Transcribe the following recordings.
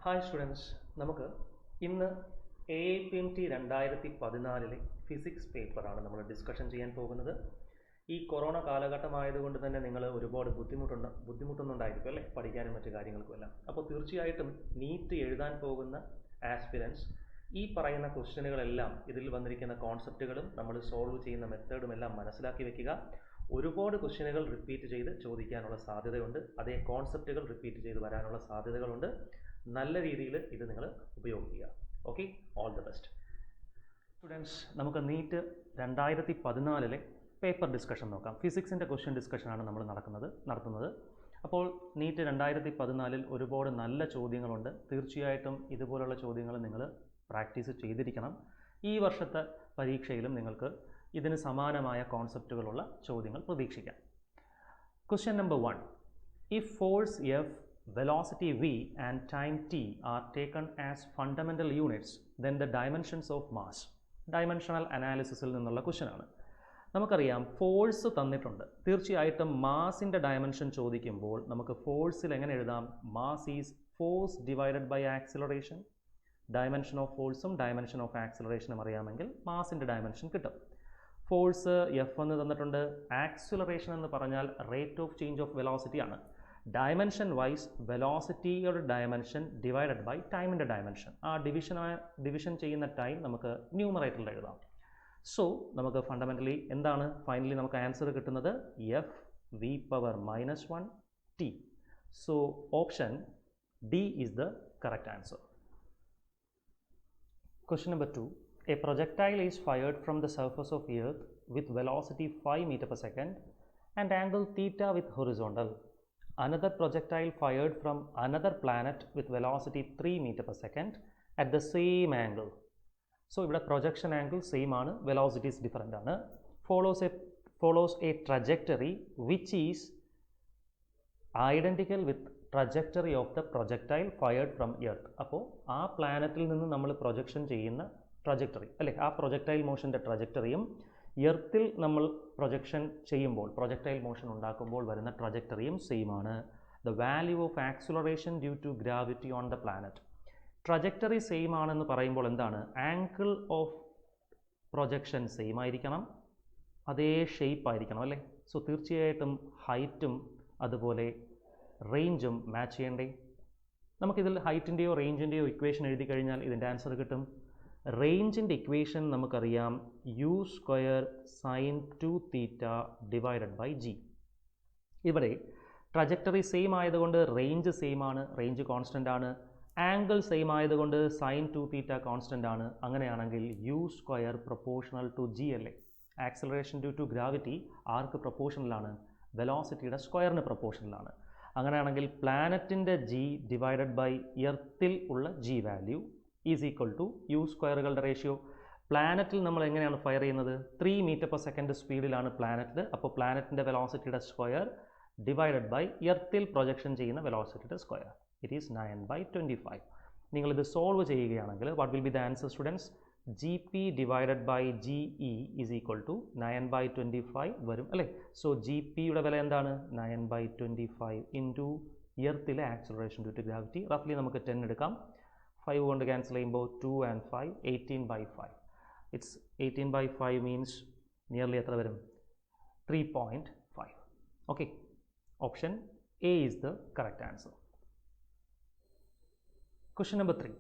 Hi students, നമുക്ക് ഇന്ന് APMT 2014 physics പേപ്പറാണ് നമ്മൾ ഡിസ്കഷൻ ചെയ്യാൻ പോകുന്നത്. ഈ കൊറോണ കാലഘട്ടമായതുകൊണ്ട് തന്നെ നിങ്ങൾ ഒരുപാട് ബുദ്ധിമുട്ടുന്നുണ്ടായിരിക്കും അല്ലേ, പഠിക്കാനും മറ്റു കാര്യങ്ങൾക്കുമെല്ലാം. അപ്പോൾ തീർച്ചയായിട്ടും നീറ്റ് എഴുതാൻ പോകുന്ന ആസ്പിരൻസ് ഈ പറയുന്ന ക്വസ്റ്റ്യനുകളെല്ലാം, ഇതിൽ വന്നിരിക്കുന്ന കോൺസെപ്റ്റുകളും നമ്മൾ സോൾവ് ചെയ്യുന്ന മെത്തേഡും എല്ലാം മനസ്സിലാക്കി വെക്കുക. ഒരുപാട് ക്വസ്റ്റ്യനുകൾ റിപ്പീറ്റ് ചെയ്ത് ചോദിക്കാനുള്ള സാധ്യതയുണ്ട്, അതേ കോൺസെപ്റ്റുകൾ റിപ്പീറ്റ് ചെയ്ത് വരാനുള്ള സാധ്യതകളുണ്ട്. നല്ല രീതിയിൽ ഇത് നിങ്ങൾ ഉപയോഗിക്കുക. Okay, all the best students. നമുക്ക് നീറ്റ് 2014 പേപ്പർ ഡിസ്കഷൻ നോക്കാം. ഫിസിക്സിൻ്റെ ക്വസ്റ്റ്യൻ ഡിസ്കഷനാണ് നമ്മൾ നടത്തുന്നത്. അപ്പോൾ നീറ്റ് 2014 ഒരുപാട് നല്ല ചോദ്യങ്ങളുണ്ട്. തീർച്ചയായിട്ടും ഇതുപോലുള്ള ചോദ്യങ്ങൾ നിങ്ങൾ പ്രാക്ടീസ് ചെയ്തിരിക്കണം. ഈ വർഷത്തെ പരീക്ഷയിലും നിങ്ങൾക്ക് ഇതിന് സമാനമായ കോൺസെപ്റ്റുകളുള്ള ചോദ്യങ്ങൾ പ്രതീക്ഷിക്കാം. Question number 1. If force F, velocity v and time t are taken as fundamental units, then the dimensions of mass. Dimensional അനാലിസിസിൽ നിന്നുള്ള ക്വസ്റ്റ്യനാണ്. നമുക്കറിയാം ഫോഴ്സ് തന്നിട്ടുണ്ട്. തീർച്ചയായിട്ടും മാസിൻ്റെ ഡയമെൻഷൻ ചോദിക്കുമ്പോൾ നമുക്ക് ഫോഴ്സിൽ എങ്ങനെ എഴുതാം? Mass is force divided by acceleration. Dimension of ഫോഴ്സും ഡയമെൻഷൻ ഓഫ് ആക്സിലറേഷനും അറിയാമെങ്കിൽ മാസിൻ്റെ ഡയമെൻഷൻ കിട്ടും. ഫോഴ്സ് എഫ് എന്ന് തന്നിട്ടുണ്ട്. ആക്സിലറേഷൻ എന്ന് പറഞ്ഞാൽ rate of change of velocity ആണ്. ഡയമെൻഷൻ വൈസ് വെലോസിറ്റിയുടെ ഡയമെൻഷൻ ഡിവൈഡഡ് ബൈ ടൈമിൻ്റെ ഡയമെൻഷൻ. ആ ഡിവിഷൻ ചെയ്യുന്ന ടൈം നമുക്ക് ന്യൂമറേറ്ററിൽ എഴുതാം. സോ നമുക്ക് ഫണ്ടമെൻ്റലി എന്താണ് ഫൈനലി നമുക്ക് ആൻസർ കിട്ടുന്നത്? F V power -1 T. So option D is the correct answer. Question number 2. A projectile is fired from the surface of Earth with velocity 5 meter per second and angle theta with horizontal. Another projectile fired from another planet with velocity 3 meter per second at the same angle. So ഇവിടെ projection angle same ആണ്, velocities different ആണ്. Follows a trajectory which is identical with trajectory of the projectile fired from Earth. അപ്പോൾ ആ പ്ലാനറ്റിൽ നിന്ന് നമ്മൾ projection ചെയ്യുന്ന trajectory അല്ലേ, ആ പ്രൊജക്ടൈൽ മോഷൻ്റെ ട്രജക്ടറിയും എർത്തിൽ നമ്മൾ പ്രൊജക്ഷൻ ചെയ്യുമ്പോൾ പ്രൊജക്ടൈൽ മോഷൻ ഉണ്ടാക്കുമ്പോൾ വരുന്ന ട്രജക്ടറിയും സെയിം ആണ്. The value of acceleration due to gravity on the planet. Trajectory same ആണെന്ന് പറയുമ്പോൾ എന്താണ്? ആംഗിൾ ഓഫ് പ്രൊജക്ഷൻ സെയിം ആയിരിക്കണം, അതേ ഷേപ്പ് ആയിരിക്കണം അല്ലേ. സോ തീർച്ചയായിട്ടും ഹൈറ്റും അതുപോലെ റേഞ്ചും മാച്ച് ചെയ്യണ്ടേ? നമുക്കിതിൽ ഹൈറ്റിൻ്റെയോ റേഞ്ചിൻ്റെയോ ഇക്വേഷൻ എഴുതി കഴിഞ്ഞാൽ ഇതിൻ്റെ ആൻസർ കിട്ടും. റേഞ്ചിൻ്റെ ഇക്വേഷൻ നമുക്കറിയാം, u² sin 2 theta divided by G. ഇവിടെ ട്രജക്ടറി സെയിം ആയതുകൊണ്ട് റേഞ്ച് സെയിം ആണ്, റേഞ്ച് കോൺസ്റ്റൻ്റ് ആണ്. ആംഗിൾ സെയിം ആയതുകൊണ്ട് sin 2 തീറ്റ കോൺസ്റ്റൻ്റ് ആണ്. അങ്ങനെയാണെങ്കിൽ u² പ്രൊപ്പോർഷണൽ ടു ജി അല്ലേ. ആക്സിലറേഷൻ ഡ്യൂ ടു ഗ്രാവിറ്റി ആർക്ക് പ്രൊപ്പോർഷണലാണ്? വെലോസിറ്റിയുടെ സ്ക്വയറിന് പ്രൊപ്പോർഷണലാണ്. അങ്ങനെയാണെങ്കിൽ പ്ലാനറ്റിൻ്റെ ജി ഡിവൈഡഡ് ബൈ എർത്തിൽ ഉള്ള G value is equal to u²കളുടെ റേഷ്യോ. പ്ലാനറ്റിൽ നമ്മൾ എങ്ങനെയാണ് ഫയർ ചെയ്യുന്നത്? 3 മീറ്റർ പെർ സെക്കൻഡ് സ്പീഡിലാണ് പ്ലാനറ്റിൽ. അപ്പോൾ പ്ലാനറ്റിൻ്റെ വെലോസിറ്റിയുടെ സ്ക്വയർ ഡിവൈഡഡ് ബൈ എർത്തിൽ പ്രൊജക്ഷൻ ചെയ്യുന്ന വെലോസിറ്റിയുടെ സ്ക്വയർ. It is 9/25. നിങ്ങളിത് സോൾവ് ചെയ്യുകയാണെങ്കിൽ what will be the answer students? GP divided by GE is equal to 9/25 വരും അല്ലേ. സോ GPയുടെ വില എന്താണ്? 9/25 ഇൻറ്റു എർത്തിലെ ആക്സിലറേഷൻ ഡ്യൂ ടു ഗ്രാവിറ്റി. റഫ്ലി നമുക്ക് 10 എടുക്കാം. 5 കൊണ്ട് ക്യാൻസൽ ചെയ്യുമ്പോൾ 2 and 5 18/5. ഇറ്റ്സ് 18/5 മീൻസ് നിയർലി എത്ര വരും? 3.5. Okay, option A is the correct answer. Question number 3.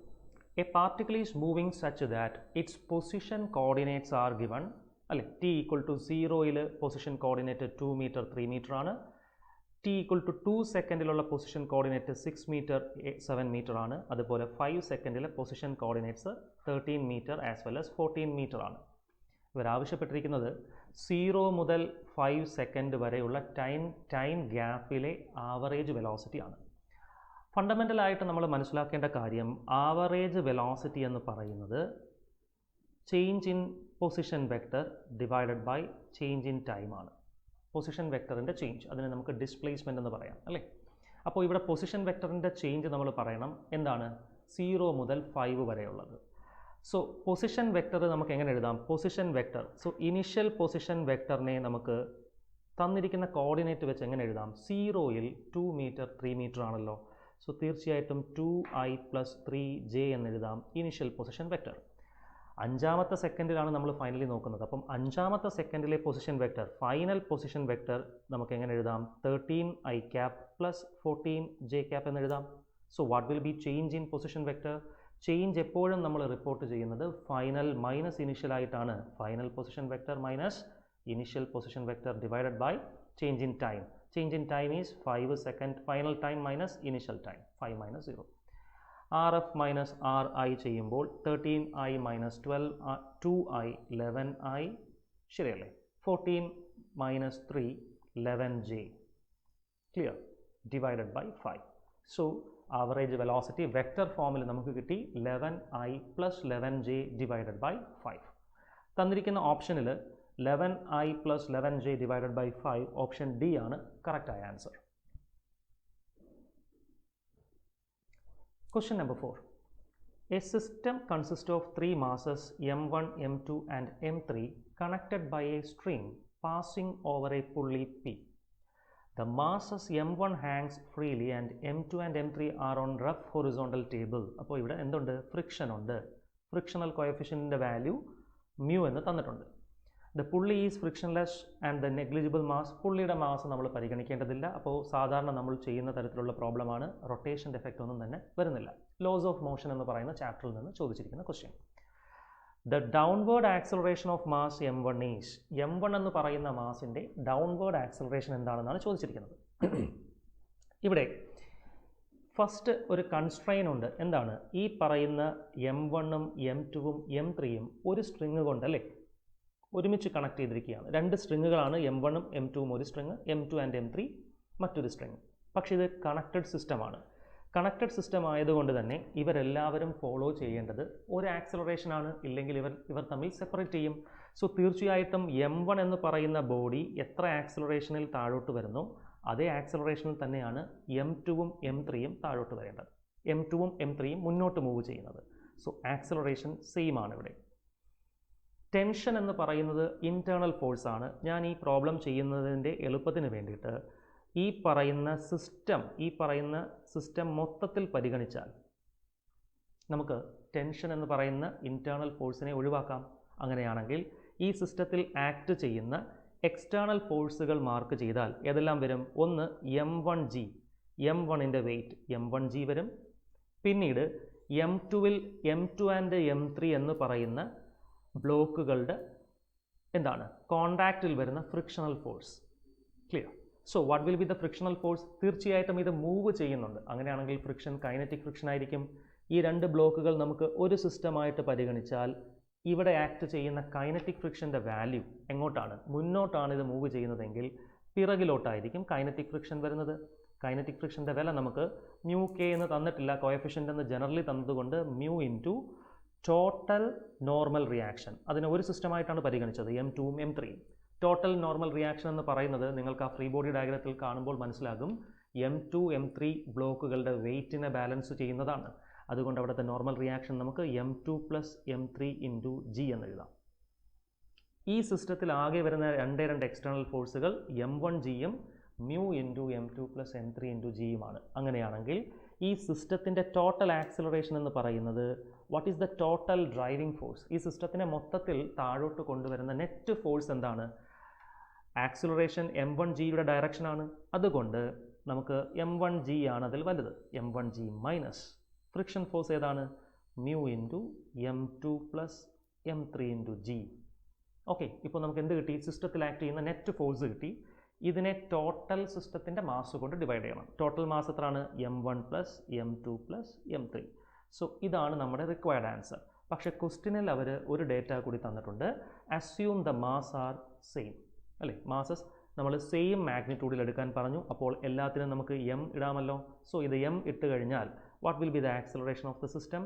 A particle is moving such that its position coordinates are given അല്ലേ. t equal to 0യിൽ position coordinate 2 metre 3 metre ആണ്. t equal to 2 സെക്കൻഡിലുള്ള position coordinate 6 metre 7 metre ആണ്. അതുപോലെ 5 സെക്കൻഡിലെ position coordinates 13 metre as well as 14 metre ആണ്. ഇവർ ആവശ്യപ്പെട്ടിരിക്കുന്നത് 0 മുതൽ 5 സെക്കൻഡ് വരെയുള്ള ടൈം ഗ്യാപ്പിലെ ആവറേജ് വെലോസിറ്റി ആണ്. ഫണ്ടമെൻ്റലായിട്ട് നമ്മൾ മനസ്സിലാക്കേണ്ട കാര്യം, ആവറേജ് വെലോസിറ്റി എന്ന് പറയുന്നത് change in position vector divided by change in time ആണ്. പൊസിഷൻ വെക്ടറിൻ്റെ ചേഞ്ച്, അതിനെ നമുക്ക് ഡിസ്പ്ലേസ്മെൻ്റ് എന്ന് പറയാം അല്ലേ. അപ്പോൾ ഇവിടെ പൊസിഷൻ വെക്ടറിൻ്റെ ചേഞ്ച് നമ്മൾ പറയണം എന്താണ്? 0 മുതൽ 5 വരെയുള്ളത്. സോ പൊസിഷൻ വെക്ടർ നമുക്ക് എങ്ങനെ എഴുതാം? Position vector, so initial position വെക്ടറിനെ നമുക്ക് തന്നിരിക്കുന്ന കോർഡിനേറ്റ് വെച്ച് എങ്ങനെ എഴുതാം? 0യിൽ 2 മീറ്റർ 3 മീറ്റർ ആണല്ലോ. സോ തീർച്ചയായിട്ടും 2i പ്ലസ് 3j എന്നെഴുതാം ഇനിഷ്യൽ പൊസിഷൻ വെക്റ്റർ. അഞ്ചാമത്തെ സെക്കൻഡിലാണ് നമ്മൾ ഫൈനലി നോക്കുന്നത്. അപ്പം അഞ്ചാമത്തെ സെക്കൻഡിലെ position vector, final position vector നമുക്ക് എങ്ങനെ എഴുതാം? 13i cap plus 14j cap എന്നെഴുതാം. So what will be change in position vector? Change എപ്പോഴും നമ്മൾ റിപ്പോർട്ട് ചെയ്യുന്നത് ഫൈനൽ മൈനസ് ഇനിഷ്യൽ ആയിട്ടാണ്. Final position vector minus initial position vector divided by change in time. Change in time is 5 second, final time minus initial time, 5 minus 0. RF minus RI ചെയ്യുമ്പോൾ 13i minus 12, 2i 11i, ശരിയല്ലേ? 14 minus 3 11j, clear, divided by 5. So average velocity vector ഫോമിൽ നമുക്ക് കിട്ടി 11i plus 11j divided by 5. തന്നിരിക്കുന്ന ഓപ്ഷനിൽ 11i plus 11j divided by 5 option D ആണ് കറക്റ്റായ answer. Question number 4. A system consists of 3 masses m1, m2 and m3 connected by a string passing over a pulley P. The masses m1 hangs freely and m2 and m3 are on rough horizontal table. അപ്പോൾ ഇവിടെ എന്തുണ്ട്? Friction ഉണ്ട്. Frictional കോഎഫിഷ്യൻറ്റിൻ്റെ value mu എന്ന് തന്നിട്ടുണ്ട്. The pulley is frictionless and the negligible mass. പുള്ളിയുടെ mass നമ്മൾ പരിഗണിക്കേണ്ടതില്ല. അപ്പോൾ സാധാരണ നമ്മൾ ചെയ്യുന്ന തരത്തിലുള്ള പ്രോബ്ലമാണ്. റൊട്ടേഷൻ്റെ എഫക്റ്റ് ഒന്നും തന്നെ വരുന്നില്ല. ലോസ് ഓഫ് മോഷൻ എന്ന് പറയുന്ന ചാപ്റ്ററിൽ നിന്ന് ചോദിച്ചിരിക്കുന്ന question. The downward acceleration of mass m1 is. m1 എന്ന് പറയുന്ന മാസിൻ്റെ ഡൗൺവേർഡ് ആക്സലറേഷൻ എന്താണെന്നാണ് ചോദിച്ചിരിക്കുന്നത്. ഇവിടെ ഫസ്റ്റ് ഒരു കൺസ്ട്രെയിൻ ഉണ്ട്. എന്താണ്? ഈ പറയുന്ന m1ഉം m2ഉം m3യും ഒരു സ്ട്രിങ് കൊണ്ടല്ലേ ഒരുമിച്ച് കണക്ട് ചെയ്തിരിക്കുകയാണ്. 2 സ്ട്രിങ്ങുകളാണ്, m1ഉം m2ഉം ഒരു സ്ട്രിങ്, m2 ആൻഡ് m3 മറ്റൊരു സ്ട്രിങ്. പക്ഷേ ഇത് കണക്റ്റഡ് സിസ്റ്റമാണ്. കണക്റ്റഡ് സിസ്റ്റം ആയതുകൊണ്ട് തന്നെ ഇവരെല്ലാവരും ഫോളോ ചെയ്യേണ്ടത് ഒരു ആക്സലറേഷനാണ്, ഇല്ലെങ്കിൽ ഇവർ തമ്മിൽ സെപ്പറേറ്റ് ചെയ്യും. സോ തീർച്ചയായിട്ടും m1 എന്ന് പറയുന്ന ബോഡി എത്ര ആക്സലറേഷനിൽ താഴോട്ട് വരുന്നോ അതേ ആക്സലറേഷനിൽ തന്നെയാണ് m2ഉം m3യും താഴോട്ട് വരേണ്ടത്. m2ഉം m3യും മുന്നോട്ട് മൂവ് ചെയ്യുന്നത്. സോ ആക്സലറേഷൻ സെയിം ആണ് ഇവിടെ. ടെൻഷൻ എന്ന് പറയുന്നത് ഇൻറ്റേർണൽ ഫോഴ്സാണ്. ഞാൻ ഈ പ്രോബ്ലം ചെയ്യുന്നതിൻ്റെ എളുപ്പത്തിന് വേണ്ടിയിട്ട് ഈ പറയുന്ന സിസ്റ്റം മൊത്തത്തിൽ പരിഗണിച്ചാൽ നമുക്ക് ടെൻഷൻ എന്ന് പറയുന്ന ഇൻറ്റേർണൽ ഫോഴ്സിനെ ഒഴിവാക്കാം. അങ്ങനെയാണെങ്കിൽ ഈ സിസ്റ്റത്തിൽ ആക്ട് ചെയ്യുന്ന എക്സ്റ്റേർണൽ ഫോഴ്സുകൾ മാർക്ക് ചെയ്താൽ ഏതെല്ലാം വരും? ഒന്ന് m1g, m1ൻ്റെ വെയ്റ്റ് m1g വരും. പിന്നീട് m2വിൽ m2 ആൻഡ് m3 എന്ന് പറയുന്ന ബ്ലോക്കുകളുടെ എന്താണ്? കോണ്ടാക്റ്റിൽ വരുന്ന frictional force. Clear? So what will be the frictional force? തീർച്ചയായിട്ടും ഇത് മൂവ് ചെയ്യുന്നുണ്ട്. അങ്ങനെയാണെങ്കിൽ ഫ്രിക്ഷൻ കൈനറ്റിക് ഫ്രിക്ഷൻ ആയിരിക്കും. ഈ 2 ബ്ലോക്കുകൾ നമുക്ക് ഒരു സിസ്റ്റമായിട്ട് പരിഗണിച്ചാൽ ഇവിടെ ആക്ട് ചെയ്യുന്ന കൈനറ്റിക് ഫ്രിക്ഷൻ്റെ വാല്യൂ എങ്ങോട്ടാണ്? മുന്നോട്ടാണ് ഇത് മൂവ് ചെയ്യുന്നതെങ്കിൽ പിറകിലോട്ടായിരിക്കും കൈനറ്റിക് ഫ്രിക്ഷൻ വരുന്നത്. കൈനറ്റിക് ഫ്രിക്ഷൻ്റെ വില നമുക്ക് മ്യൂ കെ എന്ന് തന്നിട്ടില്ല, കോഎഫിഷ്യൻ്റ് എന്ന് ജനറലി തന്നതുകൊണ്ട് mu into total normal reaction. അതിനെ ഒരു സിസ്റ്റമായിട്ടാണ് പരിഗണിച്ചത്, m2ഉം m3യും. ടോട്ടൽ നോർമൽ റിയാക്ഷൻ എന്ന് പറയുന്നത് നിങ്ങൾക്ക് ആ ഫ്രീ ബോഡി ഡയഗ്രത്തിൽ കാണുമ്പോൾ മനസ്സിലാകും, m2 m3 ബ്ലോക്കുകളുടെ വെയ്റ്റിനെ ബാലൻസ് ചെയ്യുന്നതാണ്. അതുകൊണ്ട് അവിടുത്തെ നോർമൽ റിയാക്ഷൻ നമുക്ക് m2 plus m3 into g എന്നെഴുതാം. ഈ സിസ്റ്റത്തിൽ ആകെ വരുന്ന 2 എക്സ്റ്റേണൽ ഫോഴ്സുകൾ m1gയും mu into m2 plus m3 into ജിയുമാണ്. അങ്ങനെയാണെങ്കിൽ ഈ സിസ്റ്റത്തിൻ്റെ ടോട്ടൽ ആക്സിലറേഷൻ എന്ന് പറയുന്നത് what is the total driving force? ഈ സിസ്റ്റത്തിനെ മൊത്തത്തിൽ താഴോട്ട് കൊണ്ടുവരുന്ന നെറ്റ് ഫോഴ്സ് എന്താണ്? ആക്സിലറേഷൻ m1gയുടെ ഡയറക്ഷനാണ്. അതുകൊണ്ട് നമുക്ക് m1g ആണ് അതിൽ വലുത്. m1g മൈനസ് ഫ്രിക്ഷൻ ഫോഴ്സ് ഏതാണ്? Mu into m2 plus m3 into G. Okay, ഇപ്പോൾ നമുക്ക് എന്ത് കിട്ടി? സിസ്റ്റത്തിൽ ആക്ട് ചെയ്യുന്ന നെറ്റ് ഫോഴ്സ് കിട്ടി. ഇതിനെ ടോട്ടൽ സിസ്റ്റത്തിൻ്റെ മാസ് കൊണ്ട് ഡിവൈഡ് ചെയ്യണം. ടോട്ടൽ മാസ് എത്രയാണ്? m1 plus m2 plus m3. So ഇതാണ് നമ്മുടെ റിക്വയർഡ് ആൻസർ. പക്ഷേ ക്വസ്റ്റിനിൽ അവർ ഒരു ഡേറ്റ കൂടി തന്നിട്ടുണ്ട്. Assume the mass are same, അല്ലേ? മാസസ് നമ്മൾ സെയിം മാഗ്നിറ്റ്യൂഡിൽ എടുക്കാൻ പറഞ്ഞു. അപ്പോൾ എല്ലാത്തിനും നമുക്ക് m ഇടാമല്ലോ. സോ ഇത് m ഇട്ട് കഴിഞ്ഞാൽ what will be the acceleration of the system?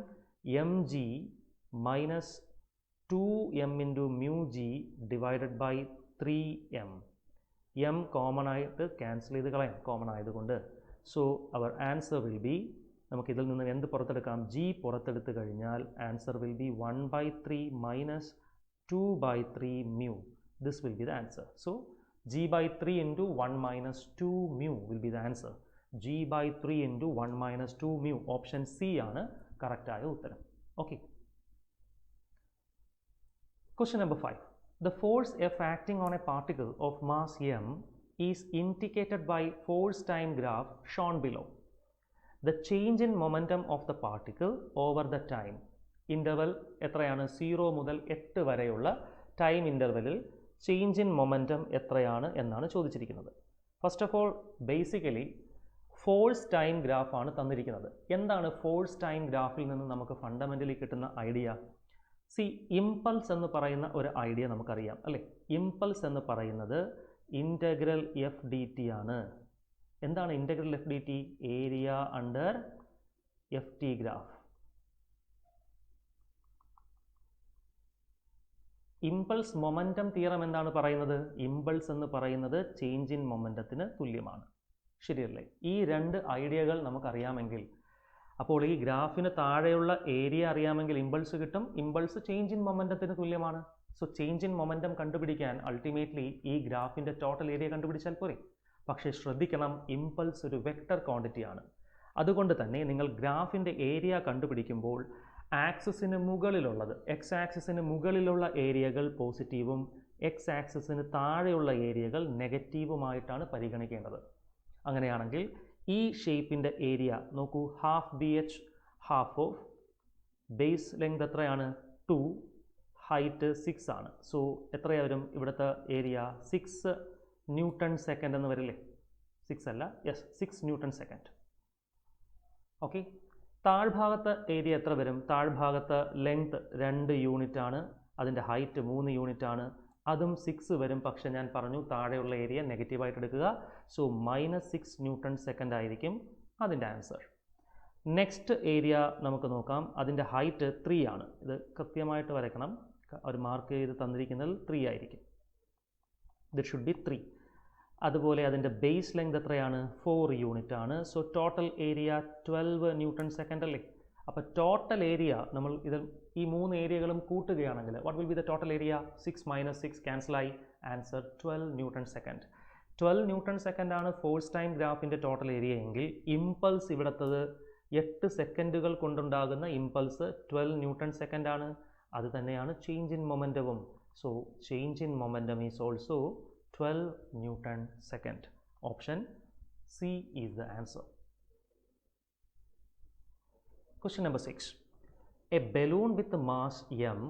mg minus 2m into mu G divided by 3m. m common ആയിട്ട് ക്യാൻസൽ ചെയ്ത് കളയാം, കോമൺ ആയതുകൊണ്ട്. So our answer will be, നമുക്കിതിൽ നിന്ന് എന്ത് പുറത്തെടുക്കാം? g പുറത്തെടുത്ത് കഴിഞ്ഞാൽ answer will be 1/3 minus 2/3 mu. This will be the answer. So g/3 into 1 minus 2 mu will be the answer. g by 3 into 1 minus 2 mu. Option C ആണ് കറക്റ്റായ ഉത്തരം. Okay. Question number 5. The force F acting on a particle of mass m is indicated by force time graph shown below. The change in momentum of the particle over the time interval എത്രയാണ്? 0 മുതൽ 8 വരെയുള്ള time ഇൻ്റർവെലിൽ change in momentum എത്രയാണ് എന്നാണ് ചോദിച്ചിരിക്കുന്നത്. First of all basically force time ഗ്രാഫാണ് തന്നിരിക്കുന്നത്. എന്താണ് ഫോഴ്സ് ടൈം ഗ്രാഫിൽ നിന്ന് നമുക്ക് ഫണ്ടമെൻ്റലി കിട്ടുന്ന ഐഡിയ? ഇമ്പൾസ് എന്ന് പറയുന്ന ഒരു ഐഡിയ നമുക്കറിയാം അല്ലേ? ഇമ്പൾസ് എന്ന് പറയുന്നത് ഇൻ്റഗ്രൽ എഫ് ഡി ടി ആണ്. എന്താണ് integral F D T? Area under F T graph. Impulse momentum theorem എന്താണ് പറയുന്നത്? ഇമ്പൾസ് എന്ന് പറയുന്നത് ചേഞ്ച് ഇൻ മൊമെൻറ്റത്തിന് തുല്യമാണ്. ശരിയല്ലേ? ഈ രണ്ട് ഐഡിയകൾ നമുക്കറിയാമെങ്കിൽ, അപ്പോൾ ഈ ഗ്രാഫിന് താഴെയുള്ള ഏരിയ അറിയാമെങ്കിൽ ഇമ്പൾസ് കിട്ടും. ഇമ്പൾസ് ചേഞ്ച് ഇൻ മൊമെൻറ്റത്തിന് തുല്യമാണ്. സോ ചേഞ്ച് ഇൻ മൊമെൻറ്റം കണ്ടുപിടിക്കാൻ അൾട്ടിമേറ്റ്ലി ഈ ഗ്രാഫിൻ്റെ ടോട്ടൽ ഏരിയ കണ്ടുപിടിച്ചാൽ പോരെ. പക്ഷേ ശ്രദ്ധിക്കണം, ഇമ്പൾസ് ഒരു വെക്റ്റർ ക്വാണ്ടിറ്റി ആണ്. അതുകൊണ്ട് തന്നെ നിങ്ങൾ ഗ്രാഫിൻ്റെ ഏരിയ കണ്ടുപിടിക്കുമ്പോൾ ആക്സിസിന് മുകളിലുള്ളത്, എക്സ് ആക്സിസിന് മുകളിലുള്ള ഏരിയകൾ പോസിറ്റീവും എക്സ് ആക്സിസിന് താഴെയുള്ള ഏരിയകൾ നെഗറ്റീവുമായിട്ടാണ് പരിഗണിക്കേണ്ടത്. അങ്ങനെയാണെങ്കിൽ ഈ ഷേപ്പിൻ്റെ ഏരിയ നോക്കൂ, half B H, half of base length എത്രയാണ്? 2, ഹൈറ്റ് 6 ആണ്. സോ എത്രയാ വരും ഇവിടുത്തെ ഏരിയ? 6 ന്യൂട്ടൺ സെക്കൻഡ് എന്ന് വരില്ലേ? 6 അല്ല, യെസ് 6 ന്യൂട്ടൺ സെക്കൻഡ്. ഓക്കെ. താഴ്ഭാഗത്ത് ഏരിയ എത്ര വരും? താഴ്ഭാഗത്ത് ലെങ്ത് 2 യൂണിറ്റ് ആണ്, അതിൻ്റെ ഹൈറ്റ് 3 യൂണിറ്റ് ആണ്, അതും 6 വരും. പക്ഷെ ഞാൻ പറഞ്ഞു താഴെയുള്ള ഏരിയ നെഗറ്റീവായിട്ട് എടുക്കുക. സോ -6 ന്യൂട്ടൺ സെക്കൻഡ് ആയിരിക്കും അതിൻ്റെ ആൻസർ. നെക്സ്റ്റ് ഏരിയ നമുക്ക് നോക്കാം. അതിൻ്റെ ഹൈറ്റ് 3 ആണ്. ഇത് കൃത്യമായിട്ട് വരയ്ക്കണം. ഒരു മാർക്ക് ചെയ്ത് തന്നിരിക്കുന്നത് 3 ആയിരിക്കും. ദിറ്റ് ഷുഡ് ബി 3. അതുപോലെ അതിൻ്റെ ബേസ് ലെങ്ത് എത്രയാണ്? 4 യൂണിറ്റ് ആണ്. So total area 12 newton second അല്ലേ? അപ്പോൾ ടോട്ടൽ ഏരിയ നമ്മൾ ഇതിൽ ഈ 3 ഏരിയകളും കൂട്ടുകയാണെങ്കിൽ what will be the total area? 6 - 6 ക്യാൻസലായി. Answer 12 newton second. 12 newton second ആണ് ഫോഴ്സ് ടൈം ഗ്രാഫിൻ്റെ ടോട്ടൽ ഏരിയ എങ്കിൽ ഇമ്പൾസ് ഇവിടുത്തത് 8 സെക്കൻഡുകൾ കൊണ്ടുണ്ടാകുന്ന ഇമ്പൾസ് 12 ന്യൂട്ടൺ സെക്കൻഡ് ആണ്. അത് തന്നെയാണ് ചേഞ്ച് ഇൻ മൊമെൻറ്റവും. So change in momentum is also 12 newton second. Option C is the answer. Question number 6. A balloon with the mass m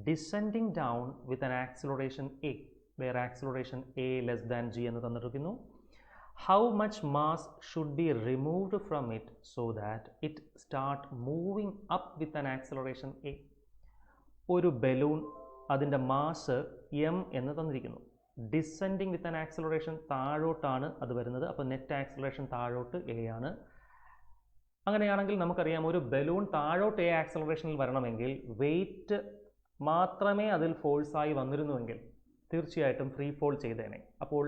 descending down with an acceleration a, where acceleration a less than g എന്ന് തന്നിരിക്കുന്നു. How much mass should be removed from it so that it start moving up with an acceleration a? ഒരു balloon, അതിൻ്റെ mass m എന്ന് തന്നിരിക്കുന്നു. Descending with an acceleration, താഴോട്ടാണ് അത് വരുന്നത്. അപ്പോൾ net acceleration താഴോട്ട് a ആണ്. അങ്ങനെയാണെങ്കിൽ നമുക്കറിയാം ഒരു ബലൂൺ താഴോട്ട് എ ആക്സലറേഷനിൽ വരണമെങ്കിൽ വെയിറ്റ് മാത്രമേ അതിൽ ഫോഴ്സായി വന്നിരുന്നുവെങ്കിൽ തീർച്ചയായിട്ടും ഫ്രീ ഫോൾ ചെയ്തേനെ. അപ്പോൾ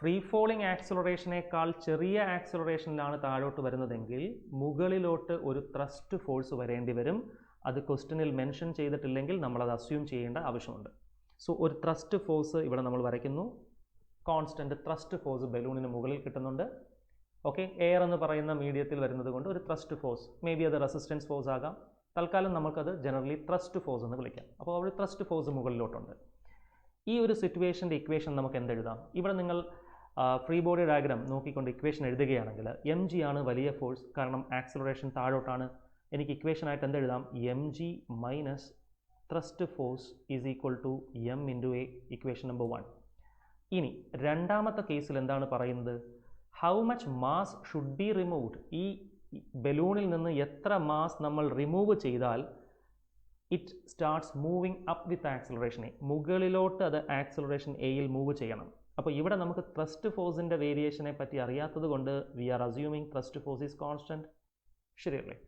ഫ്രീ ഫോളിംഗ് ആക്സലറേഷനേക്കാൾ ചെറിയ ആക്സലറേഷനിലാണ് താഴോട്ട് വരുന്നതെങ്കിൽ മുകളിലോട്ട് ഒരു ത്രസ്റ്റ് ഫോഴ്സ് വരേണ്ടി വരും. അത് ക്വസ്റ്റ്യനിൽ മെൻഷൻ ചെയ്തിട്ടില്ലെങ്കിൽ നമ്മളത് അസ്യൂം ചെയ്യേണ്ട ആവശ്യമുണ്ട്. സോ ഒരു ത്രസ്റ്റ് ഫോഴ്സ് ഇവിടെ നമ്മൾ വരയ്ക്കുന്നു. കോൺസ്റ്റൻറ്റ് ത്രസ്റ്റ് ഫോഴ്സ് ബലൂണിന് മുകളിൽ കിട്ടുന്നുണ്ട്. ഓക്കെ, എയർ എന്ന് പറയുന്ന മീഡിയത്തിൽ വരുന്നത് കൊണ്ട് ഒരു ത്രസ്റ്റ് ഫോഴ്സ്, മേ ബി അത് റെസിസ്റ്റൻസ് ഫോഴ്സ് ആകാം. തൽക്കാലം നമുക്കത് ജനറലി ത്രസ്റ്റ് ഫോഴ്സ് എന്ന് വിളിക്കാം. അപ്പോൾ അവിടെ ത്രസ്റ്റ് ഫോഴ്സ് മുകളിലോട്ടുണ്ട്. ഈ ഒരു സിറ്റുവേഷൻ്റെ ഇക്വേഷൻ നമുക്ക് എന്തെഴുതാം? ഇവിടെ നിങ്ങൾ ഫ്രീ ബോഡി ഡയഗ്രാം നോക്കിക്കൊണ്ട് ഇക്വേഷൻ എഴുതുകയാണെങ്കിൽ എം ജി ആണ് വലിയ ഫോഴ്സ്, കാരണം ആക്സിലറേഷൻ താഴോട്ടാണ്. എനിക്ക് ഇക്വേഷനായിട്ട് എന്തെഴുതാം? M G minus thrust force is equal to M into A, equation number 1. ഇനി രണ്ടാമത്തെ കേസിൽ എന്താണ് പറയുന്നത്? How much mass should be removed? ഈ ബലൂണിൽ നിന്ന് എത്ര മാസ് നമ്മൾ റിമൂവ് ചെയ്താൽ it starts moving up with acceleration A, മുകളിലോട്ട് അത് ആക്സിലറേഷൻ എയിൽ മൂവ് ചെയ്യണം. അപ്പോൾ ഇവിടെ നമുക്ക് ത്രസ്റ്റ് ഫോഴ്സിൻ്റെ വേരിയേഷനെ പറ്റി അറിയാത്തത് കൊണ്ട് we are assuming thrust force is constant. ശരിയല്ലേ?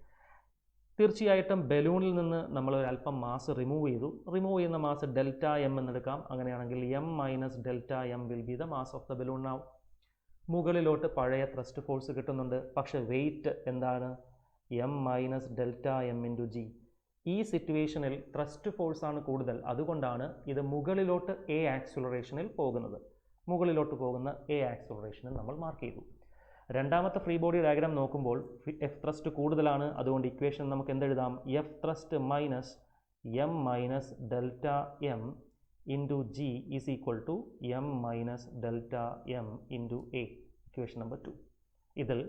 തീർച്ചയായിട്ടും ബലൂണിൽ നിന്ന് നമ്മൾ ഒരല്പം മാസ് റിമൂവ് ചെയ്തു. റിമൂവ് ചെയ്യുന്ന മാസ് ഡെൽറ്റ എം എന്നെടുക്കാം. അങ്ങനെയാണെങ്കിൽ M minus delta M will be the mass of the balloon now. മുകളിലോട്ട് പഴയ ത്രസ്റ്റ് ഫോഴ്സ് കിട്ടുന്നുണ്ട്, പക്ഷേ വെയിറ്റ് എന്താണ്? M minus delta M into G. ഈ സിറ്റുവേഷനിൽ ത്രസ്റ്റ് ഫോഴ്സാണ് കൂടുതൽ, അതുകൊണ്ടാണ് ഇത് മുകളിലോട്ട് എ ആക്സിലറേഷനിൽ പോകുന്നത്. മുകളിലോട്ട് പോകുന്ന എ ആക്സിലറേഷനിൽ നമ്മൾ മാർക്ക് ചെയ്തു. രണ്ടാമത്തെ ഫ്രീ ബോഡി ഡയഗ്രാം നോക്കുമ്പോൾ എഫ് ത്രസ്റ്റ് കൂടുതലാണ്, അതുകൊണ്ട് ഇക്വേഷൻ നമുക്ക് എന്തെഴുതാം? F thrust minus M minus delta M into G is equal to M minus delta M into A. Equation number 2. ഇതിൽ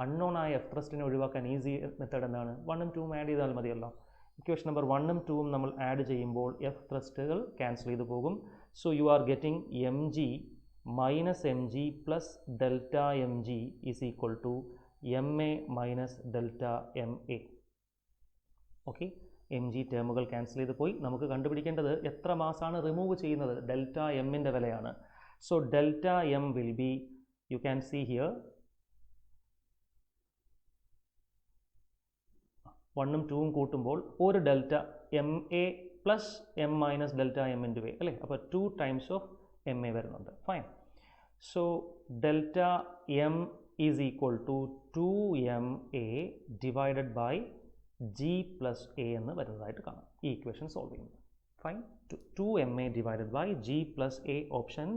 അൺനോൺ ആയ എഫ് ത്രസ്റ്റിനെ ഒഴിവാക്കാൻ ഈസി മെത്തേഡ് എന്താണ്? 1ഉം 2ഉം ആഡ് ചെയ്താൽ മതിയല്ലോ. ഇക്വേഷൻ നമ്പർ 1ഉം 2ഉം നമ്മൾ ആഡ് ചെയ്യുമ്പോൾ എഫ് ത്രസ്റ്റുകൾ ക്യാൻസൽ ചെയ്ത് പോകും. So you are getting M G minus M G plus delta M G is equal to M A minus delta M A. Okay, M G ടേമുകൾ cancel ചെയ്ത് പോയി. നമുക്ക് കണ്ടുപിടിക്കേണ്ടത് എത്ര മാസാണ് റിമൂവ് ചെയ്യുന്നത്? ഡെൽറ്റ എമ്മിൻ്റെ വിലയാണ്. So delta M will be, you can see here, 1ഉം 2ഉം കൂട്ടുമ്പോൾ ഒരു delta M A plus M minus delta M into A അല്ലേ? അപ്പോൾ 2 ടൈംസ് ഓഫ് എം എ വരുന്നുണ്ട്. Fine. So delta M is equal to 2m a divided by G plus A എന്ന് വരുന്നതായിട്ട് കാണാം ഈ ഇക്വേഷൻ സോൾവ് ചെയ്യുന്നത്. Fine. 2m a divided by G plus A. Option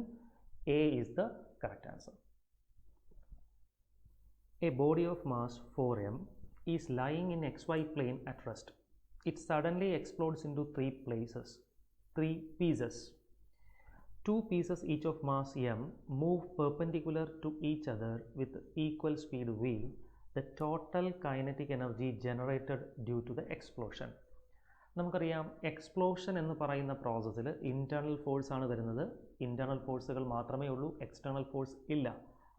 A is the correct answer. A body of mass 4m is lying in xy plane at rest. It suddenly explodes into 3 pieces. 2 pieces each of mass m move perpendicular to each other with equal speed v. The total kinetic energy generated due to the explosion. നമുക്കറിയാം explosion എന്ന് പറയുന്ന പ്രോസസ്സിൽ internal force ആണ് വരുന്നത്. Internal ഫോഴ്സുകൾ മാത്രമേ ഉള്ളൂ, external force ഇല്ല.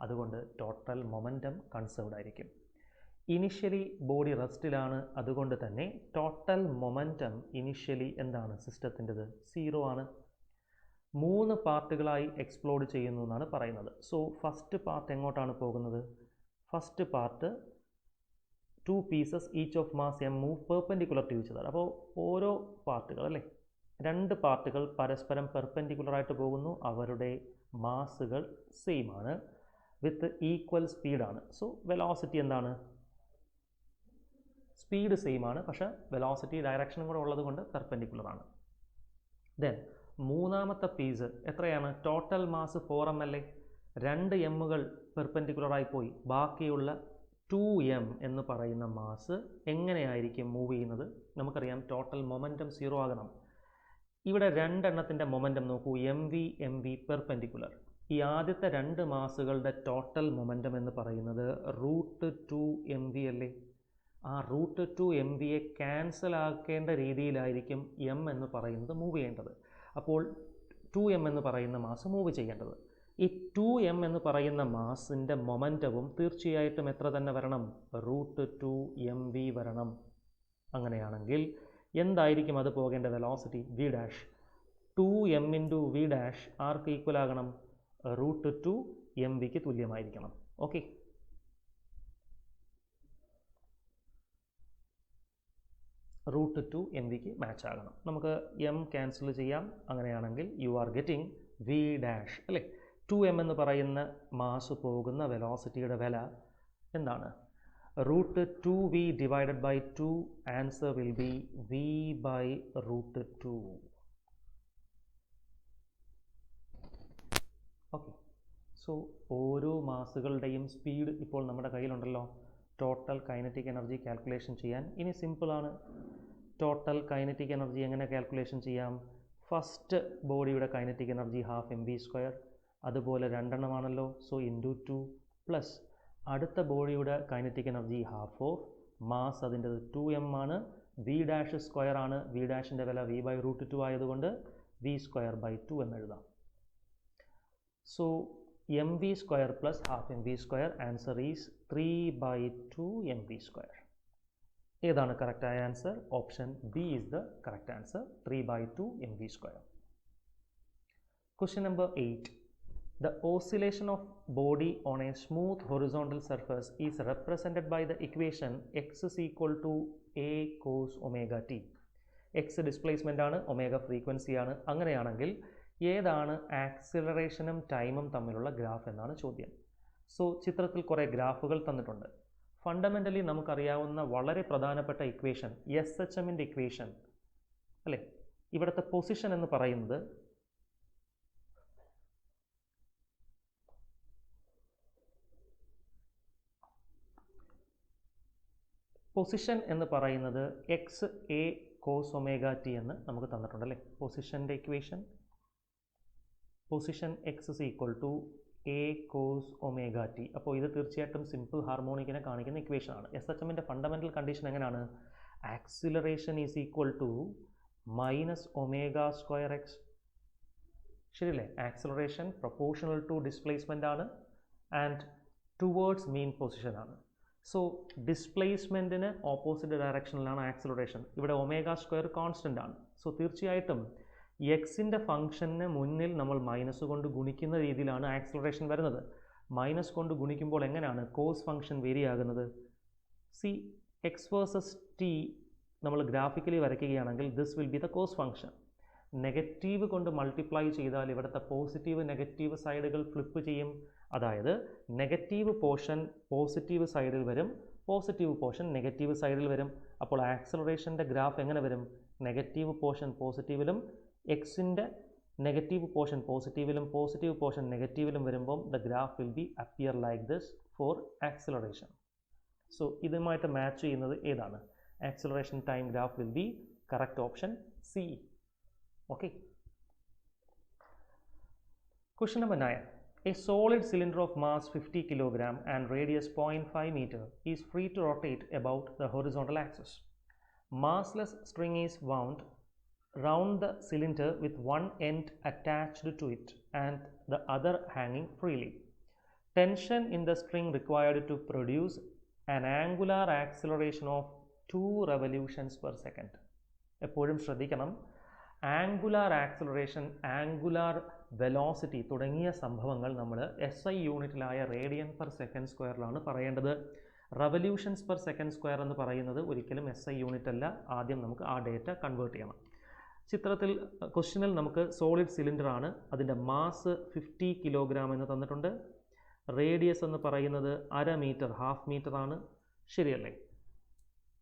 അതുകൊണ്ട് ടോട്ടൽ മൊമെൻറ്റം കൺസേർവ്ഡ് ആയിരിക്കും. ഇനിഷ്യലി ബോഡി റെസ്റ്റിലാണ്, അതുകൊണ്ട് തന്നെ ടോട്ടൽ മൊമെൻറ്റം ഇനിഷ്യലി എന്താണ്? സിസ്റ്റത്തിൻ്റെത് 0 ആണ്. 3 പാർട്ടുകളായി എക്സ്പ്ലോഡ് ചെയ്യുന്നു എന്നാണ് പറയുന്നത്. സോ ഫസ്റ്റ് പാർട്ട് എങ്ങോട്ടാണ് പോകുന്നത്? First part 2 pieces each of mass m move perpendicular to each other. അപ്പോൾ ഓരോ പാർട്ടുകൾ അല്ലേ, 2 പാർട്ടുകൾ പരസ്പരം പെർപെൻഡിക്കുലർ ആയിട്ട് പോകുന്നു. അവരുടെ മാസുകൾ സെയിം ആണ്, വിത്ത് ഈക്വൽ സ്പീഡാണ്. സോ വെലോസിറ്റി എന്താണ്? സ്പീഡ് സെയിം ആണ്, പക്ഷേ വെലോസിറ്റി ഡയറക്ഷനും കൂടെ ഉള്ളത് കൊണ്ട് പെർപെൻഡിക്കുലർ ആണ്. ദെൻ മൂന്നാമത്തെ പീസ് എത്രയാണ്? ടോട്ടൽ മാസ് 4m അല്ലേ? 2 എമ്മുകൾ പെർപെൻഡിക്കുലറായി പോയി. ബാക്കിയുള്ള 2m എന്ന് പറയുന്ന മാസ് എങ്ങനെയായിരിക്കും മൂവ് ചെയ്യുന്നത്? നമുക്കറിയാം ടോട്ടൽ മൊമെൻറ്റം 0 ആകണം. ഇവിടെ 2 എണ്ണത്തിൻ്റെ മൊമെൻറ്റം നോക്കൂ, എം വി പെർപെൻഡിക്കുലർ. ഈ ആദ്യത്തെ 2 മാസുകളുടെ ടോട്ടൽ മൊമെൻറ്റം എന്ന് പറയുന്നത് √2mv അല്ലേ? ആ √2mvയെ ക്യാൻസൽ ആക്കേണ്ട രീതിയിലായിരിക്കും m എന്ന് പറയുന്നത് മൂവ് ചെയ്യേണ്ടത്. അപ്പോൾ 2m എന്ന് പറയുന്ന മാസ് മൂവ് ചെയ്യേണ്ടത്. ഈ 2m എന്ന് പറയുന്ന മാസിൻ്റെ മൊമെൻറ്റവും തീർച്ചയായിട്ടും എത്ര തന്നെ വരണം? √2mv വരണം. അങ്ങനെയാണെങ്കിൽ എന്തായിരിക്കും അത് പോകേണ്ട വെലോസിറ്റി? v dash. 2m into v dash ആർക്ക് ഈക്വൽ ആകണം? √2mvക്ക് തുല്യമായിരിക്കണം. ഓക്കെ, √2mvക്ക് മാച്ച് ആകണം. നമുക്ക് m ക്യാൻസൽ ചെയ്യാം. അങ്ങനെയാണെങ്കിൽ U are getting v dash അല്ലേ? 2m എന്ന് പറയുന്ന മാസ് പോകുന്ന വെലോസിറ്റിയുടെ വില എന്താണ്? √2v divided by 2. Answer will be v by √2. Okay, so ഓരോ മാസുകളുടെയും സ്പീഡ് ഇപ്പോൾ നമ്മുടെ കയ്യിലുണ്ടല്ലോ. ടോട്ടൽ കൈനറ്റിക് എനർജി കാൽക്കുലേഷൻ ചെയ്യാൻ ഇനി സിമ്പിളാണ്. ടോട്ടൽ കൈനറ്റിക് എനർജി എങ്ങനെ കാൽക്കുലേഷൻ ചെയ്യാം? ഫസ്റ്റ് ബോഡിയുടെ കൈനറ്റിക് എനർജി ½ mv², അതുപോലെ 2 എണ്ണമാണല്ലോ, സോ ഇൻറ്റു 2 പ്ലസ് അടുത്ത ബോഡിയുടെ kinetic energy half of mass, അതിൻ്റെത് 2m ആണ്. v ഡാഷ് സ്ക്വയർ ആണ്. v ഡാഷിൻ്റെ വില v ബൈ √2 ആയതുകൊണ്ട് v²/2 എന്നെഴുതാം. So mv² plus ½ mv², answer is 3/2 mv². ഏതാണ് കറക്റ്റായ answer? Option B is the correct answer, 3/2 mv². Question number 8. The oscillation of body on a smooth horizontal surface is represented by the equation x is equal to a cos omega t. x displacement ആണ്, omega frequency ആണ്. അങ്ങനെയാണെങ്കിൽ ഏതാണ് ആക്സിലറേഷനും ടൈമും തമ്മിലുള്ള graph എന്നാണ് ചോദ്യം. So ചിത്രത്തിൽ കുറേ ഗ്രാഫുകൾ തന്നിട്ടുണ്ട്. ഫണ്ടമെൻ്റലി നമുക്കറിയാവുന്ന വളരെ പ്രധാനപ്പെട്ട ഇക്വേഷൻ SHMൻ്റെ ഇക്വേഷൻ അല്ലേ? ഇവിടുത്തെ പൊസിഷൻ എന്ന് പറയുന്നത് പൊസിഷൻ എന്ന് പറയുന്നത് X A cos omega T എന്ന് നമുക്ക് തന്നിട്ടുണ്ട് അല്ലേ. പൊസിഷൻ്റെ equation, position X is equal to A cos omega T. അപ്പോൾ ഇത് തീർച്ചയായിട്ടും സിമ്പിൾ ഹാർമോണിക്കിനെ കാണിക്കുന്ന ഇക്വേഷൻ ആണ്. എസ് എച്ച് എമ്മിൻ്റെ ഫണ്ടമെൻ്റൽ കണ്ടീഷൻ എങ്ങനെയാണ്? Acceleration is equal to minus omega square X. ശരിയല്ലേ? ആക്സിലറേഷൻ പ്രൊപ്പോർഷണൽ ടു ഡിസ്പ്ലേസ്മെൻ്റ് ആണ് ആൻഡ് ടുവേർഡ്സ് മീൻ പൊസിഷൻ ആണ്. സോ ഡിസ്പ്ലേസ്മെൻറ്റിന് ഓപ്പോസിറ്റ് ഡയറക്ഷനിലാണ് ആക്സിലറേഷൻ. ഇവിടെ ഒമേഗ സ്ക്വയർ കോൺസ്റ്റൻ്റ് ആണ്. സോ തീർച്ചയായിട്ടും എക്സിൻ്റെ ഫംഗ്ഷന് മുന്നിൽ നമ്മൾ മൈനസ് കൊണ്ട് ഗുണിക്കുന്ന രീതിയിലാണ് ആക്സിലറേഷൻ വരുന്നത്. മൈനസ് കൊണ്ട് ഗുണിക്കുമ്പോൾ എങ്ങനെയാണ് കോസ് ഫംഗ്ഷൻ വേരി ആകുന്നത്? സി എക്സ് വേഴ്സസ് ടി നമ്മൾ ഗ്രാഫിക്കലി വരയ്ക്കുകയാണെങ്കിൽ this will be the cause function. Negative കൊണ്ട് മൾട്ടിപ്ലൈ ചെയ്താൽ ഇവിടുത്തെ പോസിറ്റീവ് നെഗറ്റീവ് സൈഡുകൾ ഫ്ലിപ്പ് ചെയ്യും. അതായത് നെഗറ്റീവ് പോർഷൻ പോസിറ്റീവ് സൈഡിൽ വരും, പോസിറ്റീവ് പോർഷൻ നെഗറ്റീവ് സൈഡിൽ വരും. അപ്പോൾ ആക്സിലറേഷൻ്റെ ഗ്രാഫ് എങ്ങനെ വരും? നെഗറ്റീവ് പോർഷൻ പോസിറ്റീവിലും എക്സിൻ്റെ നെഗറ്റീവ് പോർഷൻ പോസിറ്റീവിലും പോസിറ്റീവ് പോർഷൻ നെഗറ്റീവിലും വരുമ്പം the graph will be appear like this four acceleration. So ഇതുമായിട്ട് മാച്ച് ചെയ്യുന്നത് ഏതാണ്? Acceleration time graph will be correct option C. Okay. Question number 9. A solid cylinder of mass 50 kg and radius 0.5 meter is free to rotate about the horizontal axis. Massless string is wound round the cylinder with one end attached to it and the other hanging freely. Tension in the string required to produce an angular acceleration of 2 revolutions per second. എപ്പോഴും ശ്രദ്ധിക്കണം, angular acceleration, angular velocity തുടങ്ങിയ സംഭവങ്ങൾ നമ്മൾ SI യൂണിറ്റിലായ radian per second സ്ക്വയറിലാണ് പറയേണ്ടത്. Revolutions per second square എന്ന് പറയുന്നത് ഒരിക്കലും SI unit അല്ല. ആദ്യം നമുക്ക് ആ ഡേറ്റ കൺവേർട്ട് ചെയ്യണം. ചിത്രത്തിൽ ക്വസ്റ്റ്യനിൽ നമുക്ക് സോളിഡ് സിലിണ്ടർ ആണ്, അതിൻ്റെ മാസ് 50 കിലോഗ്രാം എന്ന് തന്നിട്ടുണ്ട്. റേഡിയസ് എന്ന് പറയുന്നത് 1/2 മീറ്റർ, ഹാഫ് മീറ്റർ ആണ്. ശരിയല്ലേ?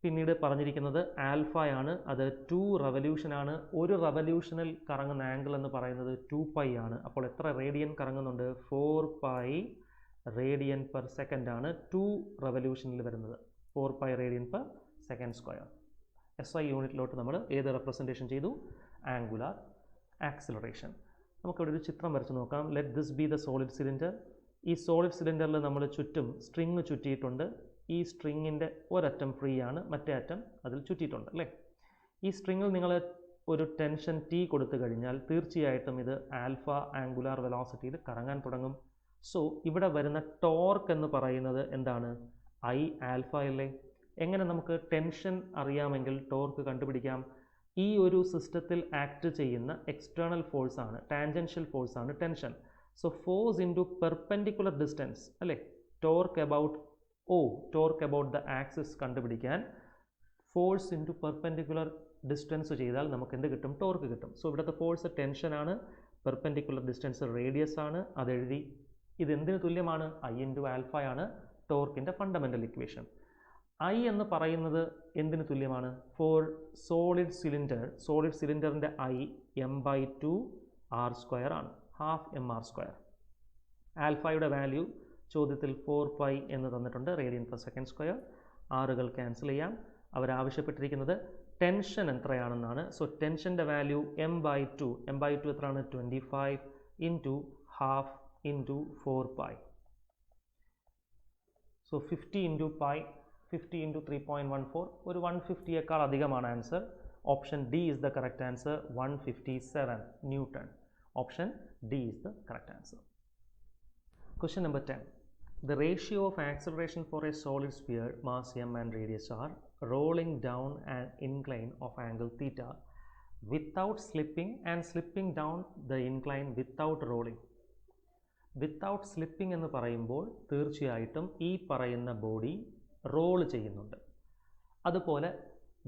പിന്നീട് പറഞ്ഞിരിക്കുന്നത് ആൽഫയാണ്, അത് 2 റവല്യൂഷനാണ്. ഒരു റവല്യൂഷനിൽ കറങ്ങുന്ന ആംഗിൾ എന്ന് പറയുന്നത് 2π ആണ്. അപ്പോൾ എത്ര റേഡിയൻ കറങ്ങുന്നുണ്ട്? 4π റേഡിയൻ പെർ സെക്കൻഡ് ആണ് 2 റവല്യൂഷനിൽ വരുന്നത്. 4π radian per second square. SI യൂണിറ്റിലോട്ട് നമ്മൾ ഏത് റെപ്രസെൻറ്റേഷൻ ചെയ്തു? Angular acceleration. നമുക്കിവിടെ ഒരു ചിത്രം വരച്ച് നോക്കാം. Let this be the solid cylinder. ഈ സോളിഡ് സിലിണ്ടറിൽ നമ്മൾ ചുറ്റും സ്ട്രിങ് ചുറ്റിയിട്ടുണ്ട്. ഈ സ്ട്രിങ്ങിൻ്റെ ഒരറ്റം ഫ്രീ ആണ്, മറ്റേ അറ്റം അതിൽ ചുറ്റിയിട്ടുണ്ട് അല്ലേ. ഈ സ്ട്രിങ്ങിൽ നിങ്ങൾ ഒരു ടെൻഷൻ T കൊടുത്തു കഴിഞ്ഞാൽ തീർച്ചയായിട്ടും ഇത് ആൽഫ ആംഗുലാർ വെലോസിറ്റിയിൽ കറങ്ങാൻ തുടങ്ങും. സോ ഇവിടെ വരുന്ന ടോർക്ക് എന്ന് പറയുന്നത് എന്താണ്? I ആൽഫ അല്ലേ. എങ്ങനെ നമുക്ക് ടെൻഷൻ അറിയാമെങ്കിൽ ടോർക്ക് കണ്ടുപിടിക്കാം? ഈ ഒരു സിസ്റ്റത്തിൽ ആക്ട് ചെയ്യുന്ന എക്സ്റ്റേണൽ ഫോഴ്സ് ആണ്, ടാൻജൻഷ്യൽ ഫോഴ്സ് ആണ് tension. So force into perpendicular distance അല്ലേ. Torque about torque about the axis കണ്ടുപിടിക്കാൻ ഫോഴ്സ് ഇൻറ്റു പെർപെൻഡിക്കുലർ ഡിസ്റ്റൻസ് ചെയ്താൽ നമുക്ക് എന്ത് കിട്ടും? ടോർക്ക് കിട്ടും. സോ ഇവിടുത്തെ ഫോഴ്സ് ടെൻഷനാണ്, പെർപെൻഡിക്കുലർ ഡിസ്റ്റൻസ് റേഡിയസ് ആണ്, അതെഴുതി. ഇത് എന്തിനു തുല്യമാണ്? I ഇൻറ്റു ആൽഫയാണ് ടോർക്കിൻ്റെ ഫണ്ടമെൻ്റൽ ഇക്വേഷൻ. I എന്ന് പറയുന്നത് എന്തിനു തുല്യമാണ്? ഫോർ സോളിഡ് സിലിണ്ടർ, സോളിഡ് സിലിണ്ടറിൻ്റെ I m/2 r² ആണ്, ഹാഫ് mr². ആൽഫയുടെ വാല്യൂ ചോദ്യത്തിൽ 4π എന്ന് തന്നിട്ടുണ്ട്, റേഡിയൻ പെർ സെക്കൻഡ് സ്ക്വയർ. ആറുകൾ ക്യാൻസൽ ചെയ്യാം. അവരാവശ്യപ്പെട്ടിരിക്കുന്നത് ടെൻഷൻ എത്രയാണെന്നാണ്. സോ ടെൻഷൻ്റെ വാല്യൂ m/2 എത്രയാണ്? 25 into half into 4π. So 50 into pi, 50 into 3.14, ഒരു 150യേക്കാൾ അധികമാണ് answer. Option D is the correct answer. 157 newton. Option D is the correct answer. Question number 10. The ratio of acceleration for a solid sphere, mass m and radius r, rolling down an incline of angle theta without slipping and slipping down the incline without rolling. Without slipping എന്ന് പറയുമ്പോൾ തീർച്ചയായിട്ടും ഈ പറയുന്ന body role ചെയ്യുന്നുണ്ട്. അതുപോലെ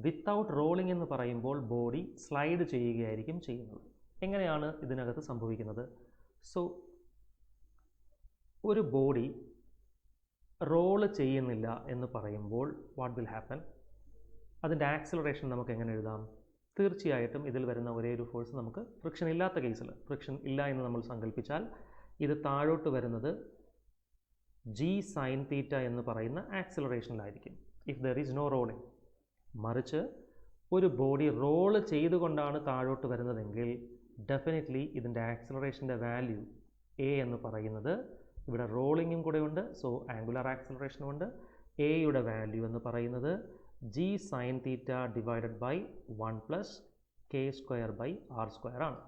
without rolling എന്ന് പറയുമ്പോൾ body slide ചെയ്യുകയായിരിക്കും ചെയ്യുന്നത്. എങ്ങനെയാണ് ഇതിനകത്ത് സംഭവിക്കുന്നത്? സോ ഒരു ബോഡി റോള് ചെയ്യുന്നില്ല എന്ന് പറയുമ്പോൾ വാട്ട് വിൽ ഹാപ്പൻ? അതിൻ്റെ ആക്സിലറേഷൻ നമുക്ക് എങ്ങനെ എഴുതാം? തീർച്ചയായിട്ടും ഇതിൽ വരുന്ന ഒരേ ഒരു ഫോഴ്സ് നമുക്ക് ഫ്രിക്ഷൻ ഇല്ലാത്ത കേസിൽ, ഫ്രിക്ഷൻ ഇല്ല എന്ന് നമ്മൾ സങ്കല്പിച്ചാൽ ഇത് താഴോട്ട് വരുന്നത് G sin θ എന്ന് പറയുന്ന ആക്സിലറേഷനിലായിരിക്കും. if there is no rolling. മറിച്ച് ഒരു ബോഡി റോള് ചെയ്തുകൊണ്ടാണ് താഴോട്ട് വരുന്നതെങ്കിൽ ഡെഫിനറ്റ്ലി ഇതിൻ്റെ ആക്സിലറേഷൻ്റെ വാല്യൂ എ എന്ന് പറയുന്നത് ഇവിടെ റോളിങ്ങും കൂടെ ഉണ്ട്, സോ ആംഗുലർ ആക്സിലറേഷനും ഉണ്ട്. എയുടെ വാല്യൂ എന്ന് പറയുന്നത് g sin theta divided by 1 plus K square by R square ആണ്.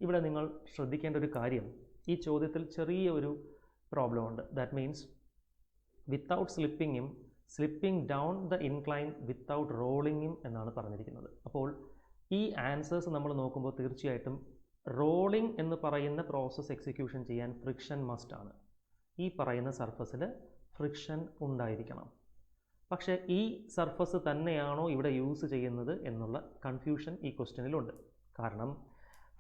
ഇവിടെ നിങ്ങൾ ശ്രദ്ധിക്കേണ്ട ഒരു കാര്യം, ഈ ചോദ്യത്തിൽ ചെറിയ ഒരു പ്രോബ്ലം ഉണ്ട്. ദാറ്റ് മീൻസ് വിത്തൗട്ട് സ്ലിപ്പിങ്ങും slipping down the incline without റോളിങ്ങും എന്നാണ് പറഞ്ഞിരിക്കുന്നത്. അപ്പോൾ ഈ ആൻസേഴ്സ് നമ്മൾ നോക്കുമ്പോൾ തീർച്ചയായിട്ടും റോളിംഗ് എന്ന് പറയുന്ന പ്രോസസ്സ് എക്സിക്യൂഷൻ ചെയ്യാൻ ഫ്രിക്ഷൻ മസ്റ്റ് ആണ്. ഈ പറയുന്ന സർഫസിൽ ഫ്രിക്ഷൻ ഉണ്ടായിരിക്കണം. പക്ഷേ ഈ സർഫസ് തന്നെയാണോ ഇവിടെ യൂസ് ചെയ്യുന്നത് എന്നുള്ള കൺഫ്യൂഷൻ ഈ ക്വസ്റ്റ്യനിലുണ്ട്. കാരണം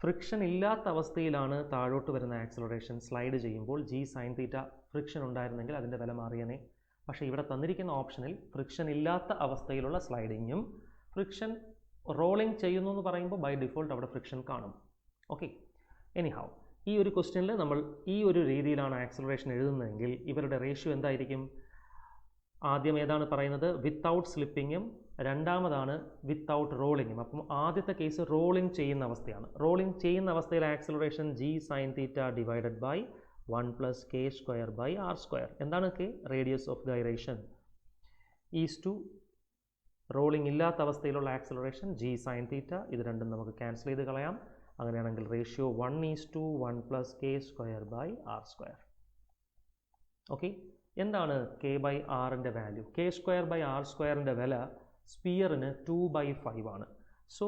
ഫ്രിക്ഷൻ ഇല്ലാത്ത അവസ്ഥയിലാണ് താഴോട്ട് വരുന്ന ആക്സിലറേഷൻ സ്ലൈഡ് ചെയ്യുമ്പോൾ g sin തീറ്റ ഫ്രിക്ഷൻ ഉണ്ടായിരുന്നെങ്കിൽ അതിൻ്റെ വില മാറിയനെ. പക്ഷേ ഇവിടെ തന്നിരിക്കുന്ന ഓപ്ഷനിൽ ഫ്രിക്ഷൻ ഇല്ലാത്ത അവസ്ഥയിലുള്ള സ്ലൈഡിങ്ങും ഫ്രിക്ഷൻ റോളിംഗ് ചെയ്യുന്നു എന്ന് പറയുമ്പോൾ ബൈ ഡിഫോൾട്ട് അവിടെ ഫ്രിക്ഷൻ കാണും. ഓക്കെ, എനിഹൗ ഈ ഒരു ക്വസ്റ്റ്യനിൽ നമ്മൾ ഈ ഒരു രീതിയിലാണ് ആക്സിലറേഷൻ എഴുതുന്നതെങ്കിൽ ഇവരുടെ റേഷ്യോ എന്തായിരിക്കും? ആദ്യം ഏതാണ് പറയുന്നത്? വിത്തൗട്ട് സ്ലിപ്പിങ്ങും രണ്ടാമതാണ് വിത്തൗട്ട് റോളിങ്ങും. അപ്പം ആദ്യത്തെ കേസ് റോളിംഗ് ചെയ്യുന്ന അവസ്ഥയാണ്. റോളിംഗ് ചെയ്യുന്ന അവസ്ഥയിൽ acceleration g sin theta divided by 1 plus K square by R square. എന്താണ് K? Radius of gyration is to rolling ഇല്ലാത്ത അവസ്ഥയിലുള്ള ആക്സിലറേഷൻ g sin തീറ്റ. ഇത് രണ്ടും നമുക്ക് ക്യാൻസൽ ചെയ്ത് കളയാം. അങ്ങനെയാണെങ്കിൽ ratio 1:1 plus K square by R square. Okay, എന്താണ് കെ ബൈ ആറിൻ്റെ value? K square by R സ്ക്വയറിൻ്റെ വില സ്പിയറിന് 2/5 ആണ്. So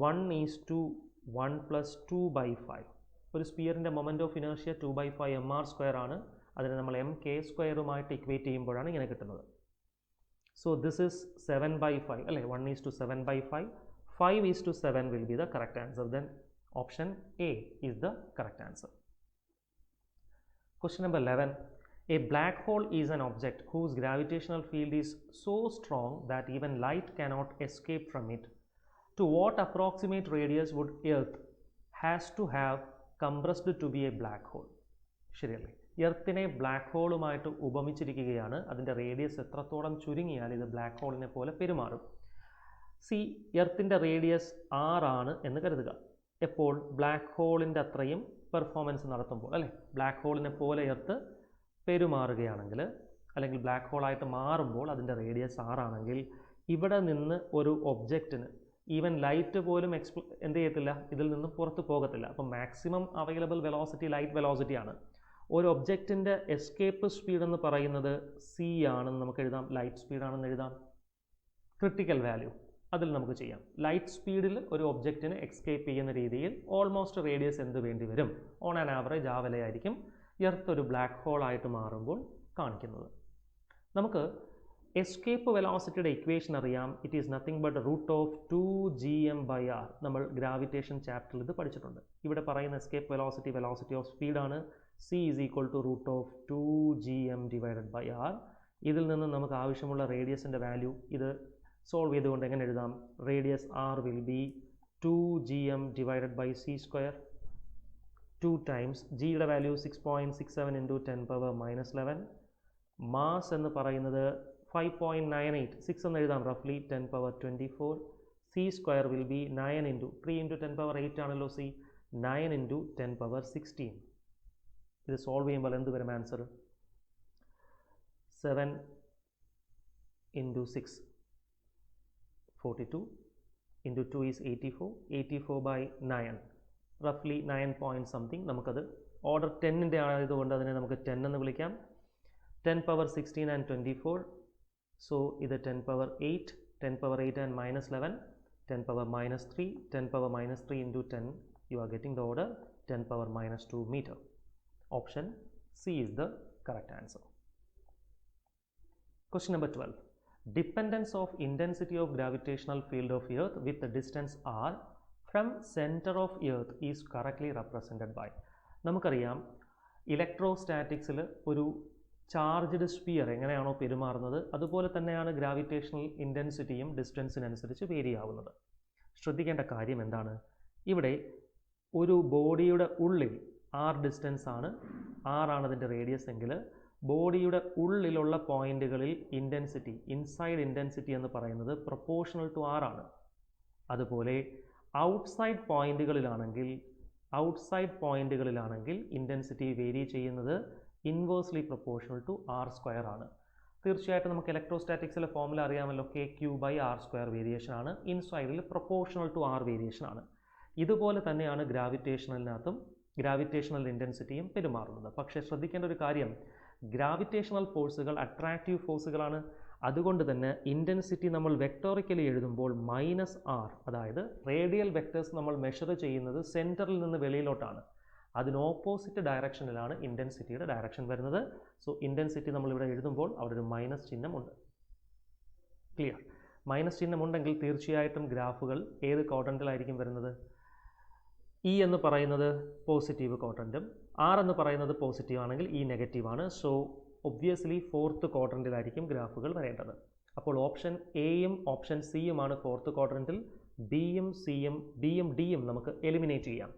1:1 plus 2/5. ഒരു സ്പിയറിൻ്റെ moment of inertia 2/5 mr square ആണ്. അതിനെ നമ്മൾ എം കെ സ്ക്വയറുമായിട്ട് ഇക്വേറ്റ് ചെയ്യുമ്പോഴാണ് ഇങ്ങനെ കിട്ടുന്നത്. സോ ദിസ് ഈസ് 7/5 അല്ലേ? 1:7/5. 5:7 will be the correct answer. Then option A is the correct answer. Question number 11. A black hole is an object whose gravitational field is so strong that even light cannot escape from it. To what approximate radius would Earth has to have compressed to be a black hole? ശരിയല്ലേ? എർത്തിനെ black ഹോളുമായിട്ട് ഉപമിച്ചിരിക്കുകയാണ്. അതിൻ്റെ radius എത്രത്തോളം ചുരുങ്ങിയാൽ ഇത് black ഹോളിനെ പോലെ പെരുമാറും. C, എർത്തിൻ്റെ radius 6 ആണ് എന്ന് കരുതുക. എപ്പോൾ? ബ്ലാക്ക് ഹോളിൻ്റെ അത്രയും പെർഫോമൻസ് നടത്തുമ്പോൾ അല്ലേ? ബ്ലാക്ക് ഹോളിനെ പോലെ എർത്ത് പെരുമാറുകയാണെങ്കിൽ അല്ലെങ്കിൽ ബ്ലാക്ക് ഹോളായിട്ട് മാറുമ്പോൾ അതിൻ്റെ റേഡിയസ് 6 ആണെങ്കിൽ ഇവിടെ നിന്ന് ഒരു ഒബ്ജക്റ്റിന് ഈവൻ ലൈറ്റ് പോലും എന്ത് ചെയ്യത്തില്ല, ഇതിൽ നിന്ന് പുറത്ത് പോകത്തില്ല. അപ്പം maximum available velocity light velocity ആണ്. ഒരു ഒബ്ജക്റ്റിൻ്റെ എസ്കേപ്പ് സ്പീഡ് എന്ന് പറയുന്നത് സി ആണെന്ന് നമുക്ക് എഴുതാം, ലൈറ്റ് സ്പീഡാണെന്ന് എഴുതാം. ക്രിട്ടിക്കൽ വാല്യൂ അതിൽ നമുക്ക് ചെയ്യാം. ലൈറ്റ് സ്പീഡിൽ ഒരു ഒബ്ജക്റ്റിന് എസ്കേപ്പ് ചെയ്യുന്ന രീതിയിൽ ഓൾമോസ്റ്റ് റേഡിയസ് എന്ത് വേണ്ടി വരും? ഓൺ ആൻ ആവറേജ് ആ വിലയായിരിക്കും എർത്ത് ഒരു ബ്ലാക്ക് ഹോൾ ആയിട്ട് മാറുമ്പോൾ കാണിക്കുന്നത്. നമുക്ക് എസ്കേപ്പ് വെലോസിറ്റിയുടെ ഇക്വേഷൻ അറിയാം. It is nothing but √2gm/r. നമ്മൾ ഗ്രാവിറ്റേഷൻ ചാപ്റ്ററിൽ ഇത് പഠിച്ചിട്ടുണ്ട്. ഇവിടെ പറയുന്ന എസ്കേപ്പ് വെലോസിറ്റി ഓഫ് സ്പീഡാണ്. c is equal to √2gm/r. ഇതിൽ നിന്ന് നമുക്ക് ആവശ്യമുള്ള റേഡിയസിൻ്റെ വാല്യൂ ഇത് സോൾവ് ചെയ്തുകൊണ്ട് എങ്ങനെ എഴുതാം? Radius r will be 2gm/c². 2 times ജിയുടെ വാല്യൂ 6.67 × 10⁻⁻11. മാസ് എന്ന് പറയുന്നത് 5.98. 6 എന്ന് എഴുതാം റഫ്ലി 10⁻24. c² വിൽ ബി 9 × 3 × 10⁻8 ആണല്ലോ c. 9 × 10⁻16. ഇത് സോൾവ് ചെയ്യുമ്പോൾ എന്ത് വരും ആൻസർ? 7 × 6 42 × 2 is 84. 84/9 റഫ്ലി 9 point something. നമുക്കത് ഓർഡർ 10ൻ്റെ ആയതുകൊണ്ട് അതിനെ നമുക്ക് 10 എന്ന് വിളിക്കാം. 10⁻16 and 24. സോ ഇത് 10⁻8. 10⁻8 and -11. 10⁻3. 10⁻3 × 10. You are getting the order 10⁻2 meter. Option C is the correct answer. Question number 12. Dependence of intensity of gravitational field of Earth with the distance r from center of Earth is correctly represented by. നമുക്കറിയാം ഇലക്ട്രോസ്റ്റാറ്റിക്സിൽ ഒരു charged sphere എങ്ങനെയാണോ പെരുമാറുന്നത് അതുപോലെ തന്നെയാണ് gravitational ഇൻറ്റൻസിറ്റിയും ഡിസ്റ്റൻസിനനുസരിച്ച് vary ആവുന്നത്. ശ്രദ്ധിക്കേണ്ട കാര്യം എന്താണ്? ഇവിടെ ഒരു ബോഡിയുടെ ഉള്ളിൽ r ഡിസ്റ്റൻസ് ആണ്, r ആണ് അതിൻ്റെ റേഡിയസ് എങ്കിൽ ബോഡിയുടെ ഉള്ളിലുള്ള പോയിന്റുകളിൽ ഇൻറ്റൻസിറ്റി, ഇൻസൈഡ് ഇൻറ്റൻസിറ്റി എന്ന് പറയുന്നത് പ്രൊപ്പോർഷണൽ ടു ആർ ആണ്. അതുപോലെ ഔട്ട്സൈഡ് പോയിന്റുകളിലാണെങ്കിൽ ഇൻറ്റൻസിറ്റി വേരി ചെയ്യുന്നത് inversely proportional to R square ആണ്. തീർച്ചയായിട്ടും നമുക്ക് ഇലക്ട്രോസ്റ്റാറ്റിക്സിലെ ഫോർമുല അറിയാമല്ലോ, KQ/R² വേരിയേഷൻ ആണ്. ഇൻസൈഡിൽ പ്രൊപ്പോർഷണൽ ടു ആർ വേരിയേഷൻ ആണ്. ഇതുപോലെ തന്നെയാണ് ഗ്രാവിറ്റേഷണൽ ഇൻറ്റൻസിറ്റിയും പെരുമാറുന്നത്. പക്ഷേ ശ്രദ്ധിക്കേണ്ട ഒരു കാര്യം, ഗ്രാവിറ്റേഷണൽ ഫോഴ്സുകൾ അട്രാക്റ്റീവ് ഫോഴ്സുകളാണ്. അതുകൊണ്ട് തന്നെ ഇൻറ്റൻസിറ്റി നമ്മൾ വെക്ടോറിക്കലി എഴുതുമ്പോൾ -R, അതായത് റേഡിയൽ വെക്ടേഴ്സ് നമ്മൾ മെഷർ ചെയ്യുന്നത് സെൻറ്ററിൽ നിന്ന് വെളിയിലോട്ടാണ്. അതിന് ഓപ്പോസിറ്റ് ഡയറക്ഷനിലാണ് ഇൻറ്റൻസിറ്റിയുടെ ഡയറക്ഷൻ വരുന്നത്. സോ ഇൻറ്റൻസിറ്റി നമ്മളിവിടെ എഴുതുമ്പോൾ അവിടെ ഒരു മൈനസ് ചിഹ്നമുണ്ട്. ക്ലിയർ? മൈനസ് ചിഹ്നമുണ്ടെങ്കിൽ തീർച്ചയായിട്ടും ഗ്രാഫുകൾ ഏത് ക്വാഡ്രൻറ്റിലായിരിക്കും വരുന്നത്? E എന്ന് പറയുന്നത് പോസിറ്റീവ് ക്വാഡ്രൻറ്റും R എന്ന് പറയുന്നത് പോസിറ്റീവ് ആണെങ്കിൽ E നെഗറ്റീവാണ്. സോ ഒബ്വിയസ്ലി ഫോർത്ത് ക്വാഡ്രൻറ്റിലായിരിക്കും ഗ്രാഫുകൾ വരേണ്ടത്. അപ്പോൾ ഓപ്ഷൻ എയും ഓപ്ഷൻ സിയുമാണ് ഫോർത്ത് ക്വാഡ്രൻറ്റിൽ. ബിയും ഡിയും നമുക്ക് എലിമിനേറ്റ് ചെയ്യാം.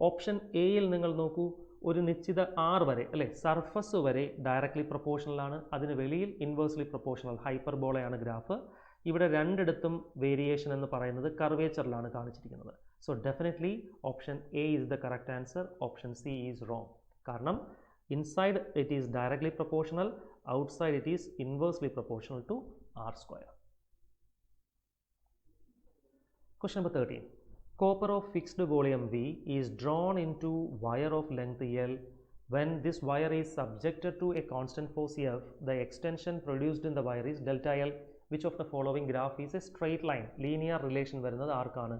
ഓപ്ഷൻ എയിൽ നിങ്ങൾ നോക്കൂ, ഒരു നിശ്ചിത R വരെ അല്ലേ, സർഫസ് വരെ ഡയറക്ട്ലി പ്രൊപ്പോർഷണലാണ്. അതിന് വെളിയിൽ ഇൻവേഴ്സ്ലി പ്രൊപ്പോർഷണൽ ഹൈപ്പർബോളയാണ് ഗ്രാഫ്. ഇവിടെ രണ്ടിടത്തും വേരിയേഷൻ എന്ന് പറയുന്നത് കർവേച്ചറിലാണ് കാണിച്ചിരിക്കുന്നത്. So definitely option A is the correct answer. Option C is wrong. കാരണം inside it is directly proportional, outside it is inversely proportional to R square. Question number 13. Copper of fixed volume V is drawn into wire of length L. When this wire is subjected to a constant force F, the extension produced in the wire is delta L. Which of the following graph is a straight line? Linear relation വരുന്നത് ആർക്കാണ്?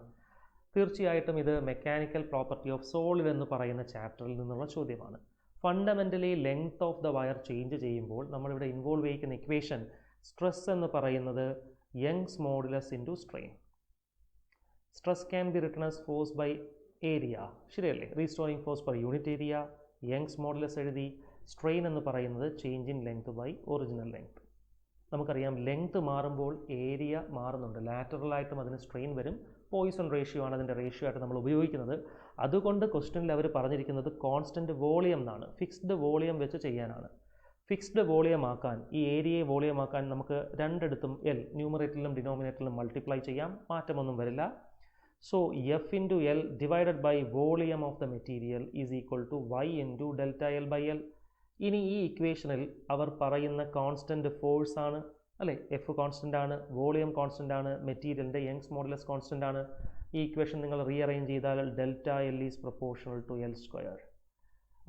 തീർച്ചയായിട്ടും ഇത് mechanical property of solid എന്ന് പറയുന്ന ചാപ്റ്ററിൽ നിന്നുള്ള ചോദ്യമാണ്. Fundamentally length of the wire change ചെയ്യുമ്പോൾ നമ്മളിവിടെ ഇൻവോൾവ് ചെയ്യിക്കുന്ന ഇക്വേഷൻ സ്ട്രെസ് എന്ന് പറയുന്നത് Young's modulus into strain. Stress can be written as force by area, ശരിയല്ലേ? Restoring force per unit area. Young's modulus എഴുതി. സ്ട്രെയിൻ എന്ന് പറയുന്നത് change in length by original length. നമുക്കറിയാം ലെങ്ത് മാറുമ്പോൾ ഏരിയ മാറുന്നുണ്ട്. ലാറ്ററലായിട്ടും അതിന് സ്ട്രെയിൻ വരും. പോയിസൺ റേഷ്യോ ആണ് അതിൻ്റെ റേഷ്യോ ആയിട്ട് നമ്മൾ ഉപയോഗിക്കുന്നത്. അതുകൊണ്ട് ക്വസ്റ്റ്യനിൽ അവർ പറഞ്ഞിരിക്കുന്നത് കോൺസ്റ്റൻറ്റ് വോളിയം എന്നാണ്, ഫിക്സ്ഡ് വോളിയം വെച്ച് ചെയ്യാനാണ്. ഫിക്സ്ഡ് വോളിയം ആക്കാൻ, ഈ ഏരിയയെ വോളിയം ആക്കാൻ നമുക്ക് രണ്ടിടത്തും L ന്യൂമറേറ്ററിലും ഡിനോമിനേറ്ററിലും മൾട്ടിപ്ലൈ ചെയ്യാം, മാറ്റമൊന്നും വരില്ല. So F into L divided by volume of the material is equal to Y into delta L by L. ഇനി ഈ ഇക്വേഷനിൽ അവർ പറയുന്ന കോൺസ്റ്റൻറ്റ് ഫോഴ്സ് ആണ് അല്ലേ, എഫ് കോൺസ്റ്റൻ്റ് ആണ്, വോളിയം കോൺസ്റ്റൻ്റ് ആണ്, മെറ്റീരിയലിൻ്റെ യങ്സ് മോഡുലസ് കോൺസ്റ്റൻ്റ് ആണ്. ഈ ഇക്വേഷൻ നിങ്ങൾ റീഅറേഞ്ച് ചെയ്താൽ delta L is proportional to L square.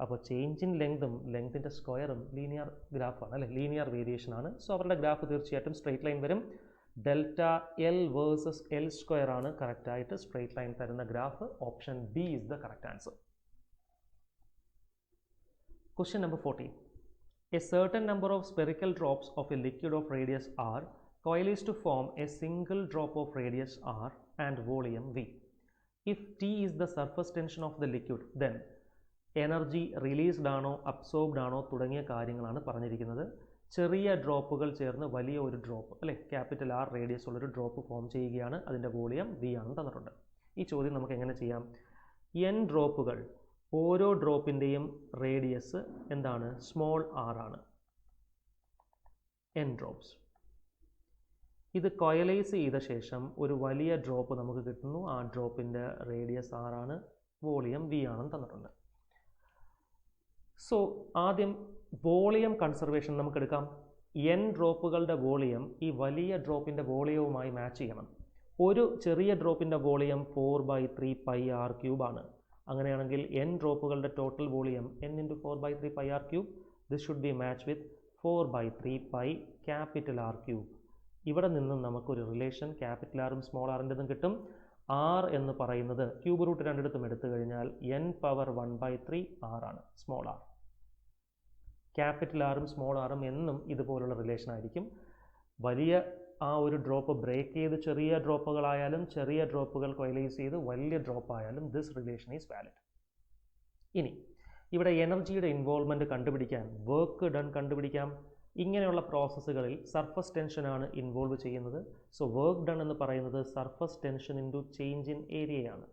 അപ്പോൾ ചേഞ്ച് ഇൻ ലെങ്തും ലെങ്തിൻ്റെ സ്ക്വയറും ലീനിയർ ഗ്രാഫാണ് അല്ലേ, ലീനിയർ വേരിയേഷൻ ആണ്. സോ അവരുടെ ഗ്രാഫ് തീർച്ചയായിട്ടും സ്ട്രെയിറ്റ് ലൈൻ വരും. Delta L versus L square ആണ് കറക്റ്റായിട്ട് സ്ട്രെയിറ്റ് ലൈൻ തരുന്ന graph. Option B is the correct answer. Question number 14. A certain number of spherical drops of a liquid of radius r coalesce to form a single drop of radius r and volume v. If T is the surface tension of the liquid, then energy released ആണോ absorbed ആണോ തുടങ്ങിയ കാര്യങ്ങളാണ് പറഞ്ഞിരിക്കുന്നത്. ചെറിയ ഡ്രോപ്പുകൾ ചേർന്ന് വലിയ ഒരു drop അല്ലേ, ക്യാപിറ്റൽ R റേഡിയസ് ഉള്ളൊരു ഡ്രോപ്പ് ഫോം ചെയ്യുകയാണ്. അതിൻ്റെ വോളിയം V ആണെന്ന് തന്നിട്ടുണ്ട്. ഈ ചോദ്യം നമുക്ക് എങ്ങനെ ചെയ്യാം? N ഡ്രോപ്പുകൾ, ഓരോ ഡ്രോപ്പിൻ്റെയും റേഡിയസ് എന്താണ്? സ്മോൾ r ആണ്. N drops. ഇത് കൊയലൈസ് ചെയ്ത ശേഷം ഒരു വലിയ ഡ്രോപ്പ് നമുക്ക് കിട്ടുന്നു. ആ ഡ്രോപ്പിൻ്റെ റേഡിയസ് r ആണ്, വോളിയം V ആണെന്ന് തന്നിട്ടുണ്ട്. സോ ആദ്യം വോളിയം കൺസർവേഷൻ നമുക്ക് എടുക്കാം. N ഡ്രോപ്പുകളുടെ വോളിയം ഈ വലിയ ഡ്രോപ്പിൻ്റെ വോളിയവുമായി മാച്ച് ചെയ്യണം. ഒരു ചെറിയ ഡ്രോപ്പിൻ്റെ വോളിയം 4/3πr³ ആണ്. അങ്ങനെയാണെങ്കിൽ N ഡ്രോപ്പുകളുടെ total volume N × 4/3πr³. This should be match with 4/3πR³. ഇവിടെ നിന്നും നമുക്കൊരു റിലേഷൻ ക്യാപിറ്റൽ ആറും സ്മോൾ ആറിൻ്റെതും കിട്ടും. R എന്ന് പറയുന്നത് ക്യൂബ് റൂട്ട് രണ്ടിടത്തും എടുത്തു കഴിഞ്ഞാൽ n⁻⁴ r ആണ്, സ്മോൾ r. ക്യാപിറ്റൽ ആറും സ്മോൾ ആറും എന്നും ഇതുപോലുള്ള റിലേഷൻ ആയിരിക്കും. വലിയ ആ ഒരു ഡ്രോപ്പ് ബ്രേക്ക് ചെയ്ത് ചെറിയ ഡ്രോപ്പുകളായാലും ചെറിയ ഡ്രോപ്പുകൾ കൊയലൈസ് ചെയ്ത് വലിയ ഡ്രോപ്പ് ആയാലും ദിസ് റിലേഷൻ ഈസ് വാലിഡ്. ഇനി ഇവിടെ എനർജിയുടെ ഇൻവോൾവ്മെൻറ്റ് കണ്ടുപിടിക്കാൻ വർക്ക് ഡൺ കണ്ടുപിടിക്കാം. ഇങ്ങനെയുള്ള പ്രോസസ്സുകളിൽ സർഫസ് ടെൻഷനാണ് ഇൻവോൾവ് ചെയ്യുന്നത്. സോ വർക്ക് ഡൺ എന്ന് പറയുന്നത് surface tension into change in ഏരിയയാണ്.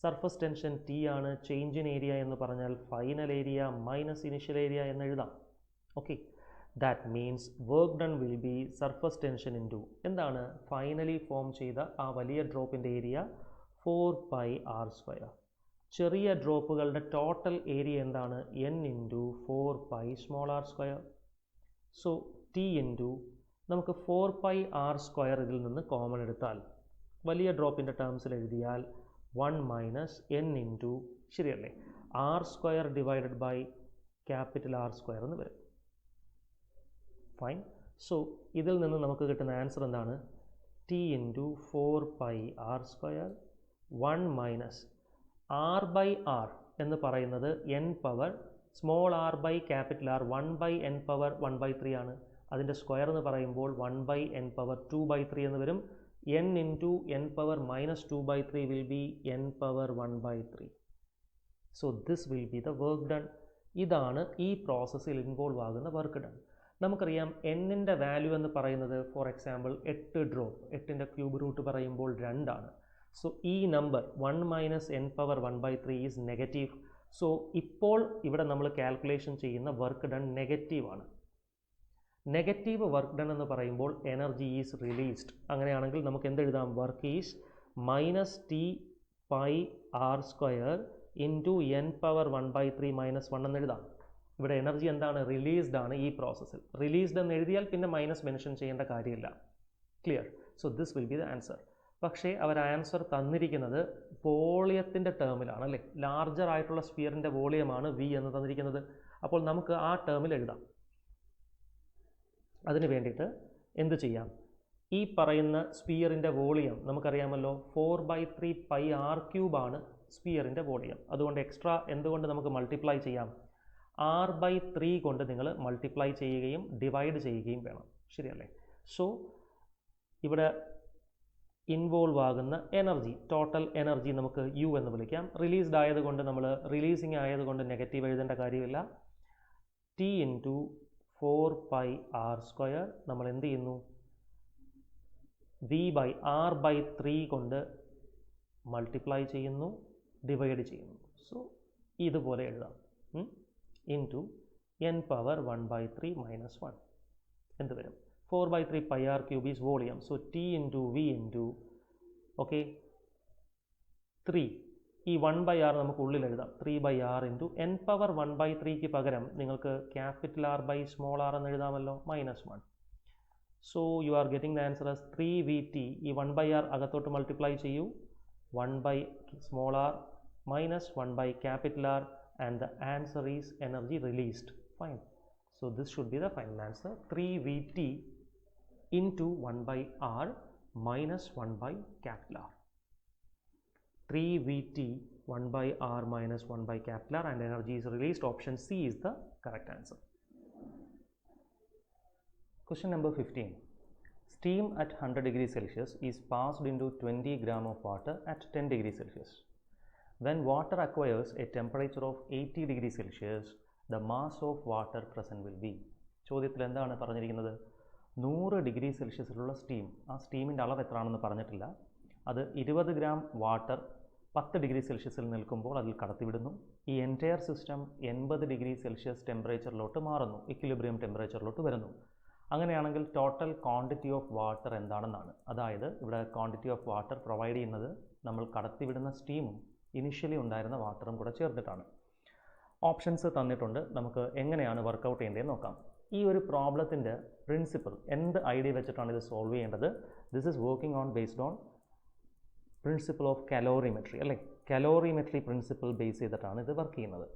സർഫസ് ടെൻഷൻ T ആണ്, ചേഞ്ച് ഇൻ ഏരിയ എന്ന് പറഞ്ഞാൽ final area minus initial area എന്ന് എഴുതാം. Okay. That means work done will be surface tension into എന്താണ് ഫൈനലി ഫോം ചെയ്ത ആ വലിയ ഡ്രോപ്പിൻ്റെ ഏരിയ 4πr². ചെറിയ ഡ്രോപ്പുകളുടെ ടോട്ടൽ ഏരിയ എന്താണ് n into 4πr². So T into നമുക്ക് 4πr² ഇതിൽ നിന്ന് കോമൺ എടുത്താൽ വലിയ ഡ്രോപ്പിൻ്റെ ടേംസിൽ എഴുതിയാൽ 1 മൈനസ് n ഇൻറ്റു ശരിയല്ലേ r² divided by capital R² എന്ന് വരും. ഫൈൻ. സോ ഇതിൽ നിന്ന് നമുക്ക് കിട്ടുന്ന ആൻസർ എന്താണ് T into 4πr². 1 minus r by r എന്ന് പറയുന്നത് n power small r by capital R 1 by n power 1/3 ആണ്. അതിൻ്റെ സ്ക്വയർ എന്ന് പറയുമ്പോൾ 1 ബൈ n പവർ 2/3 എന്ന് വരും. n into n power minus 2/3 will be n power 1/3. So this will be the work done. ഇതാണ് ഈ പ്രോസസ്സിൽ ഇൻവോൾവ് ആകുന്ന വർക്ക് ഡൺ. നമുക്കറിയാം എന്നിൻ്റെ വാല്യൂ എന്ന് പറയുന്നത് ഫോർ എക്സാമ്പിൾ 8 ഡ്രോപ്പ്, 8ൻ്റെ ക്യൂബ് റൂട്ട് പറയുമ്പോൾ 2 ആണ്. സോ ഈ number 1 minus n power 1/3 is negative. So ഇപ്പോൾ ഇവിടെ നമ്മൾ കാൽക്കുലേഷൻ ചെയ്യുന്ന വർക്ക് ഡൺ നെഗറ്റീവാണ്. നെഗറ്റീവ് വർക്ക് ഡൺ എന്ന് പറയുമ്പോൾ എനർജി ഈസ് റിലീസ്ഡ്. അങ്ങനെയാണെങ്കിൽ നമുക്ക് എന്തെഴുതാം work is minus T/r² into n power 1/3 minus 1 എന്ന് എഴുതാം. ഇവിടെ എനർജി എന്താണ് റിലീസ്ഡ് ആണ്. ഈ പ്രോസസ്സിൽ റിലീസ്ഡ് എന്ന് എഴുതിയാൽ പിന്നെ മൈനസ് മെൻഷൻ ചെയ്യേണ്ട കാര്യമില്ല. Clear. So this will be the answer. പക്ഷേ അവർ ആൻസർ തന്നിരിക്കുന്നത് വോളിയത്തിൻ്റെ ടേമിലാണ് അല്ലേ. ലാർജർ ആയിട്ടുള്ള സ്ഫിയറിൻ്റെ വോളിയമാണ് V എന്ന് തന്നിരിക്കുന്നത്. അപ്പോൾ നമുക്ക് ആ ടേമിൽ എഴുതാം. അതിന് വേണ്ടിയിട്ട് എന്ത് ചെയ്യാം, ഈ പറയുന്ന സ്ഫിയറിൻ്റെ വോളിയം നമുക്കറിയാമല്ലോ 4/3πr³ ആണ് സ്ഫിയറിൻ്റെ വോളിയം. അതുകൊണ്ട് എക്സ്ട്രാ എന്തുകൊണ്ട് നമുക്ക് മൾട്ടിപ്ലൈ ചെയ്യാം, r/3 കൊണ്ട് നിങ്ങൾ മൾട്ടിപ്ലൈ ചെയ്യുകയും ഡിവൈഡ് ചെയ്യുകയും വേണം. ശരിയല്ലേ. സോ ഇവിടെ ഇൻവോൾവ് ആകുന്ന എനർജി, ടോട്ടൽ എനർജി നമുക്ക് U എന്ന് വിളിക്കാം. റിലീസ്ഡ് ആയതുകൊണ്ട് നമ്മൾ റിലീസിങ് ആയതുകൊണ്ട് നെഗറ്റീവ് എഴുതേണ്ട കാര്യമില്ല. T ഇൻറ്റു 4πr² നമ്മൾ എന്ത് ചെയ്യുന്നു, V/r/3 കൊണ്ട് മൾട്ടിപ്ലൈ ചെയ്യുന്നു, ഡിവൈഡ് ചെയ്യുന്നു. സോ ഇതുപോലെ എഴുതാം. ഇൻറ്റു n പവർ 1/3 മൈനസ് 1 എന്ത് വരും 4/3πr³ is volume. So T into V into okay 3. ഈ 1/r നമുക്ക് ഉള്ളിൽ എഴുതാം. 3/r ഇൻറ്റു n പവർ 1/3ക്ക് പകരം നിങ്ങൾക്ക് capital R by small r എന്ന് എഴുതാമല്ലോ, minus 1. So you are getting the answer as 3VT. ഈ 1/r അകത്തോട്ട് മൾട്ടിപ്ലൈ ചെയ്യൂ, 1 by small r minus 1 by capital R and the answer is energy released. Fine. So this should be the final answer. 3VT into 1/r minus 1 by capital R. 3VT 1/r minus 1 by capital R and energy is released. Option C is the correct answer. Question number 15. Steam at 100 degrees Celsius is passed into 20 gram of water at 10 degrees Celsius. When water acquires a temperature of 80 degrees Celsius, the mass of water present will be. ചോദ്യത്തിൽ എന്താണ് പറഞ്ഞിരിക്കുന്നത്, 100 degree സെൽഷ്യസിലുള്ള steam, ആ സ്റ്റീമിൻ്റെ അളവ് എത്രയാണെന്ന് പറഞ്ഞിട്ടില്ല. അത് 20 gram water 10 degree സെൽഷ്യസിൽ നിൽക്കുമ്പോൾ അതിൽ കടത്തിവിടുന്നു. ഈ എൻറ്റയർ സിസ്റ്റം 80 ഡിഗ്രി സെൽഷ്യസ് ടെമ്പറേച്ചറിലോട്ട് മാറുന്നു, ഇക്വിലിബ്രിയം ടെമ്പറേച്ചറിലോട്ട് വരുന്നു. അങ്ങനെയാണെങ്കിൽ ടോട്ടൽ ക്വാണ്ടിറ്റി ഓഫ് വാട്ടർ എന്താണെന്നാണ്. അതായത് ഇവിടെ ക്വാണ്ടിറ്റി ഓഫ് വാട്ടർ പ്രൊവൈഡ് ചെയ്യുന്നത് നമ്മൾ കടത്തിവിടുന്ന സ്റ്റീമും ഇനിഷ്യലി ഉണ്ടായിരുന്ന വാട്ടറും കൂടെ ചേർത്തിട്ടാണ്. ഓപ്ഷൻസ് തന്നിട്ടുണ്ട്, നമുക്ക് എങ്ങനെയാണ് വർക്കൗട്ട് ചെയ്യേണ്ടതെന്ന് നോക്കാം. ഈ ഒരു പ്രോബ്ലത്തിൻ്റെ പ്രിൻസിപ്പിൾ എന്ത് ഐഡിയ വെച്ചിട്ടാണ് ഇത് സോൾവ് ചെയ്യേണ്ടത്. This is working on based on principle of calorimetry അല്ലേ. കലോറിമെട്രി പ്രിൻസിപ്പിൾ ബേസ് ചെയ്തിട്ടാണ് ഇത് വർക്ക് ചെയ്യുന്നത്.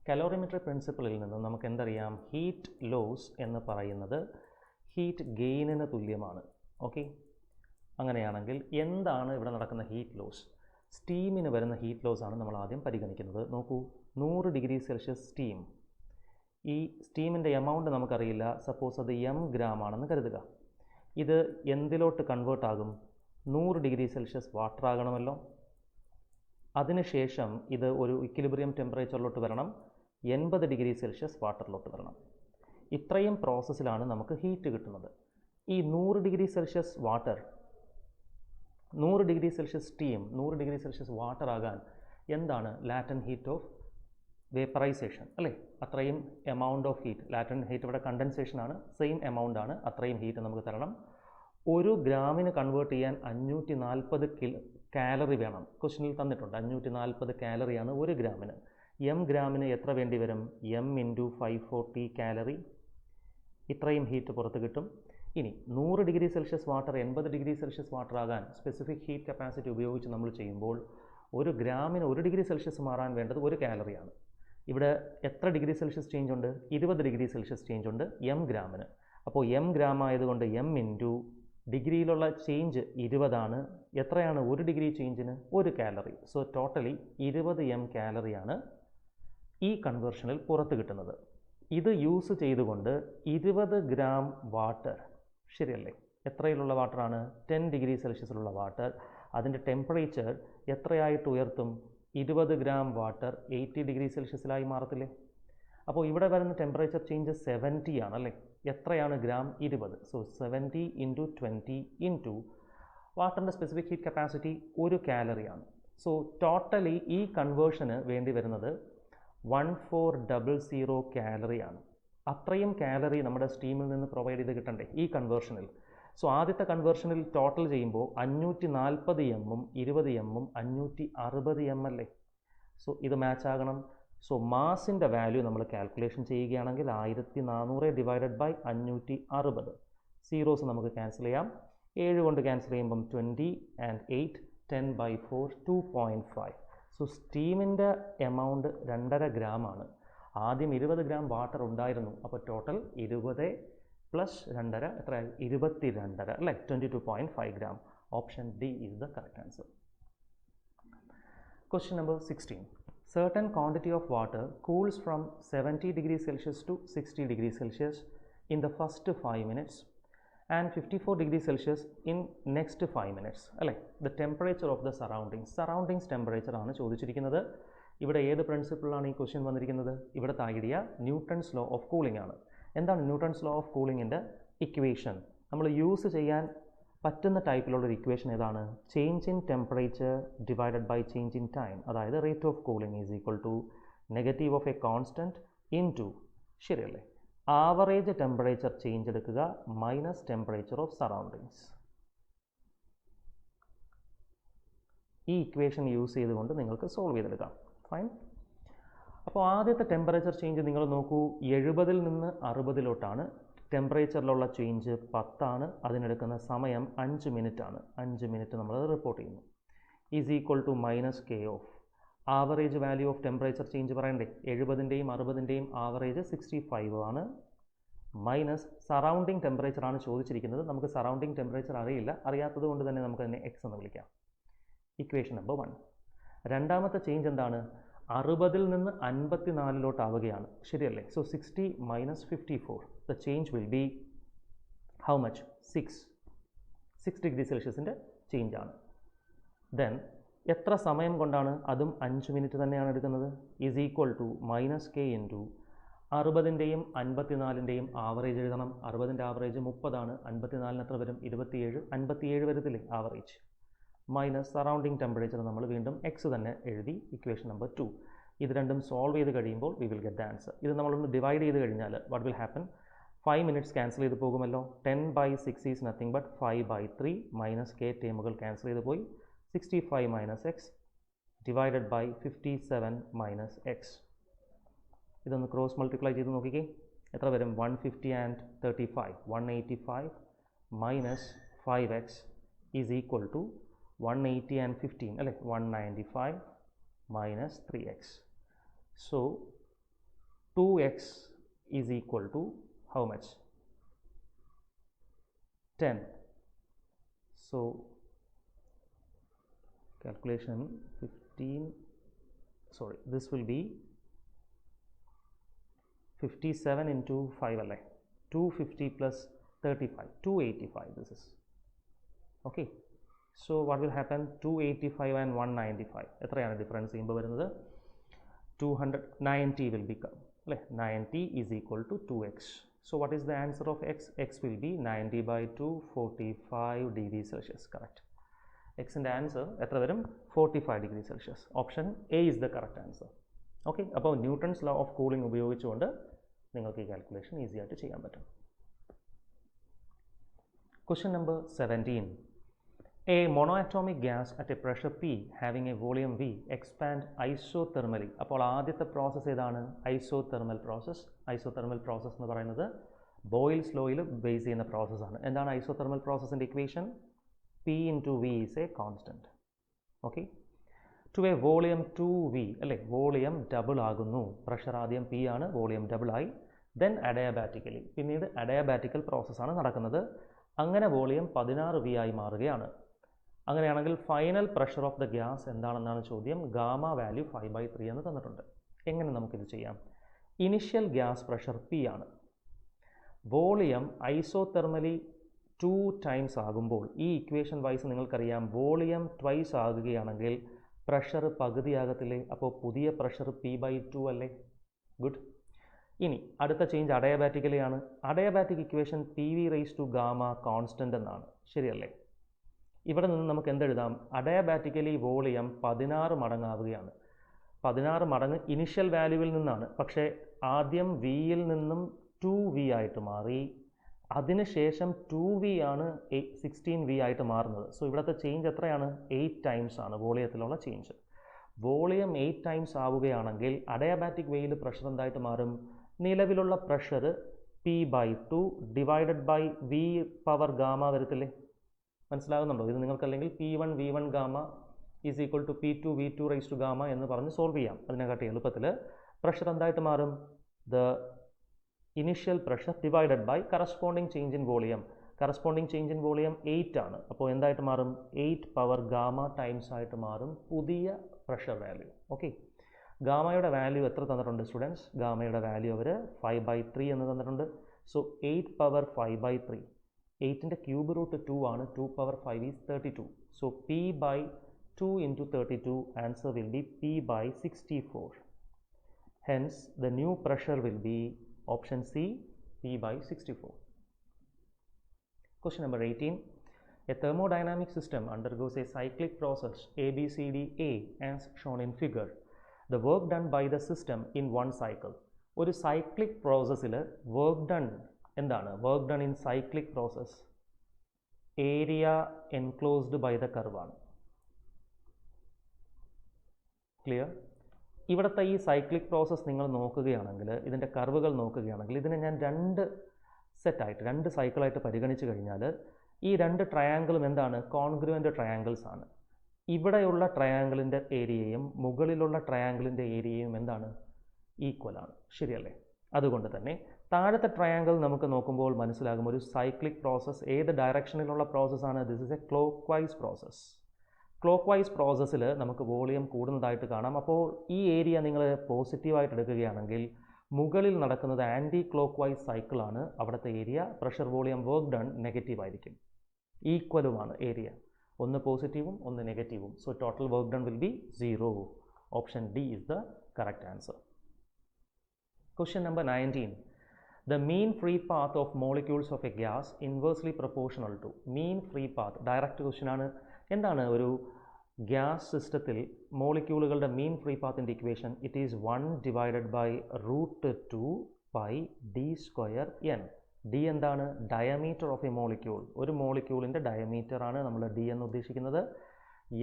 കലോറിമെട്രി പ്രിൻസിപ്പിളിൽ നിന്ന് നമുക്ക് എന്തറിയാം, ഹീറ്റ് ലോസ് എന്ന് പറയുന്നത് ഹീറ്റ് ഗെയിനിന് തുല്യമാണ്. ഓക്കെ, അങ്ങനെയാണെങ്കിൽ എന്താണ് ഇവിടെ നടക്കുന്ന ഹീറ്റ് ലോസ്? സ്റ്റീമിന് വരുന്ന ഹീറ്റ് ലോസ് ആണ് നമ്മൾ ആദ്യം പരിഗണിക്കുന്നത്. നോക്കൂ, 100 ഡിഗ്രി സെൽഷ്യസ് സ്റ്റീം, ഈ സ്റ്റീമിൻ്റെ എമൗണ്ട് നമുക്കറിയില്ല. സപ്പോസ് അത് m ഗ്രാം ആണെന്ന് കരുതുക. ഇത് എന്തിലോട്ട് കൺവേർട്ട് ആകും? 100 ഡിഗ്രി സെൽഷ്യസ് വാട്ടർ ആകണമല്ലോ. അതിനുശേഷം ഇത് ഒരു ഇക്വിലിബ്രിയം ടെമ്പറേച്ചറിലോട്ട് വരണം, 80 ഡിഗ്രി സെൽഷ്യസ് വാട്ടറിലോട്ട് വരണം. ഇത്രയും പ്രോസസ്സിലാണ് നമുക്ക് ഹീറ്റ് കിട്ടുന്നത്. ഈ 100 degree Celsius water, 100 degree Celsius steam 100 degree Celsius water ആകാൻ എന്താണ് ലാറ്റൻ ഹീറ്റ് ഓഫ് വേപ്പറൈസേഷൻ അല്ലേ, അത്രയും amount of heat, latent heat ഇവിടെ കണ്ടൻസേഷൻ ആണ്, സെയിം എമൗണ്ട് ആണ്, അത്രയും ഹീറ്റ് നമുക്ക് തരണം. 1 ഗ്രാമിന് കൺവേർട്ട് ചെയ്യാൻ 540 കാലറി വേണം. ക്വസ്റ്റ്യനിൽ തന്നിട്ടുണ്ട് 540 കാലറിയാണ് 1 ഗ്രാമിന്. ഗ്രാമിന് എത്ര വേണ്ടി വരും? m × 540 calorie. ഇത്രയും ഹീറ്റ് പുറത്ത് കിട്ടും. ഇനി 100 degree Celsius water 80 degree Celsius water ആകാൻ സ്പെസിഫിക് ഹീറ്റ് കപ്പാസിറ്റി ഉപയോഗിച്ച് നമ്മൾ ചെയ്യുമ്പോൾ 1 ഗ്രാമിന് 1 ഡിഗ്രി സെൽഷ്യസ് മാറാൻ വേണ്ടത് 1 കാലറിയാണ്. ഇവിടെ എത്ര ഡിഗ്രി സെൽഷ്യസ് ചേഞ്ച് ഉണ്ട്? 20 ഡിഗ്രി സെൽഷ്യസ് ചേഞ്ച് ഉണ്ട് ഗ്രാമിന്. അപ്പോൾ ഗ്രാം ആയതുകൊണ്ട് × ഡിഗ്രിയിലുള്ള ചേഞ്ച് 20 ആണ്. എത്രയാണ് 1 ഡിഗ്രി ചേഞ്ചിന്? 1 കാലറി. സോ ടോട്ടലി 20 കാലറിയാണ് ഈ കൺവേർഷനിൽ പുറത്ത് കിട്ടുന്നത്. ഇത് യൂസ് ചെയ്തുകൊണ്ട് 20 ഗ്രാം വാട്ടർ, ശരിയല്ലേ, എത്രയിലുള്ള വാട്ടറാണ്? 10 ഡിഗ്രി സെൽഷ്യസിലുള്ള വാട്ടർ, അതിൻ്റെ ടെമ്പറേച്ചർ എത്രയായിട്ട് ഉയർത്തും? 20 ഗ്രാം വാട്ടർ 80 ഡിഗ്രി സെൽഷ്യസിലായി മാറത്തില്ലേ? അപ്പോൾ ഇവിടെ വരുന്ന ടെമ്പറേച്ചർ ചേഞ്ച് 70 ആണല്ലേ. എത്രയാണ് ഗ്രാം? 20. സോ 70 × 20 × വാട്ടറിൻ്റെ സ്പെസിഫിക് ഹീറ്റ് കപ്പാസിറ്റി 1 കാലറിയാണ്. സോ ടോട്ടലി ഈ കൺവേർഷന് വേണ്ടി വരുന്നത് 1400 കാലറിയാണ്. അത്രയും കാലറി നമ്മുടെ സ്റ്റീമിൽ നിന്ന് പ്രൊവൈഡ് ചെയ്ത് കിട്ടണ്ടേ ഈ കൺവേർഷനിൽ? സോ ആദ്യത്തെ കൺവേർഷനിൽ ടോട്ടൽ ചെയ്യുമ്പോൾ 540 m 20 m 560 m അല്ലേ. സോ ഇത് മാച്ച് ആകണം. സോ മാസിൻ്റെ വാല്യൂ നമ്മൾ കാൽക്കുലേഷൻ ചെയ്യുകയാണെങ്കിൽ 1400 ഡിവൈഡഡ് ബൈ 560. സീറോസ് നമുക്ക് ക്യാൻസൽ ചെയ്യാം. 7 കൊണ്ട് ക്യാൻസൽ ചെയ്യുമ്പം 20 ആൻഡ് 8 10/4 2.5. സോ സ്റ്റീമിൻ്റെ എമൗണ്ട് 2.5 ഗ്രാം ആണ്. ആദ്യം 20 ഗ്രാം വാട്ടർ ഉണ്ടായിരുന്നു. അപ്പോൾ ടോട്ടൽ 20 പ്ലസ് 2.5 എത്രയായി? 22.5 അല്ലേ, 22.5 gram. Option D is the correct answer. Question number 16. Certain quantity of water cools from 70 degrees Celsius to 60 degrees Celsius in the first 5 minutes and 54 degrees Celsius in next 5 minutes. അല്ലേ, the temperature of the surroundings temperature ആണ് ചോദിച്ചിരിക്കുന്നത്. ഇവിടെ ഏത് പ്രിൻസിപ്പിളാണ് ഈ question വന്നിരിക്കുന്നത്? ഇവിടുത്തെ idea Newton's law of cooling ആണ്. എന്താണ് ന്യൂട്ടൺസ് ലോ ഓഫ് കൂളിങ്ങിൻ്റെ ഇക്വേഷൻ? നമ്മൾ യൂസ് ചെയ്യാൻ പറ്റുന്ന ടൈപ്പിലുള്ളൊരു ഇക്വേഷൻ ഏതാണ്? Change in temperature divided by change in time. അതായത് rate of cooling is equal to negative of a constant into, ശരിയല്ലേ, ആവറേജ് ടെമ്പറേച്ചർ ചേഞ്ച് എടുക്കുക മൈനസ് ടെമ്പറേച്ചർ ഓഫ് സറൗണ്ടിങ്സ്. ഈ ഇക്വേഷൻ യൂസ് ചെയ്തുകൊണ്ട് നിങ്ങൾക്ക് സോൾവ് ചെയ്തെടുക്കാം. Fine. അപ്പോൾ ആദ്യത്തെ temperature change നിങ്ങൾ നോക്കൂ. 70-ൽ നിന്ന് 60-ലോട്ടാണ്. ടെമ്പറേച്ചറിലുള്ള ചേഞ്ച് 10 ആണ്. അതിനെടുക്കുന്ന സമയം 5 മിനിറ്റ് ആണ്. 5 മിനിറ്റ് നമ്മൾ റിപ്പോർട്ട് ചെയ്യുന്നു. Is equal to minus K of average value of temperature change പറയണ്ടേ? 70-ൻ്റെയും 60-ൻ്റെയും ആവറേജ് 65 ആണ്. മൈനസ് സറൗണ്ടിങ് ടെമ്പറേച്ചർ ആണ് ചോദിച്ചിരിക്കുന്നത്. നമുക്ക് സറൗണ്ടിങ് ടെമ്പറേച്ചർ അറിയില്ല. അറിയാത്തത് കൊണ്ട് തന്നെ നമുക്ക് അതിനെ എക്സ് എന്ന് വിളിക്കാം. Equation number 1. രണ്ടാമത്തെ ചേഞ്ച് എന്താണ്? 60-ൽ നിന്ന് 54-ലോട്ടാവുകയാണ്, ശരിയല്ലേ. So 60 minus 54, the change will be how much? 6 degree സെൽഷ്യസിൻ്റെ ചേഞ്ച് ആണ്. ദെൻ എത്ര സമയം കൊണ്ടാണ്? അതും 5 മിനിറ്റ് തന്നെയാണ് എടുക്കുന്നത്. Is equal to minus k into 60-ൻ്റെയും 54-ൻ്റെയും ആവറേജ് എഴുതണം. 60-ൻ്റെ ആവറേജ് 30 ആണ്. 54-ന് എത്ര വരും? 27. 57 വരത്തില്ലേ ആവറേജ്. മൈനസ് സറൗണ്ടിങ് ടെമ്പറേച്ചർ നമ്മൾ വീണ്ടും എക്സ് തന്നെ എഴുതി. Equation number 2. ഇത് രണ്ടും സോൾവ് ചെയ്ത് കഴിയുമ്പോൾ we will get the answer. ഇത് നമ്മളൊന്ന് ഡിവൈഡ് ചെയ്ത് കഴിഞ്ഞാൽ what will happen? 5 minutes cancel ചെയ്ത് പോകുമല്ലോ. 10/6 is nothing but 5/3 minus k ടേമുകൾ ക്യാൻസൽ ചെയ്ത് പോയി. 65 minus x divided by 57 minus x. ഇതൊന്ന് ക്രോസ് മൾട്ടിപ്ലൈ ചെയ്ത് നോക്കിക്കേ. എത്ര വരും? 150 and 35 185 minus 5x is equal to 180 and 15 അല്ലേ, 195 minus 3x. So 2x is equal to how much? 10. So calculation 15, sorry, this will be 57 into 5 അല്ലേ, 250 plus 35 285 this is okay. So what will happen? 285 and 195 എത്രയാണ് difference ചെയ്യുമ്പോൾ വരുന്നത്? 290 will become അല്ലേ. 90 is equal to 2x. So what is the answer of x? X will be 90/2 45 degrees Celsius. Correct. X ൻ്റെ answer എത്ര വരും? 45 degrees Celsius. Option A is the correct answer. Okay, അപ്പോൾ Newton's law of cooling ഉപയോഗിച്ചുകൊണ്ട് നിങ്ങൾക്ക് ഈ calculation easy ആയിട്ട് ചെയ്യാൻ പറ്റും. Question number 17. A monoatomic gas at a pressure P having a volume V expand isothermally. അപ്പോൾ ആദ്യത്തെ പ്രോസസ്സ് ഏതാണ്? Isothermal process. ഐസോതെർമൽ പ്രോസസ്സ് എന്ന് പറയുന്നത് ബോയിൽസ് ലോയിൽ ബേസ് ചെയ്യുന്ന പ്രോസസ്സാണ്. എന്താണ് ഐസോതെർമൽ പ്രോസസ്സിൻ്റെ equation? P into V is a constant. Okay, to a volume 2V അല്ലേ, വോളിയം ഡബിൾ ആകുന്നു. പ്രഷർ ആദ്യം P ആണ്, വോളിയം ഡബിൾ ആയി. ദെൻ അഡയാബാറ്റിക്കലി, പിന്നീട് അഡയാബാറ്റിക്കൽ പ്രോസസ്സാണ് നടക്കുന്നത്. അങ്ങനെ വോളിയം 16V ആയി മാറുകയാണ്. അങ്ങനെയാണെങ്കിൽ final pressure of the gas എന്താണെന്നാണ് ചോദ്യം. ഗാമ വാല്യൂ 5/3 എന്ന് തന്നിട്ടുണ്ട്. എങ്ങനെ നമുക്കിത് ചെയ്യാം? ഇനിഷ്യൽ ഗ്യാസ് പ്രഷർ P ആണ്. വോളിയം ഐസോതെർമലി 2 ടൈംസ് ആകുമ്പോൾ ഈ ഇക്വേഷൻ വൈസ് നിങ്ങൾക്കറിയാം വോളിയം ട്വൈസ് ആകുകയാണെങ്കിൽ പ്രഷർ പകുതിയാകത്തില്ലേ? അപ്പോൾ പുതിയ പ്രഷർ P/2 അല്ലേ? ഗുഡ്. ഇനി അടുത്ത ചേഞ്ച് അഡയാബാറ്റിക്കലി ആണ്. Adiabatic equation PV raise to gamma constant എന്നാണ്. ശരിയല്ലേ? ഇവിടെ നിന്ന് നമുക്ക് എന്തെഴുതാം? അഡയാബാറ്റിക്കലി വോളിയം 16 മടങ്ങാവുകയാണ്. 16 മടങ്ങ് ഇനിഷ്യൽ വാല്യൂവിൽ നിന്നാണ്, പക്ഷേ ആദ്യം വിയിൽ നിന്നും 2V ആയിട്ട് മാറി. അതിനുശേഷം 2V ആണ് 16V ആയിട്ട് മാറുന്നത്. സോ ഇവിടുത്തെ ചേഞ്ച് എത്രയാണ്? 8 ടൈംസ് ആണ് വോളിയത്തിലുള്ള ചേഞ്ച്. വോളിയം 8 ടൈംസ് ആവുകയാണെങ്കിൽ അഡയാബാറ്റിക് വേയിൽ പ്രഷർ എന്തായിട്ട് മാറും? നിലവിലുള്ള pressure P/2 divided by V power gamma വരത്തില്ലേ? മനസ്സിലാകുന്നുണ്ടോ? ഇത് നിങ്ങൾക്കല്ലെങ്കിൽ P1 V1 gamma is equal to P2 V2 raise to gamma എന്ന് പറഞ്ഞ് സോൾവ് ചെയ്യാം. അതിനെക്കാട്ടി എളുപ്പത്തിൽ പ്രഷർ എന്തായിട്ട് മാറും? The initial pressure divided by corresponding change in volume. Corresponding change in volume 8 ആണ്. അപ്പോൾ എന്തായിട്ട് മാറും? 8 പവർ ഗാമ ടൈംസ് ആയിട്ട് മാറും പുതിയ പ്രഷർ വാല്യൂ. ഓക്കെ, ഗാമയുടെ വാല്യൂ എത്ര തന്നിട്ടുണ്ട് സ്റ്റുഡൻസ്? ഗാമയുടെ വാല്യൂ അവർ 5/3 എന്ന് തന്നിട്ടുണ്ട്. സോ 8 പവർ 5/3, 8ൻ്റെ ക്യൂബ് റൂട്ട് 2 ആണ്. 2 power 5 is 32. So P/2 into 32, answer will B P/64. Hence the new pressure will be option C, P/64. Question number 18. A thermodynamic system undergoes a cyclic process ABCDA as shown in figure. The work done by the system in one cycle. ഒരു cyclic പ്രോസസ്സിൽ work done എന്താണ്? Work done in cyclic process area enclosed by the കർവാണ്. Clear? ഇവിടുത്തെ ഈ cyclic process നിങ്ങൾ നോക്കുകയാണെങ്കിൽ, ഇതിൻ്റെ കർവുകൾ നോക്കുകയാണെങ്കിൽ, ഇതിനെ ഞാൻ രണ്ട് സൈക്കിളായിട്ട് പരിഗണിച്ച് കഴിഞ്ഞാൽ ഈ രണ്ട് ട്രയാങ്കിളും എന്താണ്? കോൺഗ്രുവൻ്റ് ട്രയാങ്കിൾസ് ആണ്. ഇവിടെയുള്ള ട്രയാങ്കിളിൻ്റെ ഏരിയയും മുകളിലുള്ള ട്രയാങ്കിളിൻ്റെ ഏരിയയും എന്താണ്? ഈക്വൽ ആണ്. ശരിയല്ലേ? അതുകൊണ്ട് തന്നെ താഴത്തെ ട്രയാങ്കിൾ നമുക്ക് നോക്കുമ്പോൾ മനസ്സിലാകും ഒരു സൈക്ലിക് പ്രോസസ്സ് ഏത് ഡയറക്ഷനിലുള്ള പ്രോസസ്സാണ്? This is A clock vice process. Clock vice പ്രോസസ്സിൽ നമുക്ക് വോളിയം കൂടുന്നതായിട്ട് കാണാം. അപ്പോൾ ഈ ഏരിയ നിങ്ങൾ പോസിറ്റീവായിട്ട് എടുക്കുകയാണെങ്കിൽ മുകളിൽ നടക്കുന്നത് ആൻറ്റി ക്ലോക്ക് വൈസ് സൈക്കിളാണ്. അവിടുത്തെ area pressure volume work done negative ആയിരിക്കും. ഈക്വലുമാണ് ഏരിയ, ഒന്ന് പോസിറ്റീവും ഒന്ന് നെഗറ്റീവും. So total work done will be 0. Option D is the correct answer. Question number 19. The mean free path of molecules of a gas inversely proportional to. mean free path direct question ആണ്. എന്താണ് ഒരു gas സിസ്റ്റത്തിൽ മോളിക്യൂളുകളുടെ mean free പാത്തിൻ്റെ equation? It is 1 divided by √2 pi d²n. D എന്താണ്? Diameter of a molecule. ഒരു മോളിക്യൂളിൻ്റെ diameter ആണ് നമ്മൾ ഡി എന്ന് ഉദ്ദേശിക്കുന്നത്.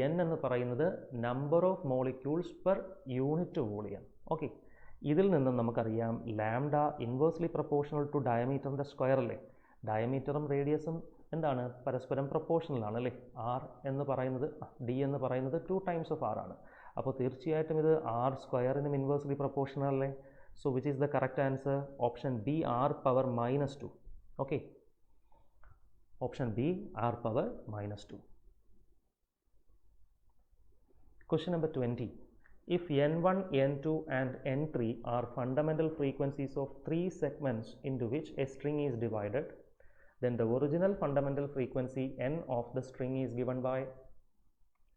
എൻ എന്ന് പറയുന്നത് number of molecules per unit volume. Okay, ഇതിൽ നിന്നും നമുക്കറിയാം ലാംഡ ഇൻവേഴ്സ്ലി പ്രൊപ്പോർഷണൽ ടു ഡയമീറ്ററിൻ്റെ സ്ക്വയർ അല്ലേ? ഡയമീറ്ററും റേഡിയസും എന്താണ്? പരസ്പരം പ്രൊപ്പോർഷണൽ ആണ് അല്ലേ? ആർ എന്ന് പറയുന്നത്, ഡി എന്ന് പറയുന്നത് 2 ടൈംസ് ഓഫ് ആർ ആണ്. അപ്പോൾ തീർച്ചയായിട്ടും ഇത് ആർ സ്ക്വയറിനും ഇൻവേഴ്സ്ലി പ്രൊപ്പോർഷണൽ അല്ലേ? So which is the correct answer? Option B, R power -2. Okay, option B, R power -2. Question number 20. If N1, N2 and N3 are fundamental frequencies of 3 segments into which a string is divided, then the original fundamental frequency N of the string is given by.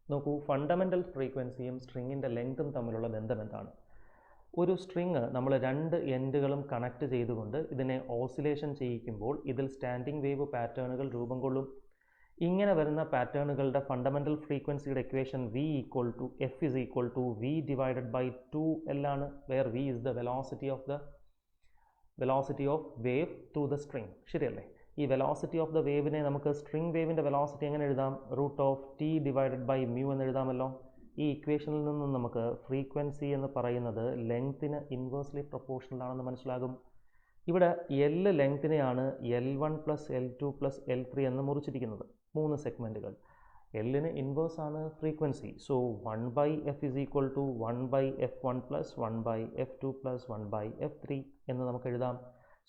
നോക്കൂ, fundamental ഫ്രീക്വൻസിയും സ്ട്രിങ്ങിൻ്റെ ലെങ്ത്തും തമ്മിലുള്ള ബന്ധം എന്താണ്? ഒരു string നമ്മൾ 2 എൻഡുകളും connect ചെയ്തുകൊണ്ട് ഇതിനെ ഓസിലേഷൻ ചെയ്യിക്കുമ്പോൾ ഇതിൽ സ്റ്റാൻഡിംഗ് വേവ് പാറ്റേണുകൾ രൂപം കൊള്ളും. ഇങ്ങനെ വരുന്ന പാറ്റേണുകളുടെ ഫണ്ടമെൻ്റൽ ഫ്രീക്വൻസിയുടെ equation v equal to F is equal to v divided by 2l ആണ്, where v is the velocity of wave through the string. ശരിയല്ലേ? ഈ വെലോസിറ്റി ഓഫ് ദ വേവിനെ നമുക്ക് സ്ട്രിങ് വേവിൻ്റെ വെലോസിറ്റി എങ്ങനെ എഴുതാം? Root of T divided by mu എന്ന് എഴുതാമല്ലോ. ഈ ഇക്വേഷനിൽ നിന്നും നമുക്ക് ഫ്രീക്വൻസി എന്ന് പറയുന്നത് ലെങ്ത്തിന് ഇൻവേഴ്സ്ലി പ്രൊപ്പോർഷണൽ ആണെന്ന് മനസ്സിലാകും. ഇവിടെ L ലെങ്തിനെയാണ് L1 plus L2 plus L3 എന്ന് മുറിച്ചിരിക്കുന്നത്, 3 സെഗ്മെൻറ്റുകൾ. എല്ലിന് ഇൻവേഴ്സ് ആണ് frequency. So 1/f is equal to 1/f1 plus 1/f2 plus 1/f3 എന്ന് നമുക്ക് എഴുതാം.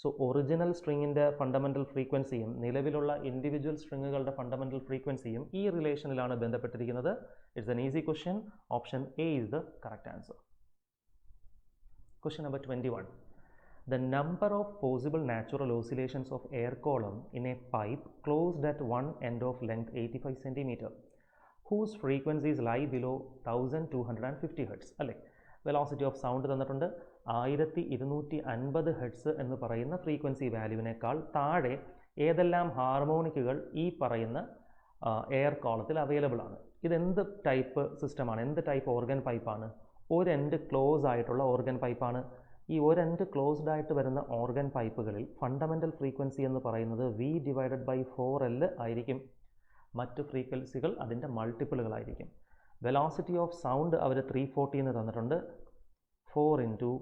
സോ ഒറിജിനൽ സ്ട്രിങ്ങിൻ്റെ ഫണ്ടമെൻ്റൽ ഫ്രീക്വൻസിയും നിലവിലുള്ള ഇൻഡിവിജ്വൽ സ്ട്രിങ്ങുകളുടെ ഫണ്ടമെൻ്റൽ ഫ്രീക്വൻസിയും ഈ റിലേഷനിലാണ് ബന്ധപ്പെട്ടിരിക്കുന്നത്. It's an easy question. Option A is the correct answer. Question number 21. The number of possible natural oscillations of air column in a pipe closed at one end of length 85 cm whose frequencies lie below 1250 Hz. അല്ലേ? Velocity of sound തന്നിട്ടുണ്ട് 1250 Hz എന്ന് പറയുന്ന frequency വാല്യൂവിനേക്കാൾ താഴെ ഏതെല്ലാം ഹാർമോണിക്കുകൾ ഈ പറയുന്ന air കോളത്തിൽ available ആണ്. ഇതെന്ത് ടൈപ്പ് സിസ്റ്റമാണ്? എന്ത് ടൈപ്പ് ഓർഗൻ പൈപ്പാണ്? ഒരു എൻഡ് ക്ലോസ് ആയിട്ടുള്ള ഓർഗൻ പൈപ്പാണ്. ഈ ഒരു എൻഡ് ക്ലോസ്ഡ് ആയിട്ട് വരുന്ന ഓർഗൻ പൈപ്പുകളിൽ ഫണ്ടമെൻ്റൽ ഫ്രീക്വൻസി എന്ന് പറയുന്നത് v ഡിവൈഡഡ് ബൈ 4l ആയിരിക്കും. മറ്റ് ഫ്രീക്വൻസികൾ അതിൻ്റെ മൾട്ടിപ്പിളുകളായിരിക്കും. വെലോസിറ്റി ഓഫ് സൗണ്ട് അവർ 340 എന്ന് തന്നിട്ടുണ്ട്. 4 ഇൻറ്റു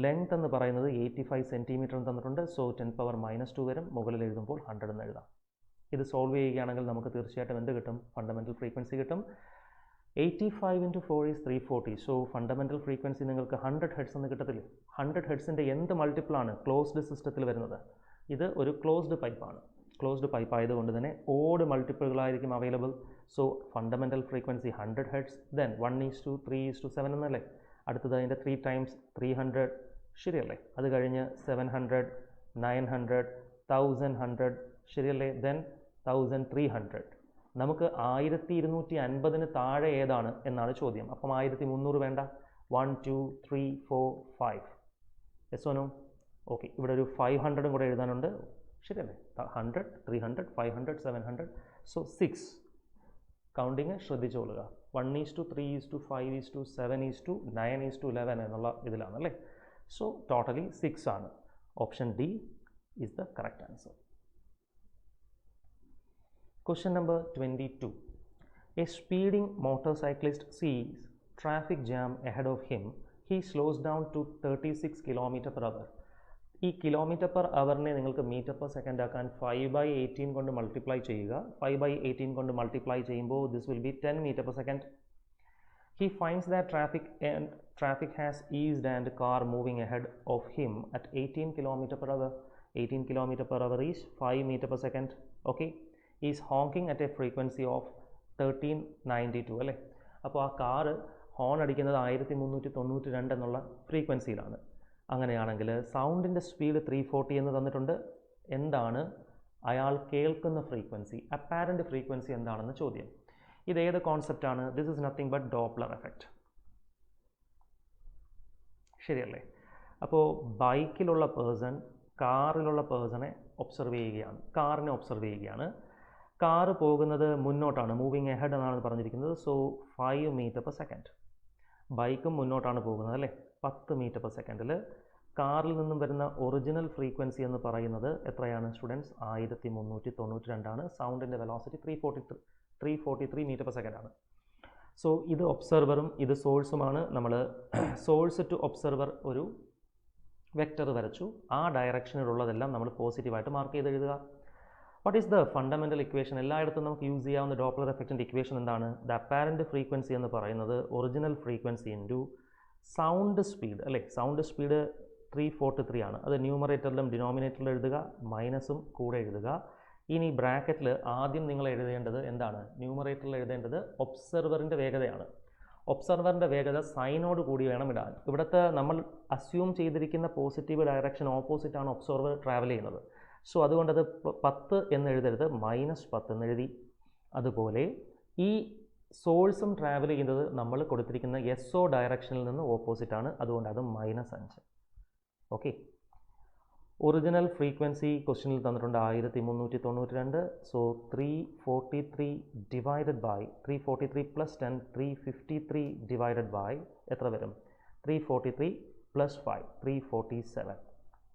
ലെങ്ത് എന്ന് പറയുന്നത് 85 സെൻറ്റിമീറ്റർ തന്നിട്ടുണ്ട്. സോ 10⁻⁻2 വരും. മുകളിൽ എഴുതുമ്പോൾ 100 എന്ന് എഴുതാം. ഇത് സോൾവ് ചെയ്യുകയാണെങ്കിൽ നമുക്ക് തീർച്ചയായിട്ടും എന്ത് കിട്ടും? ഫണ്ടമെൻ്റൽ ഫ്രീക്വൻസി കിട്ടും. 85 into 4 is 340. So fundamental frequency നിങ്ങൾക്ക് 100 Hz എന്ന് കിട്ടത്തില്ലേ? 100 Hzൻ്റെ എന്ത് മൾട്ടിപ്പിളാണ് ക്ലോസ്ഡ് സിസ്റ്റത്തിൽ വരുന്നത്? ഇത് ഒരു ക്ലോസ്ഡ് പൈപ്പാണ്. ക്ലോസ്ഡ് പൈപ്പ് ആയതുകൊണ്ട് തന്നെ ഓഡ് മൾട്ടിപ്പിളുകളായിരിക്കും available. So fundamental frequency 100 Hz. Then 1:3:7 എന്നല്ലേ? അടുത്തത് അതിൻ്റെ 3 ടൈംസ് 300. ശരിയല്ലേ? അത് കഴിഞ്ഞ് 700, 900, 1100. ശരിയല്ലേ? ദെൻ 1300. നമുക്ക് 1250 താഴെ ഏതാണ് എന്നാണ് ചോദ്യം. അപ്പം 1300 വേണ്ട. 1, 2, 3, 4, 5. Yes oh no? ഓക്കെ, ഇവിടെ ഒരു 500 കൂടെ എഴുതാനുണ്ട്. ശരിയല്ലേ? 100, 300, 500, 700. സോ 6. കൗണ്ടിങ് ശ്രദ്ധിച്ചോളുക. 1:3:5:7:9:11 എന്നുള്ള ഇതിലാണല്ലേ? സോ ടോട്ടലി 6 ആണ്. Option D is the correct answer. Question number 22. A speeding motorcyclist sees traffic jam ahead of him. He slows down to 36 km/h. ഈ km/h നിങ്ങൾക്ക് m/s ആക്കാൻ 5/18 കൊണ്ട് മൾട്ടിപ്ലൈ ചെയ്യുക. 5/18 കൊണ്ട് മൾട്ടിപ്ലൈ ചെയ്യുമ്പോൾ this will be 10 m/s. He finds that traffic has eased and car moving ahead of him at 18 km/h. 18 km/h is 5 m/s. Okay. Is honking at a frequency of 1392 അല്ലേ? അപ്പോൾ ആ car horn അടിക്കുന്നത് 1392 എന്നുള്ള ഫ്രീക്വൻസിയിലാണ്. അങ്ങനെയാണെങ്കിൽ സൗണ്ടിൻ്റെ speed 340 എന്ന് തന്നിട്ടുണ്ട്. എന്താണ് അയാൾ കേൾക്കുന്ന ഫ്രീക്വൻസി? അപ്പാരൻ്റ് ഫ്രീക്വൻസി എന്താണെന്ന് ചോദ്യം. ഇതേത് കോൺസെപ്റ്റാണ്? This is nothing but Doppler effect. ശരിയല്ലേ? അപ്പോൾ ബൈക്കിലുള്ള പേഴ്സൺ കാറിലുള്ള പേഴ്സണെ ഒബ്സർവ് ചെയ്യുകയാണ്. കാറിനെ ഒബ്സർവ് ചെയ്യുകയാണ്. കാറ് പോകുന്നത് മുന്നോട്ടാണ്, മൂവിങ് എഹെഡ് എന്നാണ് പറഞ്ഞിരിക്കുന്നത്. So 5 m/s. ബൈക്കും മുന്നോട്ടാണ് പോകുന്നത് അല്ലേ? 10 m/s. കാറിൽ നിന്നും വരുന്ന ഒറിജിനൽ ഫ്രീക്വൻസി എന്ന് പറയുന്നത് എത്രയാണ് സ്റ്റുഡൻസ്? 1392 ആണ്. സൗണ്ടിൻ്റെ വെലോസിറ്റി 343 m/s ആണ്. സോ ഇത് ഒബ്സർവറും ഇത് സോഴ്സുമാണ്. നമ്മൾ സോഴ്സ് ടു ഒബ്സർവർ ഒരു വെക്റ്റർ വരച്ചു. ആ ഡയറക്ഷനിലുള്ളതെല്ലാം നമ്മൾ പോസിറ്റീവായിട്ട് മാർക്ക് ചെയ്ത് എഴുതുക. What is the fundamental equation? എല്ലായിടത്തും നമുക്ക് യൂസ് ചെയ്യാവുന്ന ഡോപ്ലർ എഫക്റ്റിൻ്റെ ഇക്വേഷൻ എന്താണ്? ദ അപ്പാരൻ്റ് ഫ്രീക്വൻസി എന്ന് പറയുന്നത് original frequency into sound speed അല്ലേ? സൗണ്ട് സ്പീഡ് 343 ആണ്. അത് ന്യൂമറേറ്ററിലും ഡിനോമിനേറ്ററിലും എഴുതുക, മൈനസും കൂടെ എഴുതുക. ഇനി ബ്രാക്കറ്റിൽ ആദ്യം നിങ്ങൾ എഴുതേണ്ടത് എന്താണ്? ന്യൂമറേറ്ററിൽ എഴുതേണ്ടത് ഒബ്സർവറിൻ്റെ വേഗതയാണ്. ഒബ്സർവറിൻ്റെ വേഗത സൈനോട് കൂടി വേണം ഇടാൻ. ഇവിടുത്തെ നമ്മൾ അസ്യൂം ചെയ്തിരിക്കുന്ന പോസിറ്റീവ് ഡയറക്ഷൻ ഓപ്പോസിറ്റാണ് ഒബ്സർവർ ട്രാവൽ ചെയ്യുന്നത്. സോ അതുകൊണ്ടത് 10 എന്ന് എഴുതരുത്, -10 എന്ന് എഴുതി. അതുപോലെ ഈ സോഴ്സും ട്രാവൽ ചെയ്യുന്നത് നമ്മൾ കൊടുത്തിരിക്കുന്ന SO ഡയറക്ഷനിൽ നിന്ന് ഓപ്പോസിറ്റാണ്. അതുകൊണ്ട് അത് -5. ഓക്കെ. ഒറിജിനൽ ഫ്രീക്വൻസി ക്വസ്റ്റ്യനിൽ തന്നിട്ടുണ്ട് 1392. So 343 divided by 343 plus 10 353 divided by എത്ര വരും? 343 പ്ലസ് 5 347.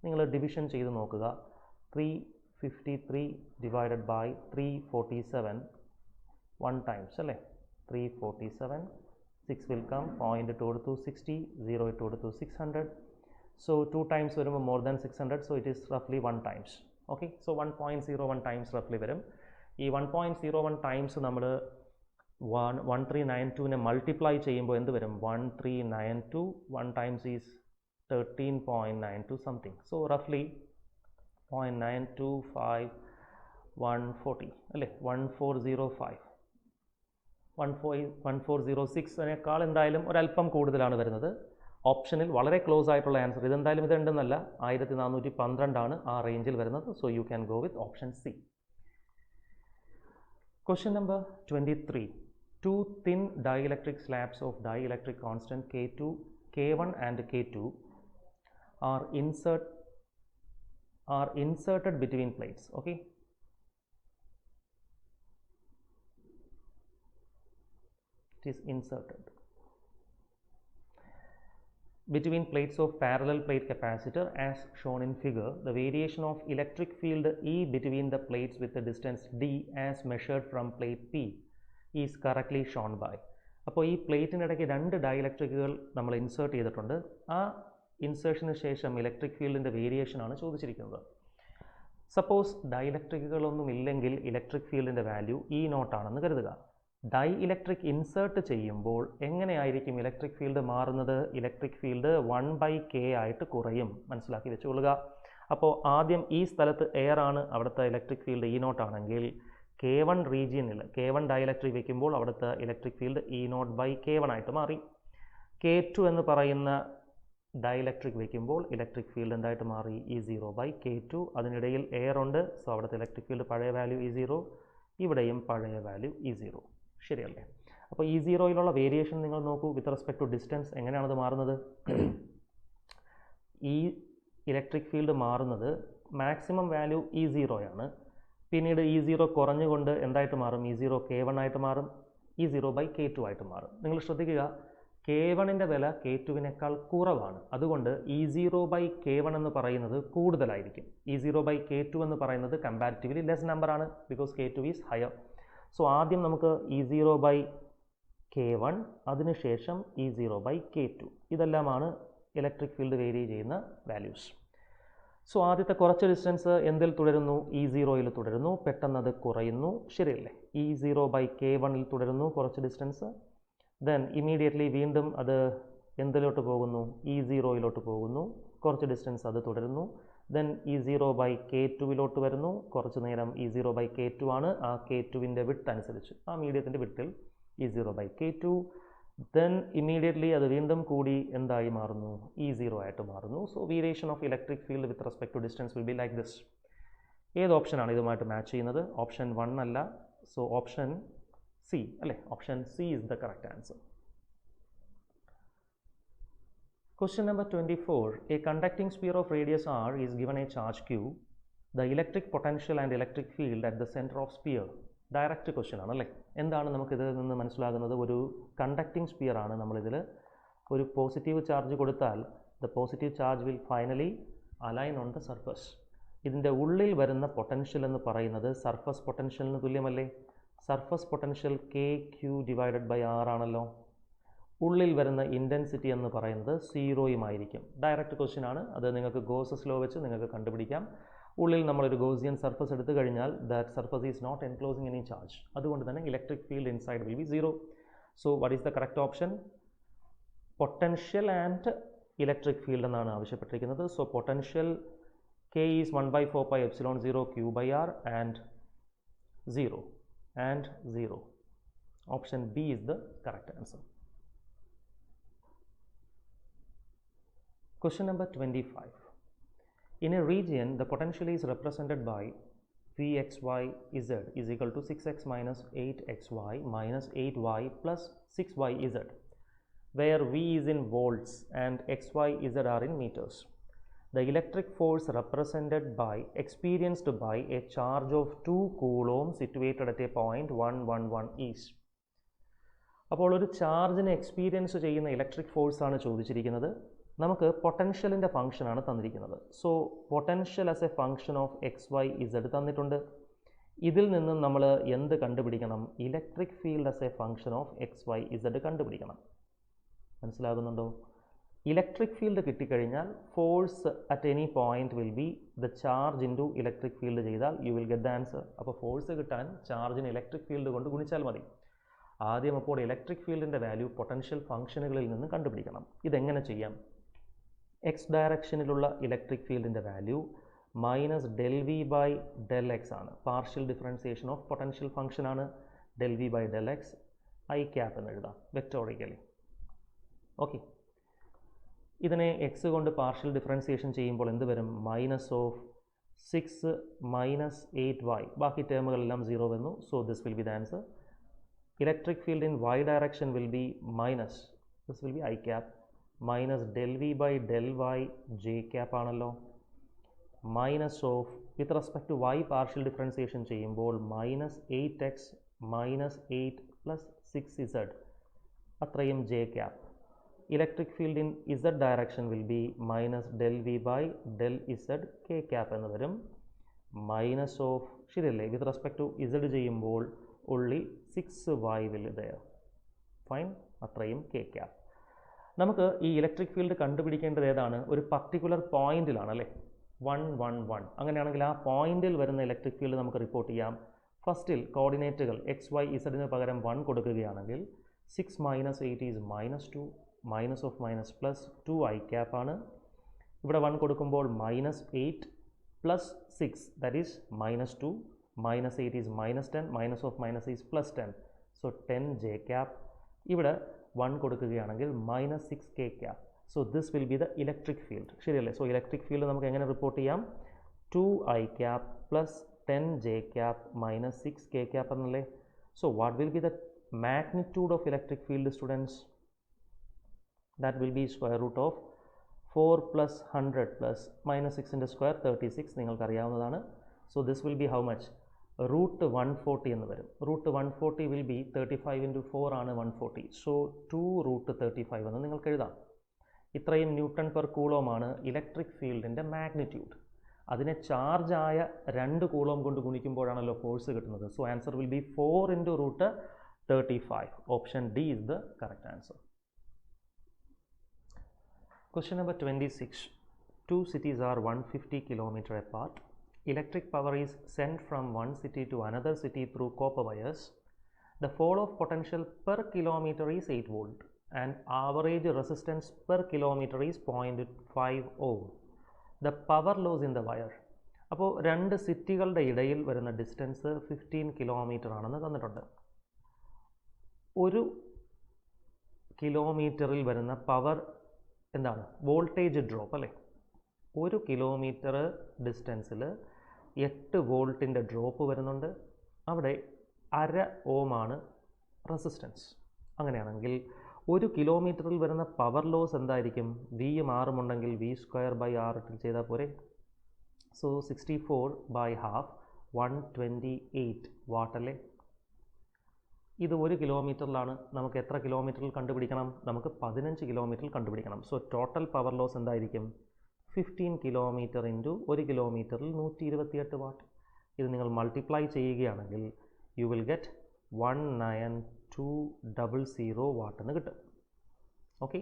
നിങ്ങൾ ഡിവിഷൻ ചെയ്ത് നോക്കുക. 353 ഡിവൈഡഡ് ബൈ 347 1 ടൈംസ് അല്ലേ? 347 6 will come, point ഇട്ട് കൊടുത്തു 60, 0 ഇട്ട് കൊടുത്തു 600. So 2 times വരുമ്പോൾ more than 600, so it is roughly 1 times. Okay, so 1.01 times roughly വരും. ഈ 1.01 times നമ്മൾ 1392നെ മൾട്ടിപ്ലൈ ചെയ്യുമ്പോൾ എന്ത് വരും? 1392 1 times is 13.92 something. So roughly 0.925 140 അല്ലേ? 1405 1406 എന്തായാലും ഒരല്പം കൂടുതലാണ് വരുന്നത്. ഓപ്ഷനിൽ വളരെ ക്ലോസ് ആയിട്ടുള്ള ആൻസർ ഇതെന്തായാലും ഇതുണ്ടെന്നല്ല, 1412 ആ റേഞ്ചിൽ വരുന്നത്. So you can go with option C. Question number 23. 2 thin dielectric slabs of dielectric constant K2, K1 and K2 are inserted between plates. Okay, it is inserted between plates of parallel plate capacitor as shown in figure. The variation of electric field E between the plates with the distance D as measured from plate P is correctly shown by. അപ്പോൾ ഈ പ്ലേറ്റിനിടയ്ക്ക് 2 ഡയലക്ട്രിക്കുകൾ നമ്മൾ insert ചെയ്തിട്ടുണ്ട്. ആ ഇൻസേർഷന് ശേഷം electric ഫീൽഡിൻ്റെ variation ആണ് ചോദിച്ചിരിക്കുന്നത്. Suppose ഡയലക്ട്രിക്കുകളൊന്നും ഇല്ലെങ്കിൽ electric ഫീൽഡിൻ്റെ വാല്യൂ E0 ആണെന്ന് കരുതുക. ഡൈ ഇലക്ട്രിക് ഇൻസേർട്ട് ചെയ്യുമ്പോൾ എങ്ങനെയായിരിക്കും ഇലക്ട്രിക് ഫീൽഡ് മാറുന്നത്? ഇലക്ട്രിക് ഫീൽഡ് 1/k ആയിട്ട് കുറയും, മനസ്സിലാക്കി വെച്ചുകൊള്ളുക. അപ്പോൾ ആദ്യം ഈ സ്ഥലത്ത് എയർ ആണ്, അവിടുത്തെ ഇലക്ട്രിക് ഫീൽഡ് E0 ആണെങ്കിൽ K1 റീജിയനിൽ K1 ഡയലക്ട്രിക് വയ്ക്കുമ്പോൾ അവിടുത്തെ ഇലക്ട്രിക് ഫീൽഡ് E0/K1 ആയിട്ട് മാറി. K2 എന്ന് പറയുന്ന ഡയലക്ട്രിക് വയ്ക്കുമ്പോൾ ഇലക്ട്രിക് ഫീൽഡ് എന്തായിട്ട് മാറി? E0/K2. അതിനിടയിൽ എയർ ഉണ്ട്, സോ അവിടുത്തെ ഇലക്ട്രിക് ഫീൽഡ് പഴയ വാല്യൂ E0, ഇവിടെയും പഴയ വാല്യൂ E0. ശരിയല്ലേ? അപ്പോൾ E0യിലുള്ള വേരിയേഷൻ നിങ്ങൾ നോക്കൂ. വിത്ത് റെസ്പെക്ട് ടു ഡിസ്റ്റൻസ് എങ്ങനെയാണത് മാറുന്നത്? ഈ ഇലക്ട്രിക് ഫീൽഡ് മാറുന്നത് മാക്സിമം വാല്യൂ E0 ആണ്. പിന്നീട് E0 കുറഞ്ഞുകൊണ്ട് എന്തായിട്ട് മാറും? E0/K1 ആയിട്ട് മാറും, E0/K2 ആയിട്ട് മാറും. നിങ്ങൾ ശ്രദ്ധിക്കുക, K1ൻ്റെ വില K2വിനേക്കാൾ കുറവാണ്. അതുകൊണ്ട് E0/K1 എന്ന് പറയുന്നത് കൂടുതലായിരിക്കും. E0/K2 എന്ന് പറയുന്നത് കമ്പാരിറ്റീവ്ലി ലെസ് നമ്പർ ആണ്, because K2 is higher. So ആദ്യം നമുക്ക് E0/K1, അതിനുശേഷം E0/K2. ഇതെല്ലാമാണ് ഇലക്ട്രിക് ഫീൽഡ് വേരി ചെയ്യുന്ന വാല്യൂസ്. സോ ആദ്യത്തെ കുറച്ച് ഡിസ്റ്റൻസ് എന്തിൽ തുടരുന്നു? E0യിൽ തുടരുന്നു. പെട്ടെന്ന് അത് കുറയുന്നു, ശരിയല്ലേ? E0/K1ൽ തുടരുന്നു കുറച്ച് ഡിസ്റ്റൻസ്. ദെൻ ഇമീഡിയറ്റ്ലി വീണ്ടും അത് എന്തിലോട്ട് പോകുന്നു? E0യിലോട്ട് പോകുന്നു. കുറച്ച് ഡിസ്റ്റൻസ് അത് തുടരുന്നു. ദെൻ E0/K2വിലോട്ട് വരുന്നു. കുറച്ച് നേരം E0/K2 ആണ്. ആ K2വിൻ്റെ വിഡ്ത്ത് അനുസരിച്ച്, ആ മീഡിയത്തിൻ്റെ വിഡ്ത്തിൽ E0/K2. ദെൻ ഇമീഡിയറ്റ്ലി അത് വീണ്ടും കൂടി എന്തായി മാറുന്നു? E0 ആയിട്ട് മാറുന്നു. So variation of electric field with respect to distance will be like this. ഏത് ഓപ്ഷനാണ് ഇതുമായിട്ട് മാച്ച് ചെയ്യുന്നത്? ഓപ്ഷൻ 1 അല്ല. സോ ഓപ്ഷൻ സി അല്ലേ? Option C is the correct answer. Question number 24. A conducting sphere of radius r is given a charge q. The electric potential and electric field at the center of sphere. Direct question ആണല്ലേ? എന്താണ് നമുക്കിതിൽ നിന്ന് മനസ്സിലാകുന്നത്? ഒരു conducting sphere ആണ്. നമ്മളിതിൽ ഒരു positive charge കൊടുത്താൽ the positive charge will finally align on the surface. ഇതിൻ്റെ ഉള്ളിൽ വരുന്ന പൊട്ടൻഷ്യൽ എന്ന് പറയുന്നത് സർഫസ് പൊട്ടൻഷ്യലിന് തുല്യമല്ലേ? സർഫസ് പൊട്ടൻഷ്യൽ KQ/R ആണല്ലോ. ഉള്ളിൽ വരുന്ന ഇൻറ്റൻസിറ്റി എന്ന് പറയുന്നത് 0യുമായിരിക്കും. ഡയറക്റ്റ് ക്വസ്റ്റ്യൻ ആണ്, അത് നിങ്ങൾക്ക് ഗോസസ് ലോ വെച്ച് നിങ്ങൾക്ക് കണ്ടുപിടിക്കാം. ഉള്ളിൽ നമ്മളൊരു ഗോസിയൻ സർഫസ് എടുത്തു കഴിഞ്ഞാൽ that surface is not enclosing any charge. അതുകൊണ്ട് തന്നെ electric field inside will be 0. So what is the correct option? Potential and electric field എന്നാണ് ആവശ്യപ്പെട്ടിരിക്കുന്നത്. So potential K is 1/4πε0 Q/R and 0 and 0. Option B is the correct answer. Question number 25. In a region, the potential is represented by Vxyz is equal to 6x minus 8xy minus 8y plus 6yz, where V is in volts and xyz are in meters. the electric force represented by experienced by a charge of 2 coulomb situated at a point 111 is. അപ്പോൾ ഒരു ചാർജിനെ experience ചെയ്യുന്ന electric force ആണ് ചോദിച്ചിരിക്കുന്നത്. നമുക്ക് പൊട്ടൻഷ്യലിൻ്റെ ഫംഗ്ഷനാണ് തന്നിരിക്കുന്നത്. So potential as a function of x y z തന്നിട്ടുണ്ട്. ഇതിൽ നിന്നും നമ്മൾ എന്ത് കണ്ടുപിടിക്കണം? Electric field as a function of x y z കണ്ടുപിടിക്കണം. മനസ്സിലാകുന്നുണ്ടോ? ഇലക്ട്രിക് ഫീൽഡ് കിട്ടിക്കഴിഞ്ഞാൽ force at any point will be the charge into electric field ചെയ്താൽ you will get the answer. അപ്പോൾ ഫോഴ്സ് കിട്ടാൻ ചാർജിന് ഇലക്ട്രിക് ഫീൽഡ് കൊണ്ട് ഗുണിച്ചാൽ മതി. ആദ്യം അപ്പോൾ ഇലക്ട്രിക് ഫീൽഡിൻ്റെ വാല്യൂ പൊട്ടൻഷ്യൽ ഫംഗ്ഷനുകളിൽ നിന്ന് കണ്ടുപിടിക്കണം. ഇതെങ്ങനെ ചെയ്യാം? എക്സ് ഡയറക്ഷനിലുള്ള ഇലക്ട്രിക് ഫീൽഡിൻ്റെ value minus del v by del x ആണ്. Partial differentiation of potential function ആണ്. Del v by del x i cap എന്ന് എഴുതാം വെക്ടോറിക്കലി. ഓക്കെ, ഇതിനെ എക്സ് കൊണ്ട് പാർഷ്യൽ ഡിഫറൻസിയേഷൻ ചെയ്യുമ്പോൾ എന്ത് വരും? Minus of 6 minus 8y. ബാക്കി ടേമുകളെല്ലാം 0 വന്നു. So this will be the answer. Electric field in y direction will be minus, this will be i cap, minus del v by del y j cap ആണല്ലോ. Minus of with respect to y partial differentiation ചെയ്യുമ്പോൾ minus 8x minus 8 plus 6z അത്രയും j cap. Electric field in z direction will be minus del v by del z k cap എന്ന് വരും. Minus of, ശരിയല്ലേ, വിത്ത് respect to Z ചെയ്യുമ്പോൾ ഉള്ളി 6y will there. Fine, അത്രയും K cap. നമുക്ക് ഈ electric field കണ്ടുപിടിക്കേണ്ടത് ഏതാണ്? ഒരു പർട്ടിക്കുലർ പോയിന്റിലാണ് അല്ലേ, 111. അങ്ങനെയാണെങ്കിൽ ആ പോയിന്റിൽ വരുന്ന ഇലക്ട്രിക് ഫീൽഡ് നമുക്ക് റിപ്പോർട്ട് ചെയ്യാം. ഫസ്റ്റിൽ കോർഡിനേറ്റുകൾ എക്സ് വൈ ഇസഡിന് പകരം 1 കൊടുക്കുകയാണെങ്കിൽ 6 minus 8 is minus 2, minus of minus plus 2 I cap ആണ്. ഇവിടെ 1 കൊടുക്കുമ്പോൾ minus 8 plus 6 that is minus 2, minus 8 is minus 10, minus of minus is plus 10, so 10 J cap. ഇവിടെ 1 കൊടുക്കുകയാണെങ്കിൽ minus 6 k cap. So this will be the electric field. ശരിയല്ലേ? So electric field നമുക്ക് എങ്ങനെ report ചെയ്യാം? 2 I cap plus 10 J cap minus 6 k cap എന്നല്ലേ. So what will be the magnitude of electric field students? That will be square root of 4 plus 100 plus minus 6 square 36 നിങ്ങൾക്ക് അറിയാവുന്നതാണ്. So this will be how much? Root 140 എന്ന് വരും. Root 140 will be 35 into 4 ആണ് 140. So 2 root 35 എന്ന് നിങ്ങൾക്ക് എഴുതാം. ഇത്രയും newton per coulomb ആണ് ഇലക്ട്രിക് ഫീൽഡിൻ്റെ മാഗ്നിറ്റ്യൂഡ്. അതിനെ ചാർജ് ആയ 2 കൂളോം കൊണ്ട് ഗുണിക്കുമ്പോഴാണല്ലോ ഫോഴ്സ് കിട്ടുന്നത്. So answer will B 4 into root 35. Option D is the correct answer. Question number 26. Two cities are 150 km apart. Electric power is sent from one city to another city through copper wires. The fall of potential per kilometer is 8 volt and average resistance per kilometer is 0.5 ohm. The power loss in the wire. അപ്പോൾ 2 സിറ്റികളുടെ ഇടയിൽ വരുന്ന distance 15 kilometre ആണെന്ന് തന്നിട്ടുണ്ട്. ഒരു കിലോമീറ്ററിൽ വരുന്ന power എന്താണ്? Voltage drop അല്ലേ. 1 കിലോമീറ്റർ ഡിസ്റ്റൻസിൽ 8 വോൾട്ടിൻ്റെ ഡ്രോപ്പ് വരുന്നുണ്ട്. അവിടെ 1/2 ഓം ആണ് റെസിസ്റ്റൻസ്. അങ്ങനെയാണെങ്കിൽ 1 കിലോമീറ്ററിൽ വരുന്ന പവർ ലോസ് എന്തായിരിക്കും? വിയും ആറും ഉണ്ടെങ്കിൽ വി സ്ക്വയർ ബൈ ആർ ഇട്ട് ചെയ്താൽ പോരെ. സോ 64 ബൈ ഹാഫ് 128 വാട്ട് അല്ലേ. ഇത് 1 കിലോമീറ്ററിലാണ്. നമുക്ക് എത്ര കിലോമീറ്ററിൽ കണ്ടുപിടിക്കണം? നമുക്ക് 15 കിലോമീറ്ററിൽ കണ്ടുപിടിക്കണം. സോ ടോട്ടൽ പവർ ലോസ് എന്തായിരിക്കും? 15 കിലോമീറ്റർ ഇൻറ്റു 1 കിലോമീറ്ററിൽ 128 വാട്ട്. ഇത് നിങ്ങൾ മൾട്ടിപ്ലൈ ചെയ്യുകയാണെങ്കിൽ യു വിൽ ഗെറ്റ് 19200 വാട്ട് എന്ന് കിട്ടും. ഓക്കെ,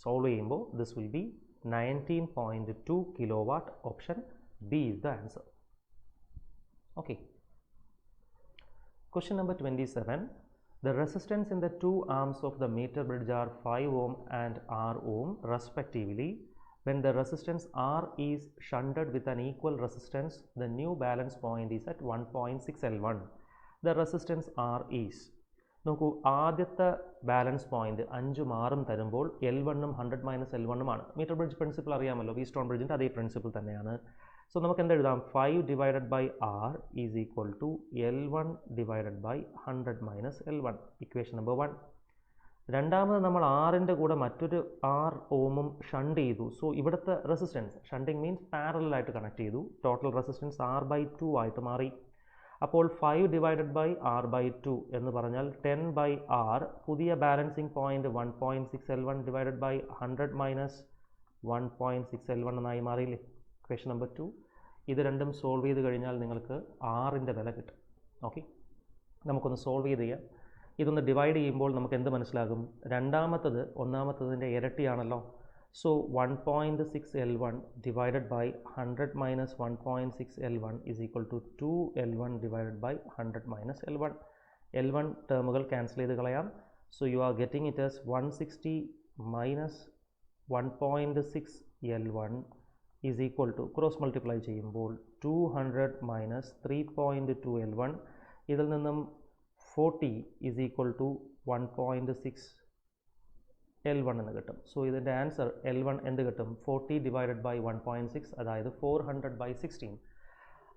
സോൾവ് ചെയ്യുമ്പോൾ this will B 19.2 kilo watt. Option B is the answer. Okay, question number 27. The resistance in the two arms of the meter bridge are 5 ohm and R ohm respectively. When the resistance R is shunted with an equal resistance, the new balance point is at 1.6 L1. The resistance R is. നോക്കൂ, ആദ്യത്തെ balance point 5 ആറും തരുമ്പോൾ L1ഉം 100 മൈനസ് L1ഉം ആണ്. Metre bridge principle അറിയാമല്ലോ, Wheatstone ബ്രിഡ്ജിൻ്റെ അതേ പ്രിൻസിപ്പിൾ തന്നെയാണ്. സോ നമുക്ക് എന്ത് എഴുതാം? 5 divided by R is equal to L1 divided by 100 minus L1. Equation number 1. രണ്ടാമത് നമ്മൾ ആറിൻ്റെ കൂടെ മറ്റൊരു 6 ഓമും ഷണ്ട് ചെയ്തു. സോ ഇവിടുത്തെ റെസിസ്റ്റൻസ്, ഷണ്ടിങ് മീൻസ് പാരലായിട്ട് കണക്ട് ചെയ്തു, ടോട്ടൽ റെസിസ്റ്റൻസ് R/2 ആയിട്ട് മാറി. അപ്പോൾ 5 ഡിവൈഡഡ് ബൈ R/2 എന്ന് പറഞ്ഞാൽ 10 ബൈ R, പുതിയ balancing point 1.6L1 divided by 100 minus 1.6L1 എന്നായി മാറിയില്ലേ. Question number 2. ഇത് രണ്ടും സോൾവ് ചെയ്ത് കഴിഞ്ഞാൽ നിങ്ങൾക്ക് ആറിൻ്റെ വില കിട്ടും. ഓക്കെ, നമുക്കൊന്ന് സോൾവ് ചെയ്ത് ചെയ്യാം. ഇതൊന്ന് ഡിവൈഡ് ചെയ്യുമ്പോൾ നമുക്ക് എന്ത് മനസ്സിലാകും? രണ്ടാമത്തത് ഒന്നാമത്തതിൻ്റെ ഇരട്ടിയാണല്ലോ. So 1.6L1 divided by 100 minus 1.6L1 is equal to 2L1 divided by 100 minus L1. L1 ടേമുകൾ ക്യാൻസൽ ചെയ്ത് കളയാം. So you are getting it as 160 minus 1.6L1 is equal to, cross multiply ചെയ്യുമ്പോൾ 200 മൈനസ് 3.2L1, ഇതിൽ നിന്നും 40 is equal to 1.6L1 എന്ന് കിട്ടും. So ഇതിൻ്റെ answer L1 എന്ത് കിട്ടും? 40 ഡിവൈഡഡ് ബൈ 1.6, അതായത് 400/16.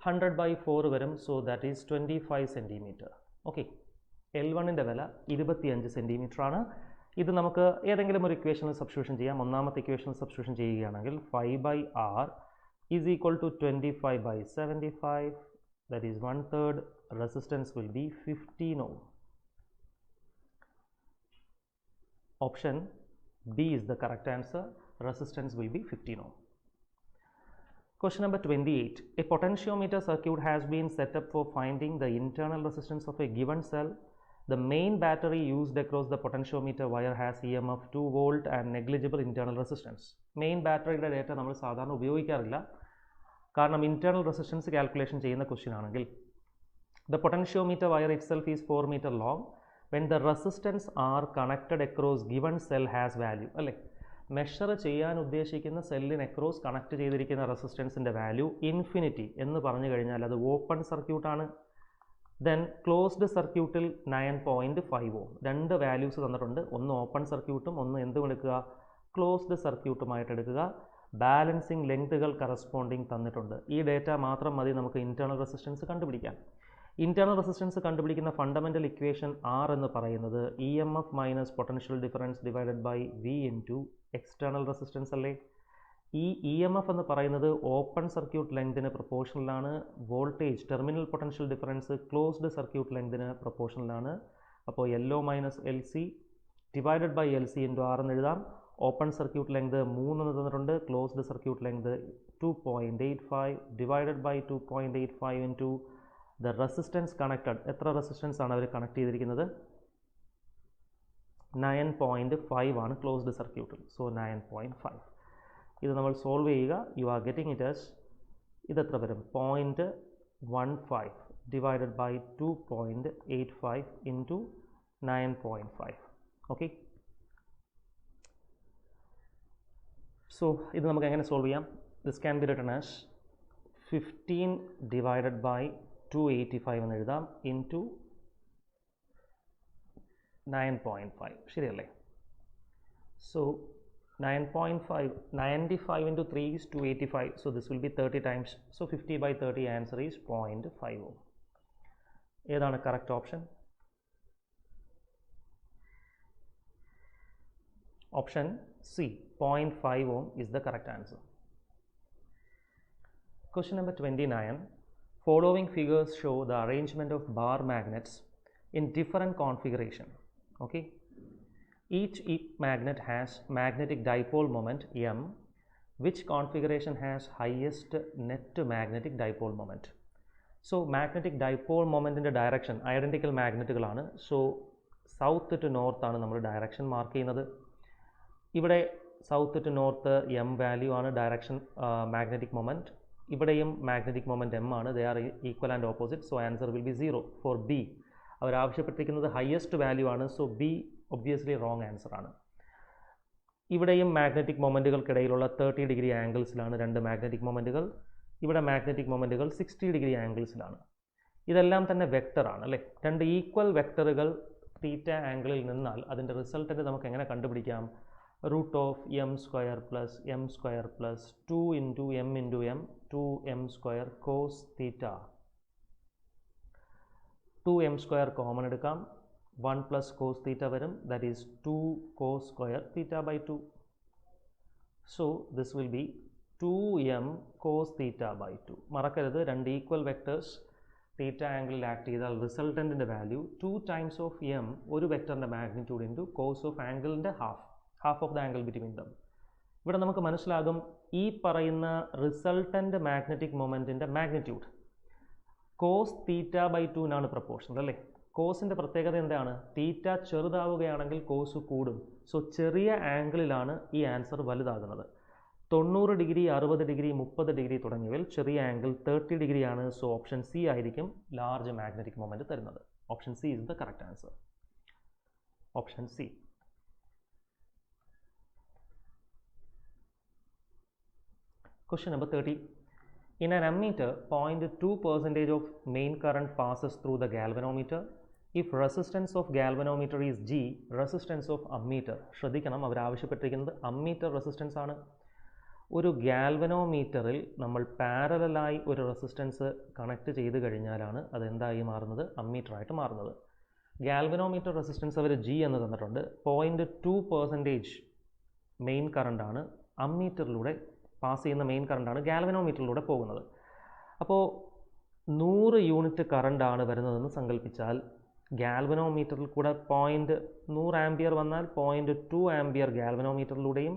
100/4 വരും. So that is 25 centimetre. Okay, L1ൻ്റെ വില 25 സെൻറ്റിമീറ്റർ ആണ്. ഇത് നമുക്ക് ഏതെങ്കിലും ഒരു ഇക്വേഷനിൽ സബ്സ്റ്റിറ്റ്യൂഷൻ ചെയ്യാം. ഒന്നാമത്തെ ഇക്വേഷനിൽ സബ്സ്റ്റിറ്റ്യൂഷൻ ചെയ്യുകയാണെങ്കിൽ 5/R is equal to 25/75, that is 1/3. Resistance will be 15 ohm. Option B is the correct answer. Resistance will be 15 ohm. Question number 28. A potentiometer circuit has been set up for finding the internal resistance of a given cell. The main battery used across the potentiometer wire has EMF 2 volt and negligible internal resistance. Main battery data നമ്മൾ സാധാരണ ഉപയോഗിക്കാറില്ല, കാരണം internal resistance calculation ചെയ്യുന്ന question ആണെങ്കിൽ. The potentiometer wire itself is 4 meter long. When the resistance are connected across given cell has value, അല്ലേ? Measure ചെയ്യാൻ ഉദ്ദേശിക്കുന്ന സെല്ലിന് അക്രോസ് കണക്ട് ചെയ്തിരിക്കുന്ന റെസിസ്റ്റൻസിൻ്റെ വാല്യൂ ഇൻഫിനിറ്റി എന്ന് പറഞ്ഞു കഴിഞ്ഞാൽ അത് ഓപ്പൺ സർക്യൂട്ടാണ്. ദെൻ ക്ലോസ്ഡ് സർക്യൂട്ടിൽ 9.5 ohm. രണ്ട് വാല്യൂസ് തന്നിട്ടുണ്ട്. ഒന്ന് ഓപ്പൺ സർക്യൂട്ടും ഒന്ന് എന്തും എടുക്കുക, ക്ലോസ്ഡ് സർക്യൂട്ടുമായിട്ട് എടുക്കുക. ബാലൻസിങ് ലെങ്തുകൾ കറസ്പോണ്ടിങ് തന്നിട്ടുണ്ട്. ഈ ഡേറ്റ മാത്രം മതി നമുക്ക് ഇൻറ്റേർണൽ റെസിസ്റ്റൻസ് കണ്ടുപിടിക്കാൻ. ഇൻറ്റേർണൽ റെസിസ്റ്റൻസ് കണ്ടുപിടിക്കുന്ന ഫണ്ടമെൻ്റൽ ഇക്വേഷൻ R എന്ന് പറയുന്നത് EMF minus potential difference divided by V into external resistance അല്ലേ. ഈ EMF എന്ന് പറയുന്നത് ഓപ്പൺ സർക്യൂട്ട് ലെങ്തിന് പ്രൊപ്പോർഷണലാണ്. Voltage terminal potential difference closed circuit ലെങ്തിന് പ്രൊപ്പോർഷണലാണ്. അപ്പോൾ LO minus LC divided by LC into R എന്ന് എഴുതാം. ഓപ്പൺ സർക്യൂട്ട് ലെങ്ത് 3 എന്ന് തന്നിട്ടുണ്ട്. Closed circuit length 2.85 divided by 2.85 into the resistance connected. എത്ര റെസിസ്റ്റൻസ് ആണ് അവർ കണക്ട് ചെയ്തിരിക്കുന്നത്? 9.5 ആണ് ക്ലോസ്ഡ് സർക്യൂട്ടിൽ. സോ 9.5. ഇത് നമ്മൾ സോൾവ് ചെയ്യുക. You are getting it as, ഇതെത്ര വരും? 0.15 divided by 2.85 into 9.5. Okay, so ഇത് നമുക്ക് എങ്ങനെ സോൾവ് ചെയ്യാം? This can be written as 15 divided by 285 എന്ന് എഴുതാം ഇൻറ്റു 9.5. ശരിയല്ലേ? So 9.5, 95 into 3 is 285. So this will be 30 times. So 50/30 answer is 0.5 ohm. ഏതാണ് correct option? Option C, 0.5 ohm is the correct answer. Question number 29. Following figures show the arrangement of bar magnets in different configuration. Okay. Each magnet has magnetic dipole moment M. Which configuration has highest net magnetic dipole moment? So magnetic dipole moment in the direction identical magnetuകളാണ്. So south to north ആണ് നമ്മൾ direction mark ചെയ്യുന്നത്. ഇവിടെ south to north M value ആണ് direction magnetic moment. ഇവിടെയും magnetic moment M ആണ്. They are equal and opposite. So answer will be 0 for B. അവർ ആവശ്യപ്പെട്ടിരിക്കുന്നത് highest value ആണ്. So B obviously wrong answer ആണ്. ഇവിടെയും magnetic മൊമെൻറ്റുകൾക്കിടയിലുള്ള 30 degree ആംഗിൾസിലാണ് രണ്ട് magnetic മൊമെൻറ്റുകൾ. ഇവിടെ magnetic മൊമെൻറ്റുകൾ 60 degree ആംഗിൾസിലാണ്. ഇതെല്ലാം തന്നെ വെക്ടറാണ് അല്ലേ. രണ്ട് ഈക്വൽ വെക്ടറുകൾ തീറ്റ ആംഗിളിൽ നിന്നാൽ അതിൻ്റെ റിസൾട്ടൻ്റ് നമുക്ക് എങ്ങനെ കണ്ടുപിടിക്കാം? Root of M square plus M square plus 2 into M into M 2m square cos theta. 2m square common എടുക്കാം. 1 plus cos theta varum, that is 2 cos square theta by 2. So this will be 2m cos theta by 2. മറക്കരുത്, രണ്ട് equal vectors തീറ്റ ആംഗിളിൽ act ചെയ്താൽ റിസൾട്ടൻറ്റിൻ്റെ value 2 times of m ഒരു വെക്ടറിൻ്റെ magnitude into cos of ആംഗിളിൻ്റെ half of the angle between them. ഇവിടെ നമുക്ക് മനസ്സിലാകും ഈ പറയുന്ന റിസൾട്ടൻ്റ് മാഗ്നറ്റിക് മൊമെൻറ്റിൻ്റെ magnitude cos theta by 2 proportional അല്ലേ. കോസിൻ്റെ പ്രത്യേകത എന്താണ്? തീറ്റ ചെറുതാവുകയാണെങ്കിൽ കോസ് കൂടും. സോ ചെറിയ ആംഗിളിലാണ് ഈ ആൻസർ വലുതാകുന്നത്. 90 ഡിഗ്രി, 60 ഡിഗ്രി, 30 ഡിഗ്രി തുടങ്ങിയവയിൽ ചെറിയ ആംഗിൾ 30 ഡിഗ്രി ആണ്. സോ ഓപ്ഷൻ സി ആയിരിക്കും ലാർജ് മാഗ്നറ്റിക് മൊമെൻറ്റ് തരുന്നത്. Option C is the correct answer. Option C. Question number 30. In an ammeter, 0.2% of main current passes through the galvanometer. If resistance of galvanometer is G, resistance of ammeter. ശ്രദ്ധിക്കണം, അവർ ആവശ്യപ്പെട്ടിരിക്കുന്നത് ammeter resistance ആണ്. ഒരു ഗാൽവനോമീറ്ററിൽ നമ്മൾ പാരലായി ഒരു resistance connect ചെയ്ത് കഴിഞ്ഞാലാണ് അതെന്തായി മാറുന്നത്? അമ്മീറ്ററായിട്ട് മാറുന്നത്. ഗാൽവനോമീറ്റർ റെസിസ്റ്റൻസ് അവർ G എന്ന് തന്നിട്ടുണ്ട്. 0.2% മെയിൻ കറണ്ടാണ് അമ്മീറ്ററിലൂടെ പാസ് ചെയ്യുന്ന മെയിൻ കറണ്ടാണ് ഗാൽവനോമീറ്ററിലൂടെ പോകുന്നത്. അപ്പോൾ 100 യൂണിറ്റ് കറണ്ടാണ് വരുന്നതെന്ന് സങ്കല്പിച്ചാൽ ഗാൽവനോമീറ്ററിൽ കൂടെ 100 ആംപിയർ വന്നാൽ 0.2 ആംപിയർ ഗാൽവനോമീറ്ററിലൂടെയും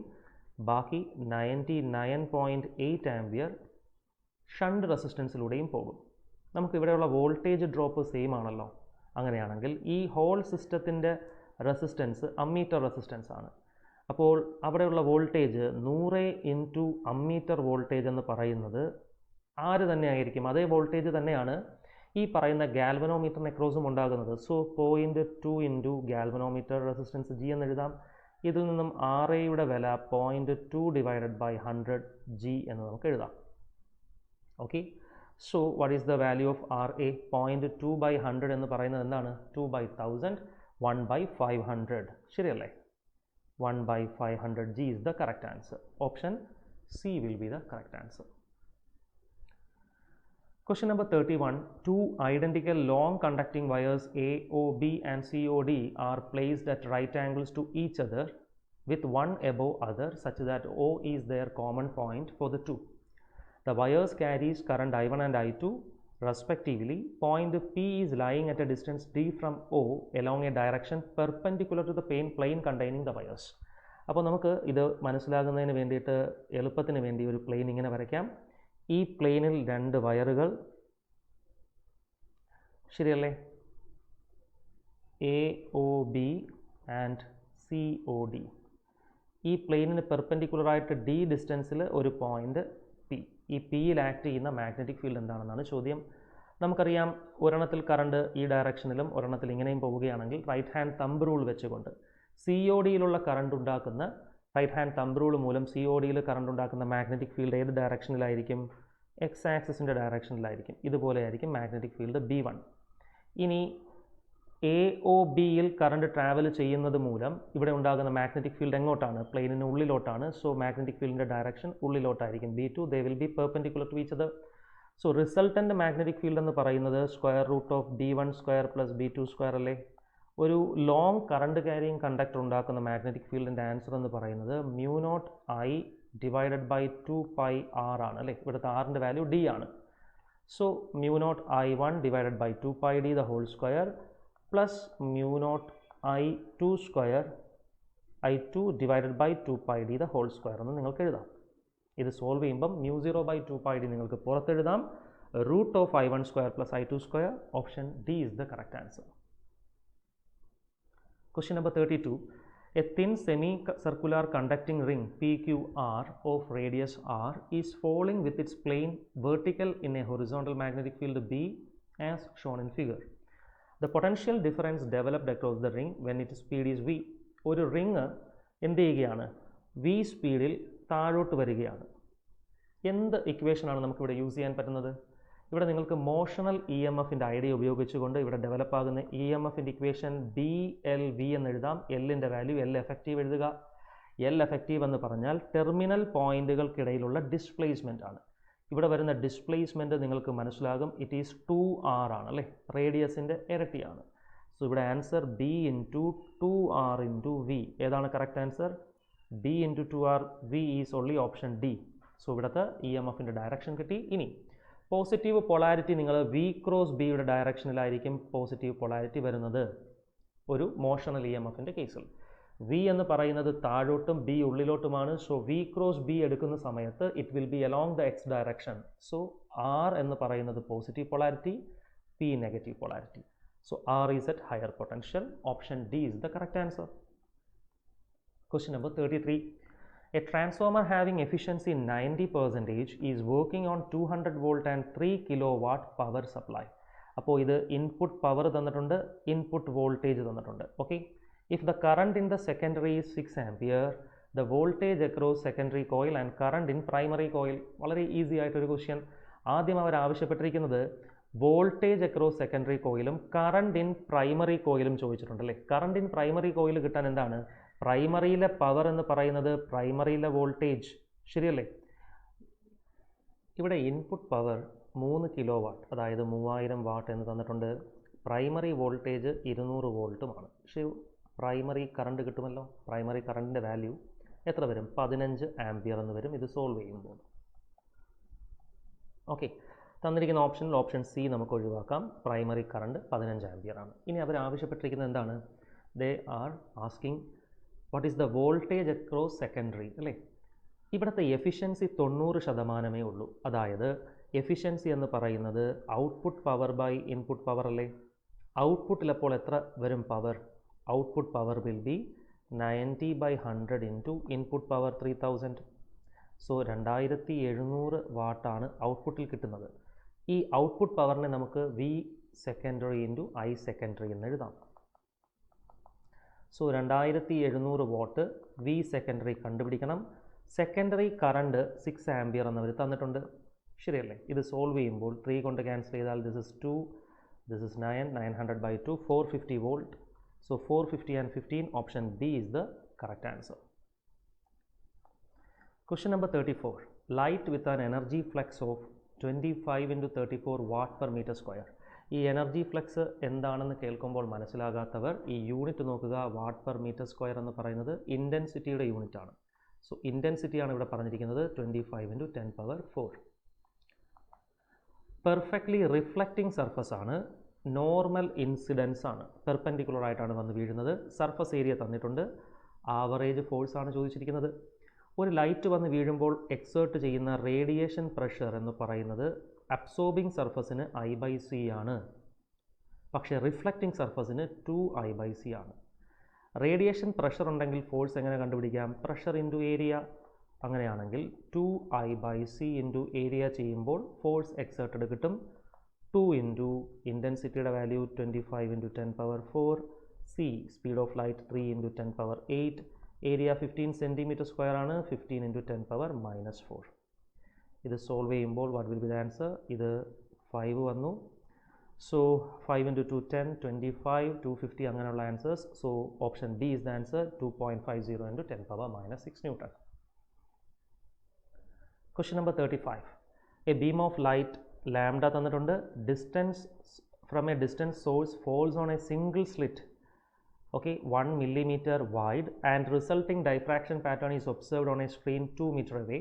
ബാക്കി 99.8 ആംപിയർ ഷണ്ട് റെസിസ്റ്റൻസിലൂടെയും പോകും. നമുക്കിവിടെയുള്ള വോൾട്ടേജ് ഡ്രോപ്പ് സെയിം ആണല്ലോ. അങ്ങനെയാണെങ്കിൽ ഈ ഹോൾ സിസ്റ്റത്തിൻ്റെ റെസിസ്റ്റൻസ് അമ്മീറ്റർ റെസിസ്റ്റൻസ് ആണ്. അപ്പോൾ അവിടെയുള്ള വോൾട്ടേജ് 100 ഇൻറ്റു അമ്മീറ്റർ വോൾട്ടേജ് എന്ന് പറയുന്നത് ആര് തന്നെയായിരിക്കും? അതേ വോൾട്ടേജ് തന്നെയാണ് ഈ പറയുന്ന ഗാൽവനോമീറ്ററിന് അക്രോസും ഉണ്ടാകുന്നത്. So 0.2 into galvanometer resistance G എന്ന് എഴുതാം. ഇതിൽ നിന്നും ആർ എയുടെ വില 0.2 ഡിവൈഡഡ് ബൈ 100 ജി എന്ന് നമുക്ക് എഴുതാം. Okay, so what is the value of R A? 0.2 by 100 എന്ന് പറയുന്നത് എന്താണ്? 2 by 1000, 1 by 500. ശരിയല്ലേ? 1 by 500 G is the correct answer. Option C will be the correct answer. Question number 31. Two identical long conducting wires AOB and COD are placed at right angles to each other with one above other such that O is their common point for the two. The wires carries current I1 and I2 respectively. Point P is lying at a distance D from O along a direction perpendicular to the plane containing the wires. അപ്പോൾ നമുക്ക് ഇത് മനസ്സിലാകുന്നതിന് വേണ്ടിയിട്ട് എളുപ്പത്തിന് വേണ്ടി ഒരു plain ഇങ്ങനെ വരയ്ക്കാം. ഈ പ്ലെയിനിൽ രണ്ട് വയറുകൾ, ശരിയല്ലേ? AOB and COD. ഈ പ്ലെയിനിന് പെർപെൻഡിക്കുലറായിട്ട് D ഡിസ്റ്റൻസിൽ ഒരു പോയിന്റ് P. ഈ പിയിൽ ആക്ട് ചെയ്യുന്ന മാഗ്നറ്റിക് ഫീൽഡ് എന്താണെന്നാണ് ചോദ്യം. നമുക്കറിയാം, ഒരെണ്ണത്തിൽ കറണ്ട് ഈ ഡയറക്ഷനിലും ഒരെണ്ണത്തിൽ ഇങ്ങനെയും പോവുകയാണെങ്കിൽ റൈറ്റ് ഹാൻഡ് തമ്പ് റൂൾ വെച്ചുകൊണ്ട് CODയിലുള്ള കറണ്ട് ഉണ്ടാക്കുന്ന റൈറ്റ് ഹാൻഡ് തമ്പ് റൂൾ മൂലം CODയിൽ കറണ്ട് ഉണ്ടാക്കുന്ന മാഗ്നറ്റിക് ഫീൽഡ് ഏത് ഡയറക്ഷനിലായിരിക്കും? എക്സ് ആക്സിസിൻ്റെ ഡയറക്ഷനിലായിരിക്കും. ഇതുപോലെയായിരിക്കും മാഗ്നറ്റിക് ഫീൽഡ് B1. ഇനി AOBയിൽ കറണ്ട് ട്രാവൽ ചെയ്യുന്നത് മൂലം ഇവിടെ ഉണ്ടാകുന്ന മാഗ്നറ്റിക് ഫീൽഡ് എങ്ങോട്ടാണ്? പ്ലെയിനിന് ഉള്ളിലോട്ടാണ്. സോ മാഗ്നറ്റിക് ഫീൽഡിൻ്റെ ഡയറക്ഷൻ ഉള്ളിലോട്ടായിരിക്കും. B2 they will be perpendicular to each other. So resultant magnetic field എന്ന് പറയുന്നത് square root of B1 square plus B2 square അല്ലേ? ഒരു ലോങ് കറണ്ട് ക്യാരിയിങ് കണ്ടക്ടർ ഉണ്ടാക്കുന്ന മാഗ്നറ്റിക് ഫീൽഡിൻ്റെ ആൻസർ എന്ന് പറയുന്നത് μ0I ഡിവൈഡഡ് ബൈ 2πr ആണ് അല്ലേ? ഇവിടുത്തെ ആറിൻ്റെ വാല്യൂ D ആണ്. So μ0I1 divided by 2πd the whole square plus μ0I2 square I2 divided by 2πd the whole square എന്ന് നിങ്ങൾക്ക് എഴുതാം. ഇത് സോൾവ് ചെയ്യുമ്പം μ0/2πd നിങ്ങൾക്ക് പുറത്തെഴുതാം. Root of I1 square plus I2 square. Option D is the correct answer. Question number 32. A thin semicircular conducting ring PQR of radius R is falling with its plane vertical in a horizontal magnetic field B as shown in figure. The potential difference developed across the ring when its speed is V. ഒരു ring എന്ത് ചെയ്യുകയാണ്? V സ്പീഡിൽ താഴോട്ട് വരികയാണ്. എന്ത് ഇക്വേഷനാണ് നമുക്കിവിടെ use ചെയ്യാൻ പറ്റുന്നത്? ഇവിടെ നിങ്ങൾക്ക് മോഷണൽ EMFൻ്റെ ഐഡിയ ഉപയോഗിച്ചുകൊണ്ട് ഇവിടെ ഡെവലപ്പ് ആകുന്ന EMFൻ്റെ ഇക്വേഷൻ BLV എന്ന് എഴുതാം. എല്ലിൻ്റെ വാല്യൂ L എഫക്റ്റീവ് എഴുതുക. L എഫക്റ്റീവ് എന്ന് പറഞ്ഞാൽ ടെർമിനൽ പോയിന്റുകൾക്കിടയിലുള്ള ഡിസ്പ്ലേസ്മെൻ്റ് ആണ്. ഇവിടെ വരുന്ന ഡിസ്പ്ലേസ്മെൻറ്റ് നിങ്ങൾക്ക് മനസ്സിലാകും. ഇറ്റ് ഈസ് 2R ആണ് അല്ലേ? റേഡിയസിൻ്റെ ഇരട്ടിയാണ്. സോ ഇവിടെ answer B into 2R into v. ഏതാണ് correct answer? B into 2R v is only option D. So ഇവിടുത്തെ ഇ എം എഫിൻ്റെ ഡയറക്ഷൻ കിട്ടി. ഇനി പോസിറ്റീവ് പൊളാരിറ്റി നിങ്ങൾ വി ക്രോസ് ബിയുടെ ഡയറക്ഷനിലായിരിക്കും പോസിറ്റീവ് പൊളാരിറ്റി വരുന്നത് ഒരു മോഷണൽ ഇ എം എഫിൻ്റെ കേസിൽ. വി എന്ന് പറയുന്നത് താഴോട്ടും ബി ഉള്ളിലോട്ടുമാണ്. സോ വി ക്രോസ് ബി എടുക്കുന്ന സമയത്ത് it will be along the x direction. So R എന്ന് പറയുന്നത് positive polarity, P negative polarity. So R is at higher potential. Option D is the correct answer. Question number 33. A transformer having efficiency 90% is working on 200 volt and 3 kilowatt power supply. അപ്പോൾ ഇത് input power തന്നിട്ടുണ്ട്, input voltage തന്നിട്ടുണ്ട്. Okay, if the current in the secondary is 6 ampere, the voltage across secondary coil and current in primary coil. വളരെ easy ആയിട്ടൊരു question. ആദ്യം അവർ ആവശ്യപ്പെട്ടിരിക്കുന്നത് voltage across secondary കോയിലും കറണ്ട് ഇൻ പ്രൈമറി കോയിലും ചോദിച്ചിട്ടുണ്ട് അല്ലേ. കറണ്ട് ഇൻ പ്രൈമറി കോയിൽ കിട്ടാൻ എന്താണ്? പ്രൈമറിയിലെ പവർ എന്ന് പറയുന്നത് പ്രൈമറിയിലെ വോൾട്ടേജ്, ശരിയല്ലേ? ഇവിടെ ഇൻപുട്ട് പവർ 3 കിലോ വാട്ട്, അതായത് 3000 വാട്ട് എന്ന് തന്നിട്ടുണ്ട്. Primary voltage 200 വോൾട്ടുമാണ്. പക്ഷേ പ്രൈമറി കറണ്ട് കിട്ടുമല്ലോ. പ്രൈമറി കറണ്ടിൻ്റെ വാല്യൂ എത്ര വരും? 15 ആംപിയർ എന്ന് വരും ഇത് സോൾവ് ചെയ്യുമ്പോൾ. ഓക്കെ, തന്നിരിക്കുന്ന ഓപ്ഷനിൽ ഓപ്ഷൻ സി നമുക്ക് ഒഴിവാക്കാം. പ്രൈമറി കറണ്ട് 15 ആംപിയർ ആണ്. ഇനി അവർ ആവശ്യപ്പെട്ടിരിക്കുന്നത് എന്താണ്? They are asking what is the voltage across secondary അല്ലേ. ഇവിടുത്തെ എഫിഷ്യൻസി 90% ഉള്ളൂ. അതായത് എഫിഷ്യൻസി എന്ന് പറയുന്നത് output power by input power അല്ലേ. ഔട്ട്പുട്ടിലപ്പോൾ എത്ര വരും പവർ? Output power will be 90/100 into input power 3000. So 2700 വാട്ടാണ് ഔട്ട്പുട്ടിൽ കിട്ടുന്നത്. ഈ ഔട്ട്പുട്ട് പവറിനെ നമുക്ക് V secondary into I secondary എന്ന് എഴുതാം. സോ 2700 വാട്ട് വി സെക്കൻഡറി കണ്ടുപിടിക്കണം. സെക്കൻഡറി കറണ്ട് 6 ആംപിയർ എന്നവർ തന്നിട്ടുണ്ട്, ശരിയല്ലേ? ഇത് സോൾവ് ചെയ്യുമ്പോൾ 3 കൊണ്ട് ക്യാൻസൽ ചെയ്താൽ this is 2, this is 9, 900/2, 450 volt. So 450 and 15, option B is the correct answer. Question number 34. Light with an energy flux of 25 into 34 watt per meter square. ഈ energy flux എന്താണെന്ന് കേൾക്കുമ്പോൾ മനസ്സിലാകാത്തവർ ഈ യൂണിറ്റ് നോക്കുക. Watt per metre square എന്ന് പറയുന്നത് ഇൻറ്റൻസിറ്റിയുടെ unit ആണ്. So ഇൻറ്റൻസിറ്റിയാണ് ഇവിടെ പറഞ്ഞിരിക്കുന്നത് 25 into 10⁴. പെർഫെക്റ്റ്ലി റിഫ്ലക്റ്റിംഗ് സർഫസ് ആണ്. നോർമൽ ഇൻസിഡൻസ് ആണ്. പെർപെൻഡിക്കുലർ ആയിട്ടാണ് വന്ന് വീഴുന്നത്. സർഫസ് ഏരിയ തന്നിട്ടുണ്ട്. ആവറേജ് ഫോഴ്സ് ആണ് ചോദിച്ചിരിക്കുന്നത്. ഒരു ലൈറ്റ് വന്ന് വീഴുമ്പോൾ എക്സേർട്ട് ചെയ്യുന്ന റേഡിയേഷൻ പ്രഷർ എന്ന് പറയുന്നത് അബ്സോർബിംഗ് സർഫസിന് I/C ആണ്. പക്ഷേ റിഫ്ലക്റ്റിംഗ് സർഫസിന് 2I/C ആണ്. റേഡിയേഷൻ പ്രഷർ ഉണ്ടെങ്കിൽ ഫോഴ്സ് എങ്ങനെ കണ്ടുപിടിക്കാം? Pressure into area. അങ്ങനെയാണെങ്കിൽ 2I/C ഇൻറ്റു ഏരിയ ചെയ്യുമ്പോൾ ഫോഴ്സ് എക്സേർട്ടഡ് കിട്ടും. 2 ഇൻറ്റു ഇൻറ്റൻസിറ്റിയുടെ value 25 into 10⁴. C speed of light 3 into 10⁸. Area 15 centimetre square ആണ്. 15 into 10⁻⁻⁴. ഇത് സോൾവ് ചെയ്യുമ്പോൾ what will be the answer? ഇത് 5 വന്നു. സോ 5 into 2 10, 25, 250 അങ്ങനെയുള്ള answers. So option B is the answer. 2.50 into 10⁻⁻6 newton. Question number 35. A beam of light lambda തന്നിട്ടുണ്ട്. Distance from a distant source falls on a single slit, okay, 1 millimeter wide, and resulting diffraction pattern is observed on a screen 2 meters away.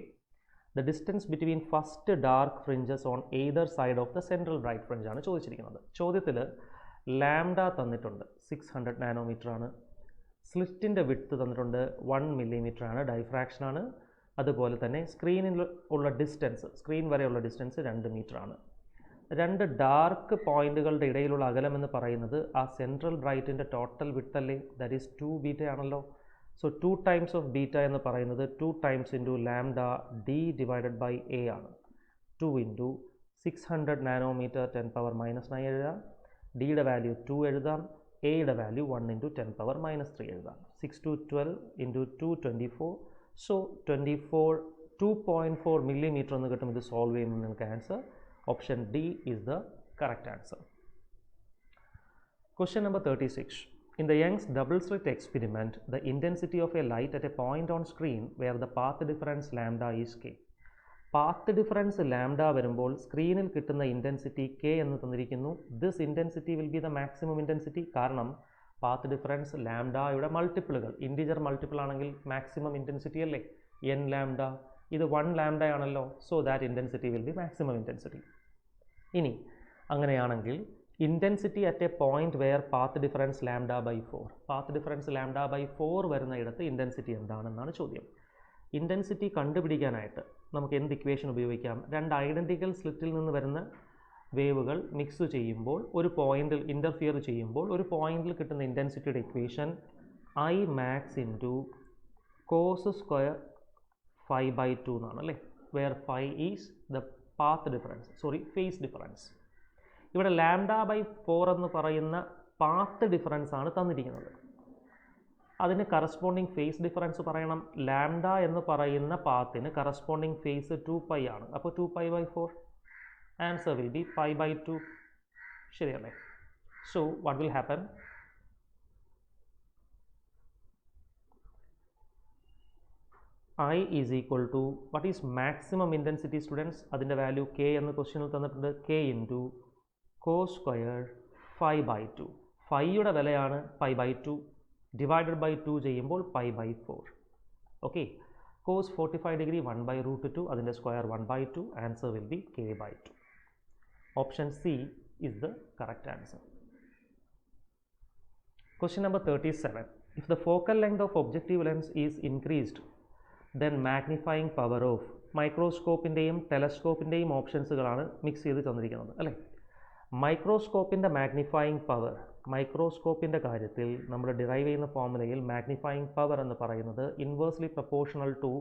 The distance between first dark fringes on either side of the central bright fringe ആണ് ചോദിച്ചിരിക്കുന്നത്. ചോദ്യത്തിൽ lambda തന്നിട്ടുണ്ട് 600 nanometre ആണ്. സ്ലിറ്റിൻ്റെ width തന്നിട്ടുണ്ട് 1 millimeter ആണ്. Diffraction ആണ്. അതുപോലെ തന്നെ സ്ക്രീനിൽ ഉള്ള ഡിസ്റ്റൻസ്, സ്ക്രീൻ വരെയുള്ള ഡിസ്റ്റൻസ് 2 മീറ്റർ ആണ്. രണ്ട് ഡാർക്ക് പോയിന്റുകളുടെ ഇടയിലുള്ള അകലം എന്ന് പറയുന്നത് ആ സെൻട്രൽ ബ്രൈറ്റിൻ്റെ ടോട്ടൽ വിഡ്ത്ത് അല്ലേ? ദാറ്റ് ഈസ് 2 ബീറ്റ ആണല്ലോ. സോ 2 times ഓഫ് ബീറ്റ എന്ന് പറയുന്നത് 2 times into lambda D divided by A ആണ്. 2 ഇൻറ്റു 600 നാനോമീറ്റർ 10⁻⁻9 എഴുതാം. ഡിയുടെ വാല്യൂ 2 എഴുതാം. എയുടെ വാല്യൂ 1 ഇൻറ്റു 10⁻⁻3 എഴുതാം. 6 to 12 ഇൻറ്റു 2 24. സോ 2.4 millimeter എന്ന് കിട്ടും. ഇത് സോൾവ് ചെയ്യുമ്പോൾ നിങ്ങൾക്ക് answer option D is the correct answer. Question number 36. In the Young's double slit experiment, the intensity of a light at a point on screen where the path difference lambda is k. Path difference lambda വരുമ്പോൾ സ്ക്രീനിൽ കിട്ടുന്ന intensity K എന്ന് തന്നിരിക്കുന്നു. This intensity will be the maximum intensity. കാരണം path difference ലാംഡയുടെ മൾട്ടിപ്പിളുകൾ, integer multiple ആണെങ്കിൽ maximum intensity അല്ലേ, എൻ ലാംഡ. ഇത് 1 ലാംഡ ആണല്ലോ. So that intensity will be maximum intensity. ഇനി അങ്ങനെയാണെങ്കിൽ intensity at a point where path difference lambda by 4, path difference lambda by 4 വരുന്ന ഇടത്ത് ഇൻറ്റൻസിറ്റി എന്താണെന്നാണ് ചോദ്യം. ഇൻറ്റൻസിറ്റി കണ്ടുപിടിക്കാനായിട്ട് നമുക്ക് എന്ത് ഇക്വേഷൻ ഉപയോഗിക്കാം? 2 ഐഡൻറ്റിക്കൽ സ്ലിറ്റിൽ നിന്ന് വരുന്ന വേവുകൾ മിക്സ് ചെയ്യുമ്പോൾ, ഒരു പോയിന്റിൽ ഇൻ്റർഫിയർ ചെയ്യുമ്പോൾ ഒരു പോയിന്റിൽ കിട്ടുന്ന ഇൻറ്റൻസിറ്റിയുടെ equation I max into cos square 5/2 എന്നാണ് അല്ലേ, where 5 is the path difference, phase difference. ഇവിടെ ലാംഡ ബൈ 4 എന്ന് പറയുന്ന പാത്ത് ഡിഫറൻസ് ആണ് തന്നിരിക്കുന്നത്. അതിന് കറസ്പോണ്ടിങ് ഫേസ് ഡിഫറൻസ് പറയണം. ലാംഡ എന്ന് പറയുന്ന പാത്തിന് കറസ്പോണ്ടിങ് ഫേസ് 2π ആണ്. അപ്പോൾ 2π/4, ആൻസർ വിൽ ബി π/2. ശരിയല്ലേ? So what will happen? I is equal to what is maximum intensity students? അതിൻ്റെ വാല്യൂ k എന്ന് ക്വസ്റ്റ്യനിൽ തന്നിട്ടുണ്ട്. k into cos square 5/2. 5യുടെ വിലയാണ് π/2, ഡിവൈഡഡ് ബൈ 2 ചെയ്യുമ്പോൾ π/4. ഓക്കെ, കോസ് 45 ഡിഗ്രി 1/√2, അതിൻ്റെ square 1/2, answer will B k/2. Option C is the correct answer. Question number 37. If the focal length of objective lens is increased, then magnifying power of മൈക്രോസ്കോപ്പിൻ്റെയും ടെലസ്കോപ്പിൻ്റെയും ഓപ്ഷൻസുകളാണ് mix ചെയ്ത് തന്നിരിക്കുന്നത് അല്ലേ. മൈക്രോസ്കോപ്പിൻ്റെ magnifying power, മൈക്രോസ്കോപ്പിൻ്റെ കാര്യത്തിൽ നമ്മൾ derive ചെയ്യുന്ന ഫോർമുലയിൽ മാഗ്നിഫയിങ് പവർ എന്ന് പറയുന്നത് ഇൻവേഴ്സ്ലി പ്രൊപ്പോർഷണൽ ടു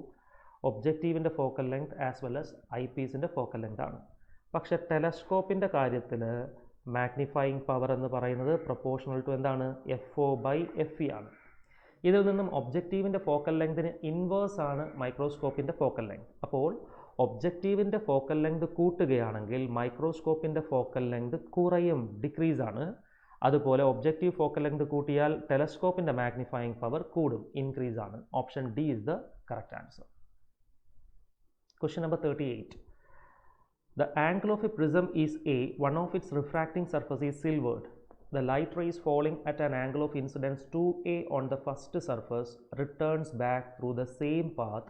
ഒബ്ജക്റ്റീവിൻ്റെ focal length as well as eye പീസിൻ്റെ ഫോക്കൽ ലെങ്ത് ആണ്. പക്ഷേ ടെലസ്കോപ്പിൻ്റെ കാര്യത്തിൽ മാഗ്നിഫയിങ് പവർ എന്ന് പറയുന്നത് പ്രൊപ്പോർഷണൽ ടു എന്താണ്? FO/FE ആണ്. ഇതിൽ നിന്നും ഒബ്ജക്റ്റീവിൻ്റെ ഫോക്കൽ ലെങ്തിന് ഇൻവേഴ്സ് ആണ് മൈക്രോസ്കോപ്പിൻ്റെ ഫോക്കൽ ലെങ്ത്. അപ്പോൾ ഒബ്ജക്റ്റീവിൻ്റെ ഫോക്കൽ ലെങ്ത് കൂട്ടുകയാണെങ്കിൽ മൈക്രോസ്കോപ്പിൻ്റെ ഫോക്കൽ ലെങ്ത് കുറയും, ഡിക്രീസ് ആണ്. അതുപോലെ ഒബ്ജക്റ്റീവ് ഫോക്കൽ ലെങ്ത് കൂട്ടിയാൽ ടെലസ്കോപ്പിൻ്റെ മാഗ്നിഫയിങ് പവർ കൂടും, ഇൻക്രീസ് ആണ്. Option D is the correct answer. Question number 38. The angle of a prism is A. One of its refracting surface is silvered. The light rays falling at an angle of incidence 2A on the first surface returns back through the same path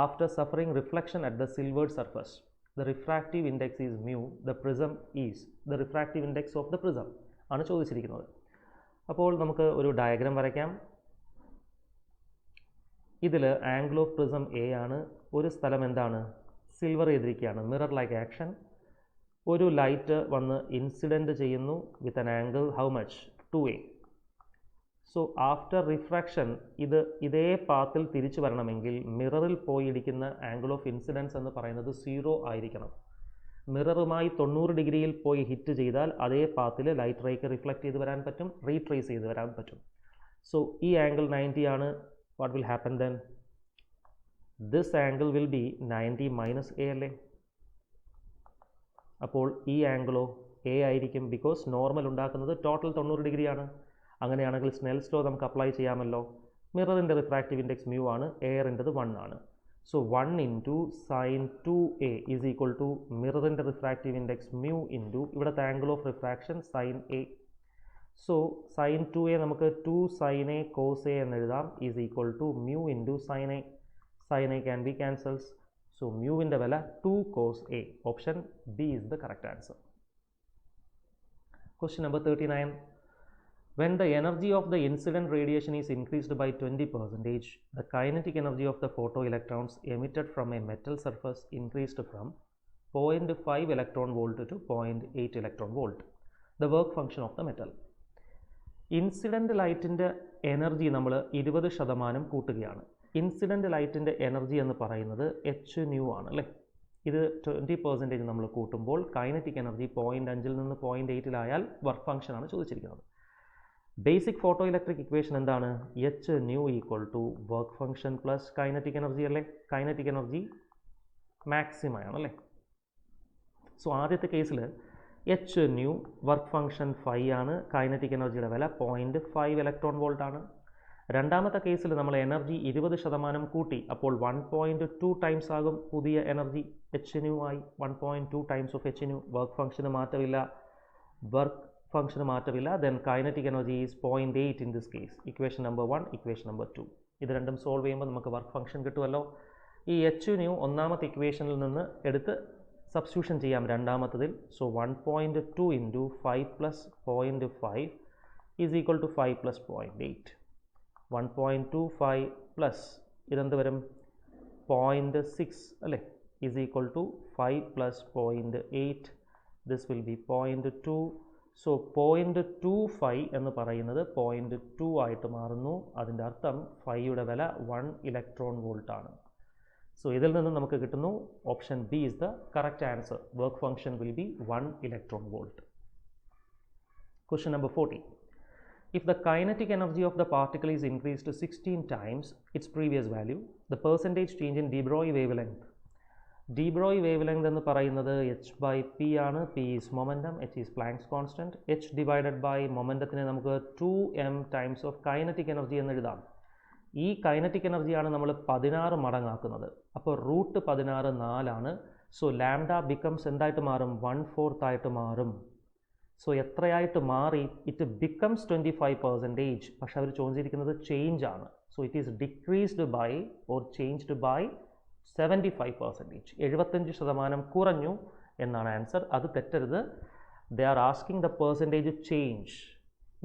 after suffering reflection at the silvered surface. The refractive index is mu. The prism is the refractive index of the prism ആണ് ചോദിച്ചിരിക്കുന്നത്. അപ്പോൾ നമുക്ക് ഒരു diagram വരയ്ക്കാം. ഇതിൽ angle of prism A ആണ്. ഒരു സ്ഥലം എന്താണ്? സിൽവർ ചെയ്തിരിക്കുകയാണ്, മിറർ ലൈക്ക് ആക്ഷൻ. ഒരു ലൈറ്റ് വന്ന് ഇൻസിഡൻറ്റ് ചെയ്യുന്നു with an angle how much? 2A. So after refraction ഇതേ പാത്തിൽ തിരിച്ചു വരണമെങ്കിൽ മിററിൽ പോയി ഇടിക്കുന്ന ആംഗിൾ ഓഫ് ഇൻസിഡൻസ് എന്ന് പറയുന്നത് 0 ആയിരിക്കണം. മിററുമായി 90 ഡിഗ്രിയിൽ പോയി ഹിറ്റ് ചെയ്താൽ അതേ പാത്തിൽ ലൈറ്റ് റേക്ക് റിഫ്ലക്റ്റ് ചെയ്ത് വരാൻ പറ്റും, റീട്രേസ് ചെയ്ത് വരാൻ പറ്റും. സോ ഈ ആംഗിൾ 90 ആണ്. What will happen then? This angle will be 90 minus A അല്ലേ. അപ്പോൾ ഈ ആംഗിളോ എ ആയിരിക്കും, ബിക്കോസ് നോർമൽ ഉണ്ടാക്കുന്നത് ടോട്ടൽ 90 ഡിഗ്രിയാണ്. അങ്ങനെയാണെങ്കിൽ സ്നെൽസ് ലോ നമുക്ക് അപ്ലൈ ചെയ്യാമല്ലോ. മിററിൻ്റെ റിഫ്രാക്റ്റീവ് ഇൻഡെക്സ് മ്യൂ ആണ്, എയറിൻ്റെത് 1 ആണ്. So 1 into sine 2A is equal to മിററിൻ്റെ റിഫ്രാക്റ്റീവ് ഇൻഡെക്സ് മ്യൂ ഇൻറ്റു ഇവിടുത്തെ angle of refraction sine A. So sine 2A നമുക്ക് 2 സൈൻ എ കോസ് എ എന്ന് എഴുതാം, is equal to mu into sine A. Sine A can be cancels. So മ്യൂവിൻ്റെ വില 2 cos A. Option B is the correct answer. Question number 39. When the energy of the incident radiation is increased by 20%, the kinetic energy of the photoelectrons emitted from a metal surface increased from 0.5 electron volt to 0.8 electron volt. The work function of the metal. Incident ലൈറ്റിൻ്റെ energy നമ്മൾ 20% കൂട്ടുകയാണ്. Incident ലൈറ്റിൻ്റെ energy എന്ന് പറയുന്നത് H new ആണ് അല്ലേ. ഇത് 20% നമ്മൾ കൂട്ടുമ്പോൾ കൈനറ്റിക് എനർജി 0.5 നിന്ന് 0.8 വർക്ക് ഫംഗ്ഷനാണ് ചോദിച്ചിരിക്കുന്നത്. ബേസിക് ഫോട്ടോ ഇലക്ട്രിക് ഇക്വേഷൻ എന്താണ്? H nu equal to work function plus kinetic energy അല്ലേ. കൈനറ്റിക് എനർജി മാക്സിമം ആണ് അല്ലേ. സോ ആദ്യത്തെ കേസിൽ എച്ച് ന്യൂ വർക്ക് ഫംഗ്ഷൻ 5 ആണ്, കൈനറ്റിക് എനർജിയുടെ വില 0.5 ഇലക്ട്രോൺ വോൾട്ട് ആണ്. രണ്ടാമത്തെ കേസിൽ നമ്മൾ എനർജി 20% കൂട്ടി, അപ്പോൾ 1.2 ടൈംസ് ആകും പുതിയ എനർജി എച്ച് ന്യൂ ആയി. 1.2 times of H new. Work ഫംഗ്ഷന് മാറ്റമില്ല. Then kinetic energy is 0.8 in this case. Equation number 1, equation number 2. ഇത് രണ്ടും സോൾവ് ചെയ്യുമ്പോൾ നമുക്ക് വർക്ക് ഫംഗ്ഷൻ കിട്ടുമല്ലോ. ഈ എച്ച് ന്യൂ ഒന്നാമത്തെ ഇക്വേഷനിൽ നിന്ന് എടുത്ത് സബ്സ്റ്റിറ്റ്യൂഷൻ ചെയ്യാം രണ്ടാമത്തതിൽ. So 1.2 into 5 plus 0.5 is equal to 5 plus 0.8. 1.25 plus ഇതെന്ത് വരും 0.6 അല്ലേ, is equal to 5 plus 0.8. This will be 0.2. So 0.25 എന്ന് പറയുന്നത് 0.2 ആയിട്ട് മാറുന്നു. അതിൻ്റെ അർത്ഥം ഫൈയുടെ വില 1 ഇലക്ട്രോൺ വോൾട്ട് ആണ്. സോ ഇതിൽ നിന്ന് നമുക്ക് കിട്ടുന്നു option B is the correct answer. Work function will be 1 electron volt. Question number 40. If the kinetic energy of the particle is increased to 16 times its previous value, the percentage change in de Broglie wavelength. De Broglie wavelength എന്ന് പറയുന്നത് h by p ആണ്. p is momentum, h is Planck's constant. h divided by momentumത്തിനെ നമുക്ക് 2m times of kinetic energy എന്ന് എഴുതാം. ഈ kinetic എനർജിയാണ് നമ്മൾ 16 മടങ്ങാക്കുന്നത്. അപ്പോൾ റൂട്ട് 16 4ആണ്. സോ ലാംഡ ബിക്കംസ് എന്തായിട്ട് മാറും, 1/4 ആയിട്ട് മാറും. സോ എത്രയായിട്ട് മാറി, ഇറ്റ് ബിക്കംസ് 25%. പക്ഷെ അവർ ചോദിച്ചിരിക്കുന്നത് ചേഞ്ച് ആണ്. So it is decreased by or changed by 75%. 75% കുറഞ്ഞു എന്നാണ് ആൻസർ. അത് തെറ്റരുത്. They are asking the percentage change.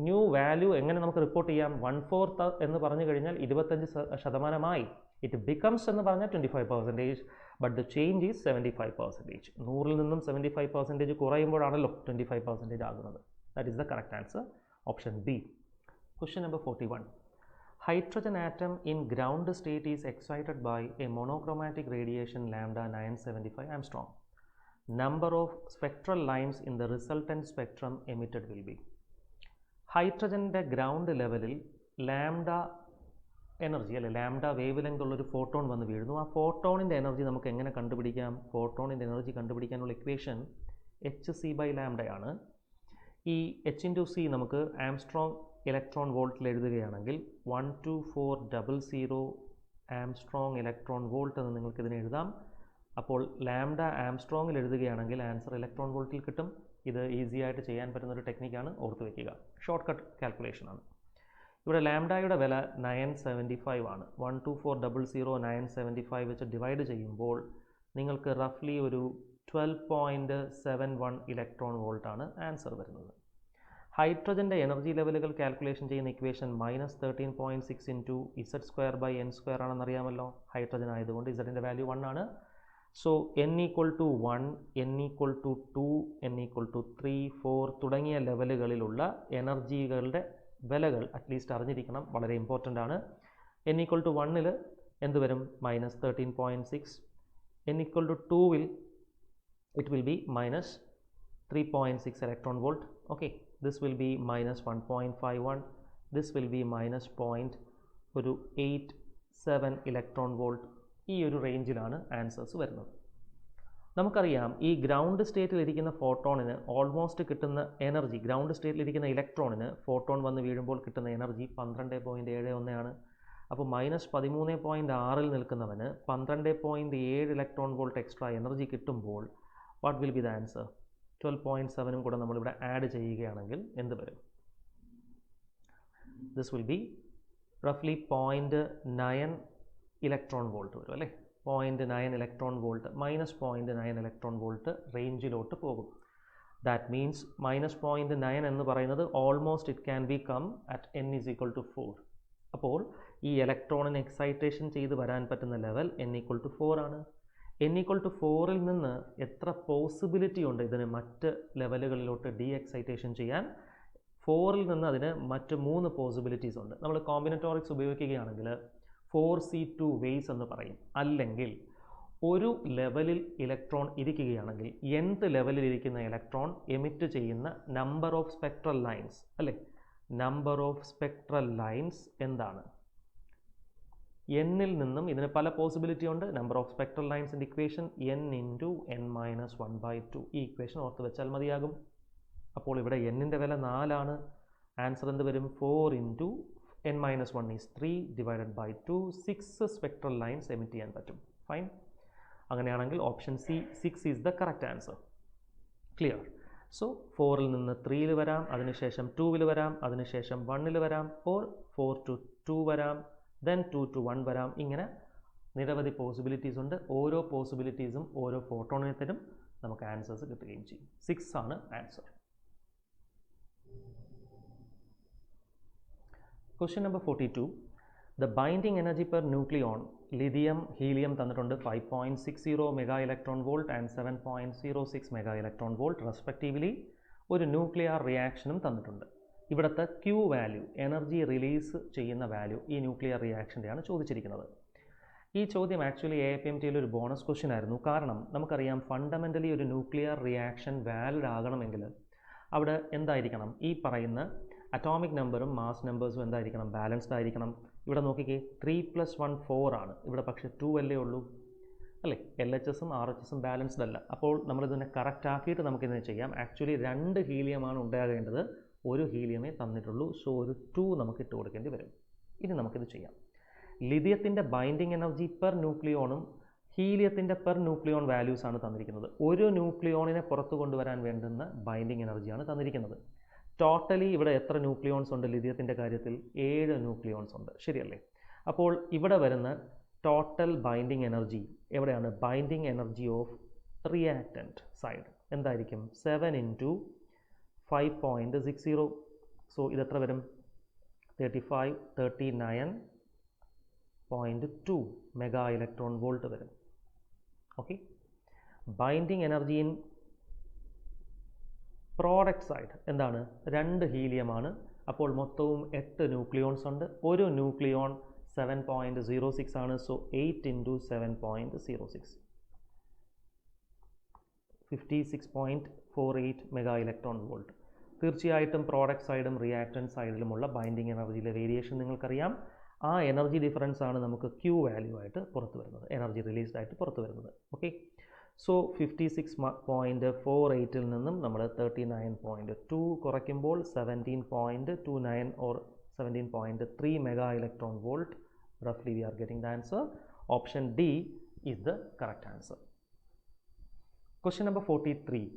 New value എങ്ങനെ നമുക്ക് റിപ്പോർട്ട് ചെയ്യാം? 1/4 എന്ന് പറഞ്ഞു കഴിഞ്ഞാൽ 25%. ഇറ്റ് ബിക്കംസ് എന്ന് പറഞ്ഞാൽ 25%, ബട്ട് ദ ചേഞ്ച് ഈസ് 75%. 100-ൽ നിന്നും 75% കുറയുമ്പോഴാണല്ലോ 25% ആകുന്നത്. That is the correct answer, option B. Question number 41. Hydrogen atom in ground state is excited by a monochromatic radiation lambda 975 angstrom. Number of spectral lines in the resultant spectrum emitted will be. ഹൈഡ്രജൻ്റെ ground ലെവലിൽ lambda energy അല്ലെ lambda wavelength ഉള്ളൊരു photon വന്ന് വീഴുന്നു. ആ ഫോട്ടോണിൻ്റെ energy നമുക്ക് എങ്ങനെ കണ്ടുപിടിക്കാം? ഫോട്ടോണിൻ്റെ എനർജി കണ്ടുപിടിക്കാനുള്ള ഇക്വേഷൻ hc/λയാണ്. ഈ h/c നമുക്ക് ആംസ്ട്രോങ് ഇലക്ട്രോൺ വോൾട്ടിൽ എഴുതുകയാണെങ്കിൽ 12400 ആംസ്ട്രോങ് ഇലക്ട്രോൺ വോൾട്ട് എന്ന് നിങ്ങൾക്ക് ഇതിനെ എഴുതാം. അപ്പോൾ ലാംഡ ആംസ്ട്രോങ്ങിൽ എഴുതുകയാണെങ്കിൽ ആൻസർ ഇലക്ട്രോൺ വോൾട്ടിൽ കിട്ടും. ഇത് ഈസി ആയിട്ട് ചെയ്യാൻ പറ്റുന്ന ഒരു ടെക്നിക്കാണ്, ഓർത്ത് വയ്ക്കുക. ഷോർട്ട് കട്ട് കാൽക്കുലേഷനാണ്. ഇവിടെ ലാംഡയുടെ വില 975 ആണ്. 12400 975 വെച്ച് ഡിവൈഡ് ചെയ്യുമ്പോൾ നിങ്ങൾക്ക് റഫ്ലി ഒരു 12.71 ഇലക്ട്രോൺ വോൾട്ടാണ് ആൻസർ വരുന്നത്. ഹൈഡ്രജൻ്റെ എനർജി ലെവലുകൾ കാൽക്കുലേഷൻ ചെയ്യുന്ന ഇക്വേഷൻ -13.6 ഇൻറ്റു Z²/n² ആണെന്നറിയാമല്ലോ. ഹൈഡ്രജൻ ആയതുകൊണ്ട് ഇസഡിൻ്റെ വാല്യൂ 1 ആണ്. സോ n = 1, n = 2, n = 3, 4 തുടങ്ങിയ ലെവലുകളിലുള്ള എനർജികളുടെ വിലകൾ അറ്റ്ലീസ്റ്റ് അറിഞ്ഞിരിക്കണം, വളരെ ഇമ്പോർട്ടൻ്റ് ആണ്. n = 1-ൽ എന്ത് വരും? -13.6. n = 2-ൽ it will be -3.6 electron volt. Okay, this will be -1.51. this will be -0.87 electron volt. ഈ ഒരു റേഞ്ചിലാണ് ആൻസേഴ്സ് വരുന്നത്. നമുക്കറിയാം ഈ ഗ്രൗണ്ട് സ്റ്റേറ്റിലിരിക്കുന്ന ഫോട്ടോണിന് ഓൾമോസ്റ്റ് കിട്ടുന്ന എനർജി, ഗ്രൗണ്ട് സ്റ്റേറ്റിലിരിക്കുന്ന ഇലക്ട്രോണിന് ഫോട്ടോൺ വന്ന് വീഴുമ്പോൾ കിട്ടുന്ന എനർജി 12.71 ആണ്. അപ്പോൾ -13.6-ൽ നിൽക്കുന്നവന് 12.7 ഇലക്ട്രോൺ വോൾട്ട് എക്സ്ട്രാ എനർജി കിട്ടുമ്പോൾ what will be the answer? 12.7 കൂടെ നമ്മളിവിടെ ആഡ് ചെയ്യുകയാണെങ്കിൽ എന്ത് വരും? ദിസ് വിൽ ബി റഫ്ലി 0.9 ഇലക്ട്രോൺ വോൾട്ട് വരും അല്ലേ. 0.9 ഇലക്ട്രോൺ വോൾട്ട് -0.9 ഇലക്ട്രോൺ വോൾട്ട് റേഞ്ചിലോട്ട് പോകും. ദാറ്റ് മീൻസ് -0.9 എന്ന് പറയുന്നത് almost it can be come at n = 4. അപ്പോൾ ഈ ഇലക്ട്രോണിന് എക്സൈറ്റേഷൻ ചെയ്ത് വരാൻ പറ്റുന്ന ലെവൽ n = 4 ആണ്. n = 4-ൽ നിന്ന് എത്ര പോസിബിലിറ്റി ഉണ്ട് ഇതിന് മറ്റ് ലെവലുകളിലോട്ട് ഡി എക്സൈറ്റേഷൻ ചെയ്യാൻ? 4-ൽ നിന്ന് അതിന് മറ്റ് 3 പോസിബിലിറ്റീസ് ഉണ്ട്. നമ്മൾ കോമ്പിനറ്റോറിക്സ് ഉപയോഗിക്കുകയാണെങ്കിൽ 4c2 വേസ് എന്ന് പറയും. അല്ലെങ്കിൽ ഒരു ലെവലിൽ ഇലക്ട്രോൺ ഇരിക്കുകയാണെങ്കിൽ nth ലെവലിൽ ഇരിക്കുന്ന ഇലക്ട്രോൺ എമിറ്റ് ചെയ്യുന്ന നമ്പർ ഓഫ് സ്പെക്ട്രൽ ലൈൻസ് അല്ലേ, നമ്പർ ഓഫ് സ്പെക്ട്രൽ ലൈൻസ് എന്താണ്? n-ൽ നിന്നും ഇതിന് പല പോസിബിലിറ്റി ഉണ്ട്. നമ്പർ ഓഫ് സ്പെക്ട്രൽ ലൈൻസിൻ്റെ ഇക്വേഷൻ n × n-1/2. ഈ ഇക്വേഷൻ ഓർത്ത് വെച്ചാൽ മതിയാകും. അപ്പോൾ ഇവിടെ n-ൻ്റെ വില 4 ആണ്. ആൻസർ എന്ത് വരും? 4 × n-1 is 3 divided by 2, 6 spectral lines emit ചെയ്യാൻ പറ്റും. ഫൈൻ. അങ്ങനെയാണെങ്കിൽ option C 6 is the correct answer. Clear. So 4ൽ നിന്ന് 3ൽ വരാം, അതിനുശേഷം 2ൽ വരാം, അതിനുശേഷം 1ൽ വരാം, ഓർ 4 to 2 വരാം, ദെൻ 2 to 1 വരാം. ഇങ്ങനെ നിരവധി പോസിബിലിറ്റീസ് ഉണ്ട്. ഓരോ പോസിബിലിറ്റീസും ഓരോ ഫോട്ടോണിനെ തരും, നമുക്ക് ആൻസേഴ്സ് കിട്ടുകയും ചെയ്യും. 6 ആണ് answer. Question number 42. The binding energy per nucleon, lithium, helium തന്നിട്ടുണ്ട് 5.60 mega electron volt and 7.06 mega electron volt respectively. ഒരു ന്യൂക്ലിയർ റിയാക്ഷനും തന്നിട്ടുണ്ട്. ഇവിടുത്തെ Q വാല്യൂ, എനർജി റിലീസ് ചെയ്യുന്ന വാല്യൂ ഈ ന്യൂക്ലിയർ റിയാക്ഷൻ്റെയാണ് ചോദിച്ചിരിക്കുന്നത്. ഈ ചോദ്യം ആക്ച്വലി APMTയിൽ ഒരു ബോണസ് ക്വസ്റ്റ്യൻ ആയിരുന്നു. കാരണം നമുക്കറിയാം ഫണ്ടമെൻ്റലി ഒരു ന്യൂക്ലിയർ റിയാക്ഷൻ വാലിഡ് ആകണമെങ്കിൽ അവിടെ എന്തായിരിക്കണം, ഈ പറയുന്ന അറ്റോമിക് നമ്പറും മാസ് നമ്പേഴ്സും എന്തായിരിക്കണം, ബാലൻസ്ഡ് ആയിരിക്കണം. ഇവിടെ നോക്കിക്കേ, 3 + 1 4 ആണ്. ഇവിടെ പക്ഷേ 2 അല്ലേ ഉള്ളൂ, അല്ലേ? LHSും RHSും ബാലൻസ്ഡ് അല്ല. അപ്പോൾ നമ്മളിതിനെ കറക്റ്റ് ആക്കിയിട്ട് നമുക്കിതിനെ ചെയ്യാം. ആക്ച്വലി 2 ഹീലിയമാണ് ഉണ്ടാകേണ്ടത്, 1 ഹീലിയമേ തന്നിട്ടുള്ളൂ. സോ ഒരു 2 നമുക്ക് ഇട്ട് കൊടുക്കേണ്ടി വരും. ഇനി നമുക്കിത് ചെയ്യാം. ലിഥിയത്തിൻ്റെ ബൈൻഡിങ് എനർജി പെർ ന്യൂക്ലിയോണും ഹീലിയത്തിൻ്റെ പെർ ന്യൂക്ലിയോൺ വാല്യൂസ് ആണ് തന്നിരിക്കുന്നത്. ഒരു ന്യൂക്ലിയോണിനെ പുറത്തു കൊണ്ടുവരാൻ വേണ്ടുന്ന ബൈൻഡിങ് എനർജിയാണ് തന്നിരിക്കുന്നത്. ടോട്ടലി ഇവിടെ എത്ര ന്യൂക്ലിയോൺസ് ഉണ്ട് ലിഥിയത്തിൻ്റെ കാര്യത്തിൽ? 7 ന്യൂക്ലിയോൺസ് ഉണ്ട്, ശരിയല്ലേ? അപ്പോൾ ഇവിടെ വരുന്ന ടോട്ടൽ ബൈൻഡിങ് എനർജി എവിടെയാണ്? Binding energy of reactant side എന്തായിരിക്കും? 7 × 5.60. സോ ഇതെത്ര വരും? 39.2 മെഗാ ഇലക്ട്രോൺ വോൾട്ട് വരും. Okay. Binding energy in product side എന്താണ്? 2 ഹീലിയമാണ്. അപ്പോൾ മൊത്തവും 8 ന്യൂക്ലിയോൺസ് ഉണ്ട്. ഒരു ന്യൂക്ലിയോൺ 7.06 ആണ്. So 8 × 7.06 56.48 mega electron volt. തീർച്ചയായിട്ടും പ്രോഡക്റ്റ് സൈഡും റിയാക്റ്റൻറ്റ് സൈഡിലുമുള്ള ബൈൻഡിങ് എനർജിയിലെ വേരിയേഷൻ നിങ്ങൾക്കറിയാം. ആ എനർജി ഡിഫറൻസ് ആണ് നമുക്ക് Q വാല്യൂ ആയിട്ട് പുറത്തു വരുന്നത്, എനർജി റിലീസ്ഡ് ആയിട്ട് പുറത്തു വരുന്നത്. ഓക്കെ. സോ 56.48ൽ നിന്നും നമ്മൾ 39.2 കുറയ്ക്കുമ്പോൾ 17.29 ഓർ 17.3 മെഗാ ഇലക്ട്രോൺ വോൾട്ട്. റഫ്ലി we are getting the answer. Option D is the correct answer. Question number 43.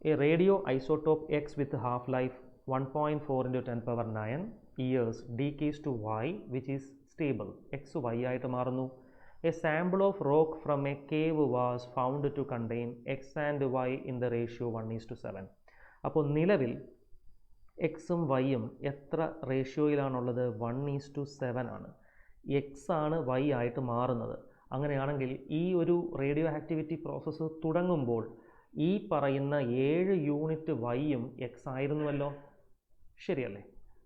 A radioisotope X with half-life 1.4 × 10⁹ years decays to Y, which is stable. X Y ആയിട്ട് മാറുന്നു. A sample of rock from a cave was found to contain X and Y in the ratio 1:7. അപ്പോൾ നിലവിൽ എക്സും വൈയും എത്ര റേഷ്യോയിലാണുള്ളത്? 1:7 ആണ്. X ആണ് Y ആയിട്ട് മാറുന്നത്. അങ്ങനെയാണെങ്കിൽ ഈ ഒരു റേഡിയോ ആക്ടിവിറ്റി പ്രോസസ്സ് തുടങ്ങുമ്പോൾ ഈ പറയുന്ന 7 യൂണിറ്റ് വൈയും എക്സ് ആയിരുന്നുവല്ലോ, ശരിയല്ലേ?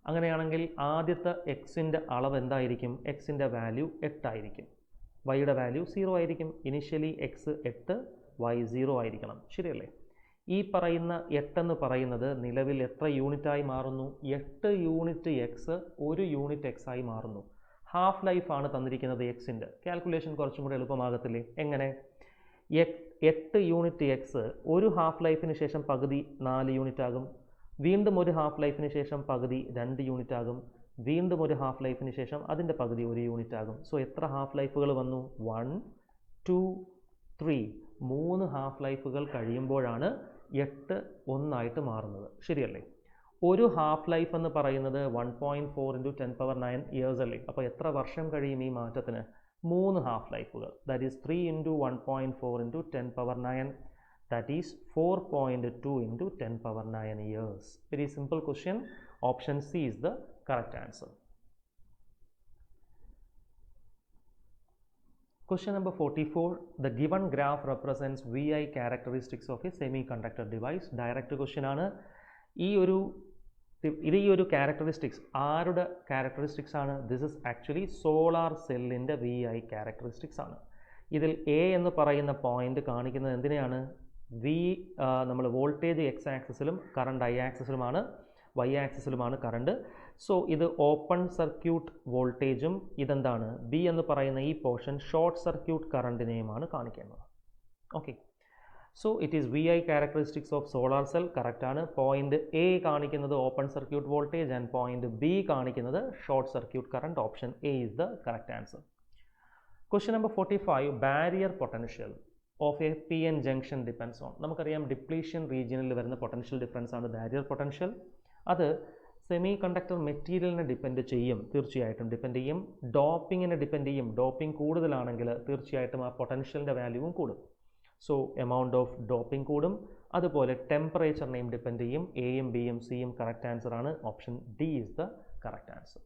അങ്ങനെയാണെങ്കിൽ ആദ്യത്തെ എക്സിൻ്റെ അളവ് എന്തായിരിക്കും? എക്സിൻ്റെ വാല്യൂ 8 ആയിരിക്കും, വൈയുടെ വാല്യൂ 0 ആയിരിക്കും. ഇനിഷ്യലി എക്സ് 8, വൈ 0 ആയിരിക്കണം, ശരിയല്ലേ? ഈ പറയുന്ന 8 എന്ന് പറയുന്നത് നിലവിൽ എത്ര യൂണിറ്റായി മാറുന്നു? 8 യൂണിറ്റ് എക്സ് 1 യൂണിറ്റ് എക്സ് ആയി മാറുന്നു. ഹാഫ് ലൈഫാണ് തന്നിരിക്കുന്നത് എക്സിൻ്റെ. കാൽക്കുലേഷൻ കുറച്ചും കൂടെ എളുപ്പമാകത്തില്ലേ? എങ്ങനെ? 8 യൂണിറ്റ് എക്സ് ഒരു ഹാഫ് ലൈഫിന് ശേഷം പകുതി 4 യൂണിറ്റ് ആകും. വീണ്ടും ഒരു ഹാഫ് ലൈഫിന് ശേഷം പകുതി 2 യൂണിറ്റ് ആകും. വീണ്ടും ഒരു ഹാഫ് ലൈഫിന് ശേഷം അതിൻ്റെ പകുതി 1 യൂണിറ്റ് ആകും. സോ എത്ര ഹാഫ് ലൈഫുകൾ വന്നു? 1, 2, 3. 3 ഹാഫ് ലൈഫുകൾ കഴിയുമ്പോഴാണ് 8 1 മാറുന്നത്, ശരിയല്ലേ? ഒരു ഹാഫ് ലൈഫ് എന്ന് പറയുന്നത് 1.4 × 10⁹ ഇയേഴ്സ് അല്ലേ? അപ്പോൾ എത്ര വർഷം കഴിയും ഈ മാറ്റത്തിന്? 3 ഹാഫ് ലൈഫുകൾ. That is 3 × 1.4 × 10⁹. That is 4.2 × 10⁹ years. Very simple question. Option C is the correct answer. Question number 44. The given graph represents VI characteristics of a semiconductor device. Direct question ആണ്. ഈ ഒരു ക്യാരക്ടറിസ്റ്റിക്സ് ആരുടെ ക്യാരക്ടറിസ്റ്റിക്സ് ആണ്? This is actually solar സെല്ലിൻ്റെ VI characteristics ആണ്. ഇതിൽ A എന്ന് പറയുന്ന പോയിന്റ് കാണിക്കുന്നത് എന്തിനെയാണ്? നമ്മൾ വോൾട്ടേജ് എക്സ് ആക്സിസിലും കറണ്ട് I ആക്സിസിലുമാണ്, Y ആക്സിസിലുമാണ് കറണ്ട്. സോ ഇത് ഓപ്പൺ സർക്യൂട്ട് വോൾട്ടേജും ഇതെന്താണ്? ബി എന്ന് പറയുന്ന ഈ പോർഷൻ ഷോർട്ട് സർക്യൂട്ട് കറണ്ടിനെയുമാണ് കാണിക്കുന്നത്. Okay. So it is V I characteristics of solar cell correct ആണ്. പോയിന്റ് എ കാണിക്കുന്നത് open circuit voltage and point B കാണിക്കുന്നത് short circuit current. Option A is the correct answer. Question number 45, barrier potential of A P N junction depends on. നമുക്കറിയാം depletion റീജിയനിൽ വരുന്ന potential difference ആണ് barrier potential. അത് semiconductor മെറ്റീരിയലിനെ depend ചെയ്യും, തീർച്ചയായിട്ടും depend ചെയ്യും. ഡോപ്പിങ്ങിനെ ഡിപ്പെൻഡ് ചെയ്യും. ഡോപ്പിംഗ് കൂടുതലാണെങ്കിൽ തീർച്ചയായിട്ടും ആ പൊട്ടൻഷ്യലിൻ്റെ വാല്യൂവും കൂടും. സോ എമൗണ്ട് ഓഫ് ഡോപ്പിംഗ് കൂടും. അതുപോലെ ടെമ്പറേച്ചറിനെയും ഡിപ്പെൻഡ് ചെയ്യും. എയും ബിയും സിയും കറക്റ്റ് ആൻസർ ആണ്. Option D is the correct answer.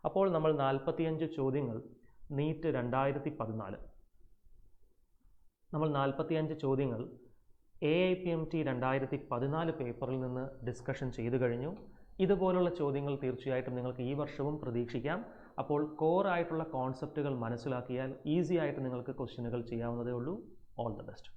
അപ്പോൾ നമ്മൾ 45 ചോദ്യങ്ങൾ നീറ്റ് 2014, നമ്മൾ 45 ചോദ്യങ്ങൾ AIPMT 2014 പേപ്പറിൽ നിന്ന് ഡിസ്കഷൻ ചെയ്തു കഴിഞ്ഞു. ഇതുപോലുള്ള ചോദ്യങ്ങൾ തീർച്ചയായിട്ടും നിങ്ങൾക്ക് ഈ വർഷവും പ്രതീക്ഷിക്കാം. അപ്പോൾ കോർ ആയിട്ടുള്ള കോൺസെപ്റ്റുകൾ മനസ്സിലാക്കിയാൽ ഈസി ആയിട്ട് നിങ്ങൾക്ക് ക്വസ്റ്റ്യനുകൾ ചെയ്യാവുന്നതേ ഉള്ളൂ. All the best.